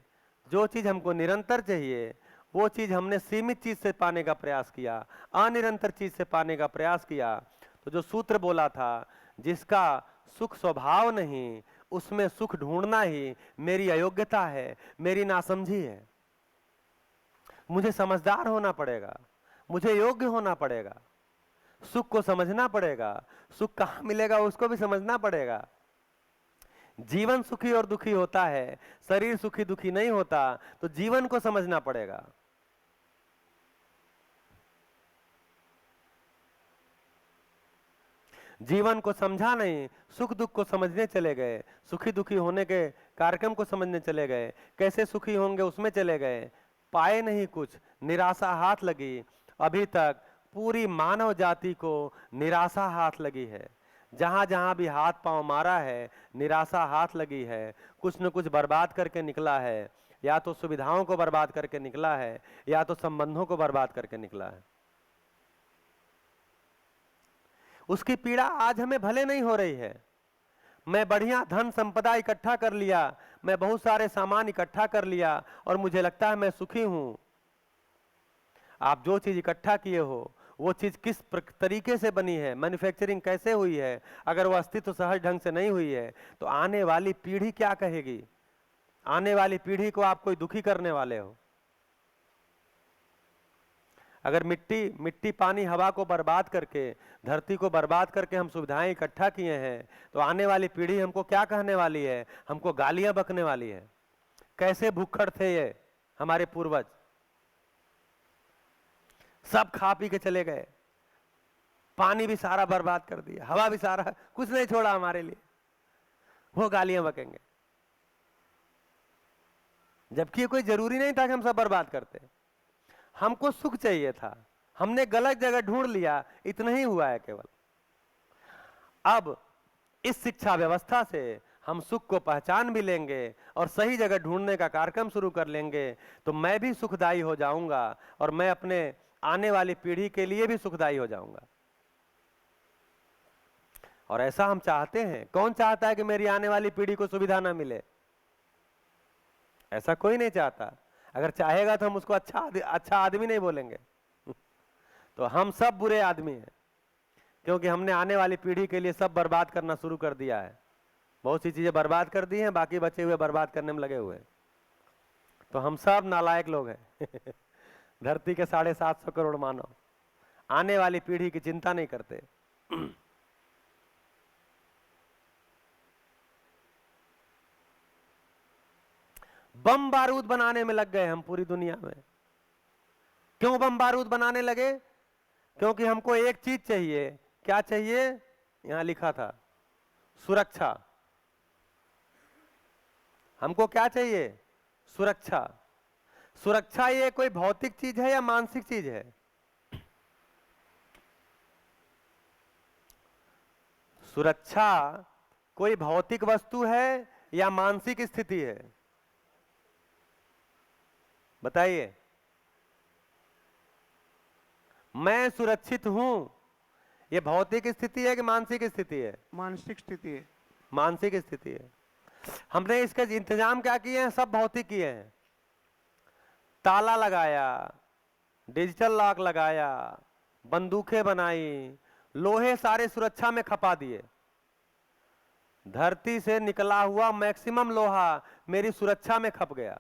जो चीज हमको निरंतर चाहिए, वो चीज हमने सीमित चीज से पाने का प्रयास किया, अनिरंतर चीज से पाने का प्रयास किया। तो जो सूत्र बोला था, जिसका सुख स्वभाव नहीं, उसमें सुख ढूंढना ही मेरी अयोग्यता है, मेरी नासमझी है। मुझे समझदार होना पड़ेगा, मुझे योग्य होना पड़ेगा, सुख को समझना पड़ेगा, सुख कहाँ मिलेगा उसको भी समझना पड़ेगा। जीवन सुखी और दुखी होता है, शरीर सुखी दुखी नहीं होता, तो जीवन को समझना पड़ेगा। जीवन को समझा नहीं, सुख दुख को समझने चले गए, सुखी दुखी होने के कार्यक्रम को समझने चले गए, कैसे सुखी होंगे उसमें चले गए, पाए नहीं कुछ, निराशा हाथ लगी। अभी तक पूरी मानव जाति को निराशा हाथ लगी है, जहां जहां भी हाथ पांव मारा है निराशा हाथ लगी है, कुछ न कुछ बर्बाद करके निकला है, या तो सुविधाओं को बर्बाद करके निकला है, या तो संबंधों को बर्बाद करके निकला है। उसकी पीड़ा आज हमें भले नहीं हो रही है। मैं बढ़िया धन संपदा इकट्ठा कर लिया, मैं बहुत सारे सामान इकट्ठा कर लिया और मुझे लगता है मैं सुखी हूं। आप जो चीज इकट्ठा किए हो वो चीज किस तरीके से बनी है, मैन्युफैक्चरिंग कैसे हुई है, अगर वो अस्तित्व सहज ढंग से नहीं हुई है तो आने वाली पीढ़ी क्या कहेगी? आने वाली पीढ़ी को आप कोई दुखी करने वाले हो। अगर मिट्टी पानी हवा को बर्बाद करके, धरती को बर्बाद करके हम सुविधाएं इकट्ठा किए हैं, तो आने वाली पीढ़ी हमको क्या कहने वाली है? हमको गालियां बकने वाली है। कैसे भूखड़ थे ये हमारे पूर्वज, सब खा पी के चले गए, पानी भी सारा बर्बाद कर दिया, हवा भी सारा, कुछ नहीं छोड़ा हमारे लिए, वो गालियां बकेंगे। जबकि कोई जरूरी नहीं था कि हम सब बर्बाद करते, हमको सुख चाहिए था, हमने गलत जगह ढूंढ लिया, इतना ही हुआ है केवल। अब इस शिक्षा व्यवस्था से हम सुख को पहचान भी लेंगे और सही जगह ढूंढने का कार्यक्रम शुरू कर लेंगे, तो मैं भी सुखदायी हो जाऊंगा और मैं अपने आने वाली पीढ़ी के लिए भी सुखदायी हो जाऊंगा। और ऐसा हम चाहते हैं। कौन चाहता है कि मेरी आने वाली पीढ़ी को सुविधा ना मिले? ऐसा कोई नहीं चाहता। अगर चाहेगा तो हम उसको अच्छा आदमी नहीं बोलेंगे तो हम सब बुरे आदमी हैं, क्योंकि हमने आने वाली पीढ़ी के लिए सब बर्बाद करना शुरू कर दिया है। बहुत सी चीजें बर्बाद कर दी हैं, बाकी बचे हुए बर्बाद करने में लगे हुए हैं। तो हम सब नालायक लोग हैं धरती के 750 करोड़ मानव आने वाली पीढ़ी की चिंता नहीं करते। बम बारूद बनाने में लग गए हम पूरी दुनिया में। क्यों बम बारूद बनाने लगे? क्योंकि हमको एक चीज चाहिए। क्या चाहिए? यहां लिखा था, सुरक्षा। हमको क्या चाहिए? सुरक्षा। सुरक्षा ये कोई भौतिक चीज है या मानसिक चीज है? सुरक्षा कोई भौतिक वस्तु है या मानसिक स्थिति है? बताइए। मैं सुरक्षित हूं, ये भौतिक स्थिति है कि मानसिक स्थिति है? मानसिक स्थिति है। मानसिक स्थिति है। हमने इसके इंतजाम क्या किए हैं? सब भौतिक किए हैं। ताला लगाया, डिजिटल लॉक लगाया, बंदूकें बनाई, लोहे सारे सुरक्षा में खपा दिए। धरती से निकला हुआ मैक्सिमम लोहा मेरी सुरक्षा में खप गया।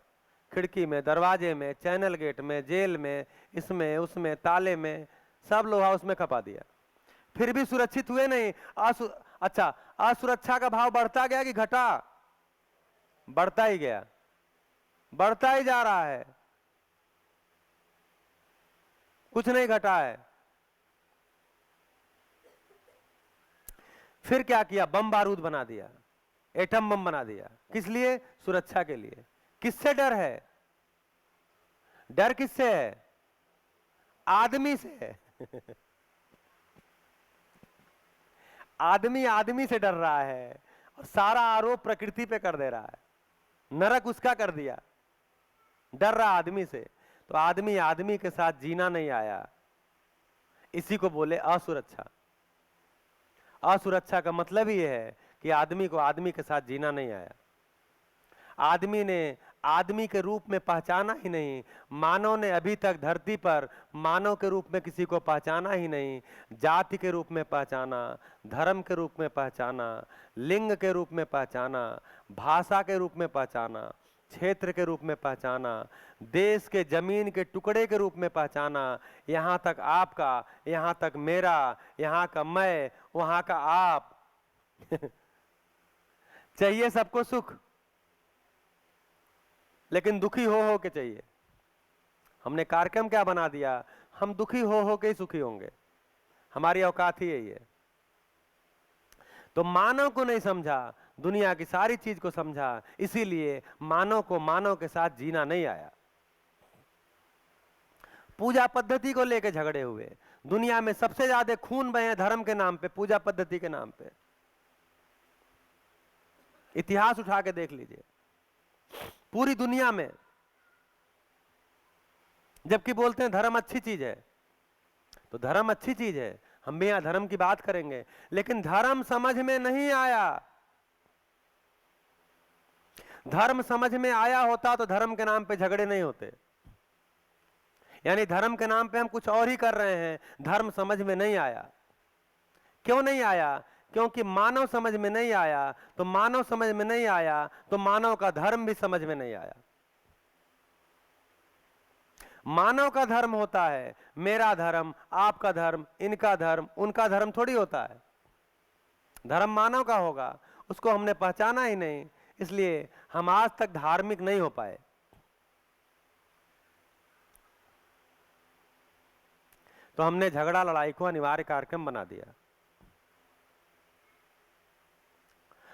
खिड़की में, दरवाजे में, चैनल गेट में, जेल में, इसमें उसमें, ताले में, सब लोहा उसमें खपा दिया। फिर भी सुरक्षित हुए नहीं। अच्छा, असुरक्षा का भाव बढ़ता गया कि घटा? बढ़ता ही गया, बढ़ता ही जा रहा है, कुछ नहीं घटा है। फिर क्या किया? बम बारूद बना दिया, एटम बम बना दिया। किस लिए? सुरक्षा के लिए। किससे डर है? डर किससे है? आदमी से है। आदमी आदमी से डर रहा है और सारा आरोप प्रकृति पे कर दे रहा है। नरक उसका कर दिया, डर रहा आदमी से। तो आदमी आदमी के साथ जीना नहीं आया, इसी को बोले असुरक्षा। असुरक्षा का मतलब ही है कि आदमी को आदमी के साथ जीना नहीं आया। आदमी ने आदमी के रूप में पहचाना ही नहीं। मानव ने अभी तक धरती पर मानव के रूप में किसी को पहचाना ही नहीं। जाति के रूप में पहचाना, धर्म के रूप में पहचाना, लिंग के रूप में पहचाना, भाषा के रूप में पहचाना, क्षेत्र के रूप में पहचाना, देश के जमीन के टुकड़े के रूप में पहचाना। यहाँ तक आपका, यहाँ तक मेरा, यहाँ का मैं, वहाँ का आप। चाहिए सबको सुख, लेकिन दुखी हो के चाहिए। हमने कार्यक्रम क्या बना दिया? हम दुखी हो के ही सुखी होंगे। हमारी औकात ही यही है। तो मानव को नहीं समझा, दुनिया की सारी चीज को समझा, इसीलिए मानव को मानव के साथ जीना नहीं आया। पूजा पद्धति को लेकर झगड़े हुए। दुनिया में सबसे ज्यादा खून बहे धर्म के नाम पे, पूजा पद्धति के नाम पे। इतिहास उठा के देख लीजिए, पूरी दुनिया में। जबकि बोलते हैं धर्म अच्छी चीज है, तो धर्म अच्छी चीज है, हम भी यहां धर्म की बात करेंगे, लेकिन धर्म समझ में नहीं आया। धर्म समझ में आया होता तो धर्म के नाम पे झगड़े नहीं होते। यानी धर्म के नाम पे हम कुछ और ही कर रहे हैं, धर्म समझ में नहीं आया। क्यों नहीं आया? क्योंकि मानव समझ में नहीं आया। तो मानव समझ में नहीं आया तो मानव का धर्म भी समझ में नहीं आया। मानव का धर्म होता है मेरा धर्म, आपका धर्म, इनका धर्म, उनका धर्म थोड़ी होता है। धर्म मानव का होगा, उसको हमने पहचाना ही नहीं, इसलिए हम आज तक धार्मिक नहीं हो पाए। तो हमने झगड़ा लड़ाई को अनिवार्य कार्यक्रम बना दिया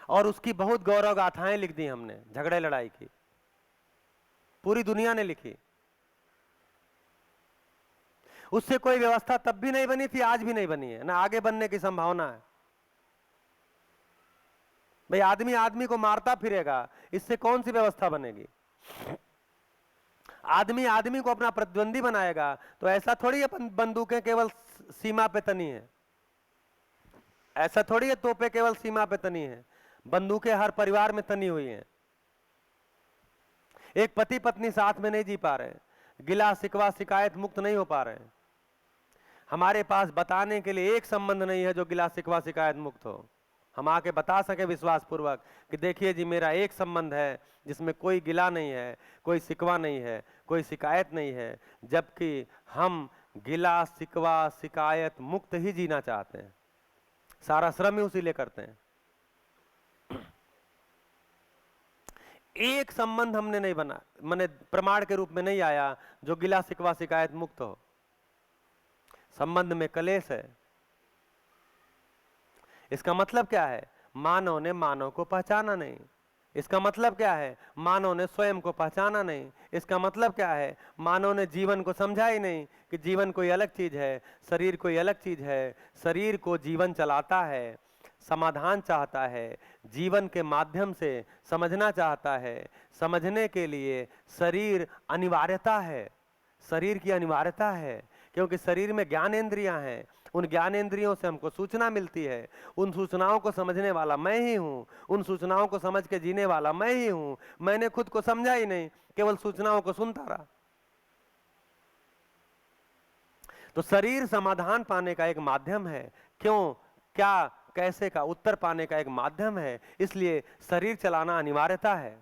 और उसकी बहुत गौरव गाथाएं लिख दी हमने। झगड़े लड़ाई की पूरी दुनिया ने लिखी। उससे कोई व्यवस्था तब भी नहीं बनी थी, आज भी नहीं बनी है, ना आगे बनने की संभावना है। भाई आदमी आदमी को मारता फिरेगा, इससे कौन सी व्यवस्था बनेगी? आदमी आदमी को अपना प्रतिद्वंदी बनाएगा, तो ऐसा थोड़ी है बंदूकें केवल सीमा पे तनी है, ऐसा थोड़ी है तोपें केवल सीमा पे तनी है। बंदूकें हर परिवार में तनी हुई हैं। एक पति पत्नी साथ में नहीं जी पा रहे, गिला शिकवा शिकायत मुक्त नहीं हो पा रहे। हमारे पास बताने के लिए एक संबंध नहीं है जो गिला शिकवा शिकायत मुक्त हो। हम आके बता सके विश्वास पूर्वक कि देखिए जी मेरा एक संबंध है जिसमें कोई गिला नहीं है, कोई शिकवा नहीं है, कोई शिकायत नहीं है, जबकि हम गिला शिकवा शिकायत मुक्त ही जीना चाहते हैं। सारा श्रम ही उसी लिए करते हैं। एक संबंध हमने नहीं बना, माने प्रमाण के रूप में नहीं आया जो गिला शिकवा शिकायत मुक्त हो। संबंध में कलेश है। इसका मतलब क्या है? मानव ने मानव को पहचाना नहीं, इसका मतलब क्या है? मानव ने स्वयं को पहचाना नहीं। इसका मतलब क्या है? मानव ने जीवन को समझा ही नहीं कि जीवन कोई अलग चीज है, शरीर कोई अलग चीज है। शरीर को जीवन चलाता है, समाधान चाहता है, जीवन के माध्यम से समझना चाहता है। समझने के लिए शरीर अनिवार्यता है, शरीर की अनिवार्यता है, क्योंकि शरीर में ज्ञानेंद्रियां हैं। उन ज्ञानेंद्रियों से हमको सूचना मिलती है। उन सूचनाओं को समझने वाला मैं ही हूँ, उन सूचनाओं को समझ के जीने वाला मैं ही हूँ। मैंने खुद को समझा ही नहीं, केवल सूचनाओं को सुनता रहा। तो शरीर समाधान पाने का एक माध्यम है। क्यों, क्या, कैसे का उत्तर पाने का एक माध्यम है। इसलिए शरीर चलाना अनिवार्यता है।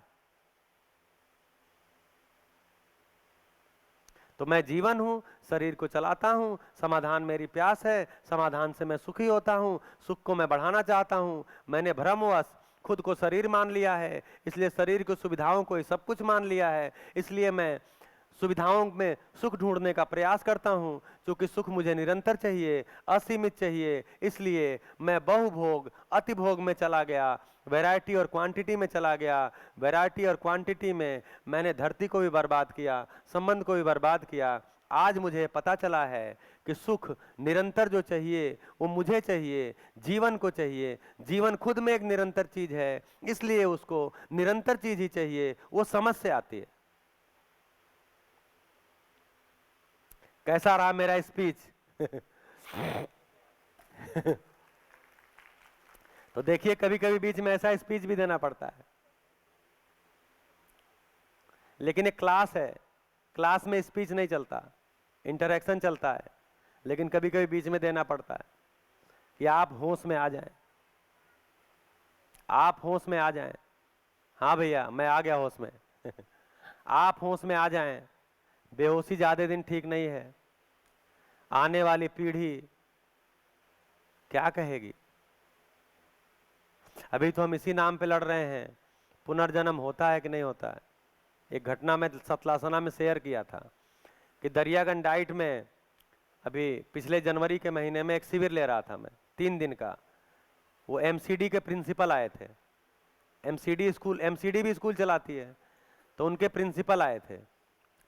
तो मैं जीवन हूं, शरीर को चलाता हूं, समाधान मेरी प्यास है, समाधान से मैं सुखी होता हूं, सुख को मैं बढ़ाना चाहता हूं। मैंने भ्रमवश खुद को शरीर मान लिया है, इसलिए शरीर की सुविधाओं को सब कुछ मान लिया है। इसलिए मैं सुविधाओं में सुख ढूंढने का प्रयास करता हूं, क्योंकि सुख मुझे निरंतर चाहिए, असीमित चाहिए। इसलिए मैं बहुभोग, अतिभोग में चला गया, वैरायटी और क्वांटिटी में चला गया। वैरायटी और क्वांटिटी में मैंने धरती को भी बर्बाद किया, संबंध को भी बर्बाद किया। आज मुझे पता चला है कि सुख निरंतर जो चाहिए वो मुझे चाहिए, जीवन को चाहिए। जीवन खुद में एक निरंतर चीज है, इसलिए उसको निरंतर चीज ही चाहिए। वो समझ से आती है। कैसा रहा मेरा स्पीच? तो देखिए, कभी कभी बीच में ऐसा स्पीच भी देना पड़ता है, लेकिन एक क्लास है, क्लास में स्पीच नहीं चलता, इंटरेक्शन चलता है। लेकिन कभी कभी बीच में देना पड़ता है कि आप होश में आ जाएं, आप होश में आ जाएं। हाँ भैया, मैं आ गया होश में। आप होश में आ जाएं। बेहोशी ज्यादा दिन ठीक नहीं है। आने वाली पीढ़ी क्या कहेगी? अभी तो हम इसी नाम पे लड़ रहे हैं, पुनर्जन्म होता है कि नहीं होता है। एक घटना में सतलासना में शेयर किया था कि दरियागंज डाइट में अभी पिछले जनवरी के महीने में एक शिविर ले रहा था मैं, 3 दिन का। वो एमसीडी के प्रिंसिपल आए थे। एमसीडी भी स्कूल चलाती है, तो उनके प्रिंसिपल आए थे।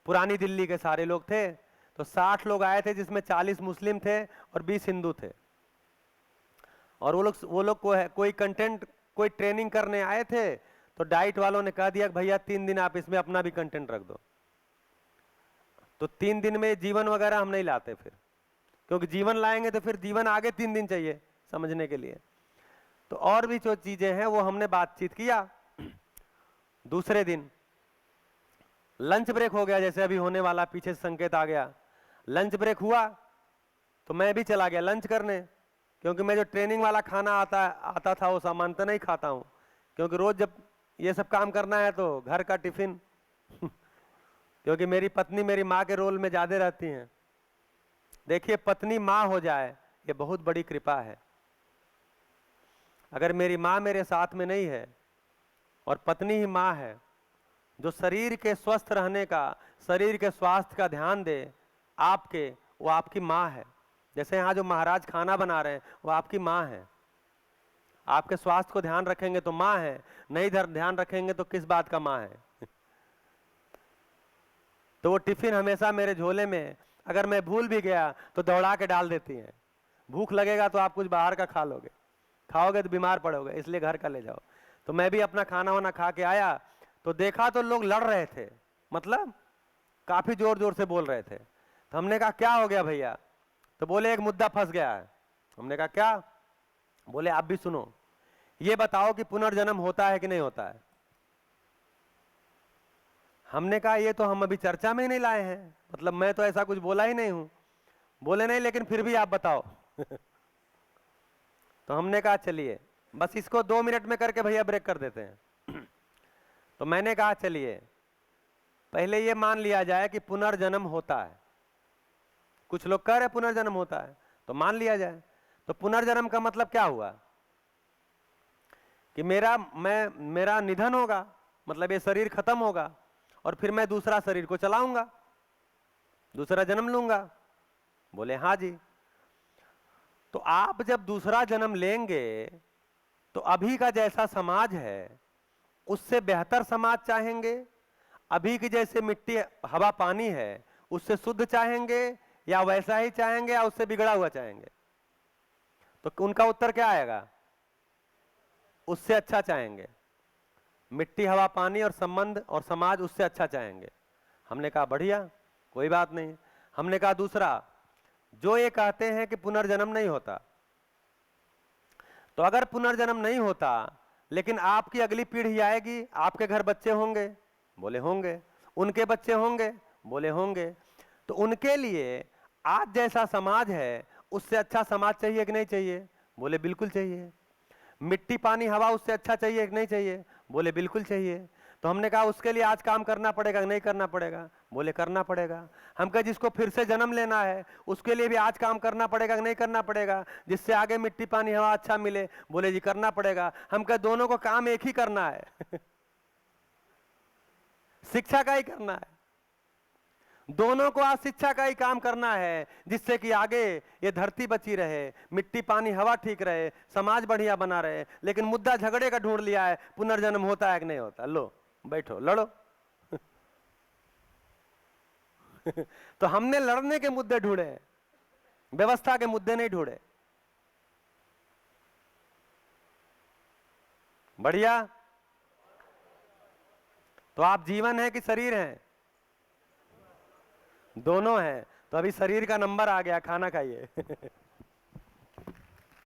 पुरानी दिल्ली के सारे लोग थे, तो 60 लोग आए थे, जिसमें 40 मुस्लिम थे और 20 हिंदू थे। और वो लोग कोई कंटेंट, कोई ट्रेनिंग करने आए थे। तो डाइट वालों ने कह दिया कि भैया 3 दिन आप इसमें अपना भी कंटेंट रख दो। तो 3 दिन में जीवन वगैरह हम नहीं लाते फिर, क्योंकि जीवन लाएंगे तो फिर जीवन आगे 3 दिन चाहिए समझने के लिए। तो और भी जो चीजें हैं वो हमने बातचीत किया। दूसरे दिन लंच ब्रेक हो गया, जैसे अभी होने वाला, पीछे से संकेत आ गया। लंच ब्रेक हुआ तो मैं भी चला गया लंच करने, क्योंकि मैं जो ट्रेनिंग वाला खाना आता था वो सामान्यतः नहीं खाता हूँ, क्योंकि रोज जब ये सब काम करना है तो घर का टिफिन क्योंकि मेरी पत्नी मेरी माँ के रोल में ज्यादा रहती हैं। देखिए, पत्नी माँ हो जाए ये बहुत बड़ी कृपा है। अगर मेरी माँ मेरे साथ में नहीं है और पत्नी ही माँ है जो शरीर के स्वस्थ रहने का, शरीर के स्वास्थ्य का ध्यान दे आपके, वो आपकी माँ है। जैसे यहाँ जो महाराज खाना बना रहे हैं वो आपकी माँ है। आपके स्वास्थ्य को ध्यान रखेंगे तो माँ है, नहीं ध्यान रखेंगे तो किस बात का माँ है? तो वो टिफिन हमेशा मेरे झोले में, अगर मैं भूल भी गया तो दौड़ा के डाल देती हैं। भूख लगेगा तो आप कुछ बाहर का खा लोगे, खाओगे तो बीमार पड़ोगे, इसलिए घर का ले जाओ। तो मैं भी अपना खाना वाना खा के आया तो देखा तो लोग लड़ रहे थे, मतलब काफी जोर जोर से बोल रहे थे। तो हमने कहा क्या हो गया भैया? तो बोले एक मुद्दा फंस गया है। हमने कहा क्या? बोले आप भी सुनो, ये बताओ कि पुनर्जन्म होता है कि नहीं होता है? हमने कहा ये तो हम अभी चर्चा में ही नहीं लाए हैं, मतलब मैं तो ऐसा कुछ बोला ही नहीं हूं। बोले नहीं, लेकिन फिर भी आप बताओ। तो हमने कहा चलिए बस इसको 2 मिनट में करके भैया ब्रेक कर देते हैं। तो मैंने कहा चलिए पहले ये मान लिया जाए कि पुनर्जन्म होता है। कुछ लोग कह रहे पुनर्जन्म होता है, तो मान लिया जाए। तो पुनर्जन्म का मतलब क्या हुआ कि मेरा निधन होगा, मतलब ये शरीर खत्म होगा और फिर मैं दूसरा शरीर को चलाऊंगा, दूसरा जन्म लूंगा। बोले हाँ जी। तो आप जब दूसरा जन्म लेंगे तो अभी का जैसा समाज है उससे बेहतर समाज चाहेंगे, अभी की जैसे मिट्टी हवा पानी है उससे शुद्ध चाहेंगे, या वैसा ही चाहेंगे, या उससे बिगड़ा हुआ चाहेंगे? तो उनका उत्तर क्या आएगा? उससे अच्छा चाहेंगे। मिट्टी हवा पानी और संबंध और समाज, उससे अच्छा चाहेंगे। हमने कहा बढ़िया, कोई बात नहीं। हमने कहा दूसरा, जो ये कहते हैं कि पुनर्जन्म नहीं होता, तो अगर पुनर्जन्म नहीं होता लेकिन आपकी अगली पीढ़ी आएगी, आपके घर बच्चे होंगे? बोले होंगे। उनके बच्चे होंगे? बोले होंगे। तो उनके लिए आज जैसा समाज है उससे अच्छा समाज चाहिए कि नहीं चाहिए? बोले बिल्कुल चाहिए। मिट्टी पानी हवा उससे अच्छा चाहिए कि नहीं चाहिए? बोले बिल्कुल चाहिए। तो हमने कहा उसके लिए आज काम करना पड़ेगा कि नहीं करना पड़ेगा? बोले करना पड़ेगा। हम कहे जिसको फिर से जन्म लेना है उसके लिए भी आज काम करना पड़ेगा कि नहीं करना पड़ेगा, जिससे आगे मिट्टी पानी हवा अच्छा मिले? बोले जी करना पड़ेगा। हम कहे दोनों को काम एक ही करना है शिक्षा का ही करना है। दोनों को आज शिक्षा का ही काम करना है, जिससे कि आगे ये धरती बची रहे, मिट्टी पानी हवा ठीक रहे, समाज बढ़िया बना रहे। लेकिन मुद्दा झगड़े का ढूंढ लिया है, पुनर्जन्म होता है कि नहीं होता? लो बैठो लड़ो तो हमने लड़ने के मुद्दे ढूंढे, व्यवस्था के मुद्दे नहीं ढूंढे। बढ़िया। तो आप जीवन है कि शरीर है? दोनों है। तो अभी शरीर का नंबर आ गया, खाना खाइए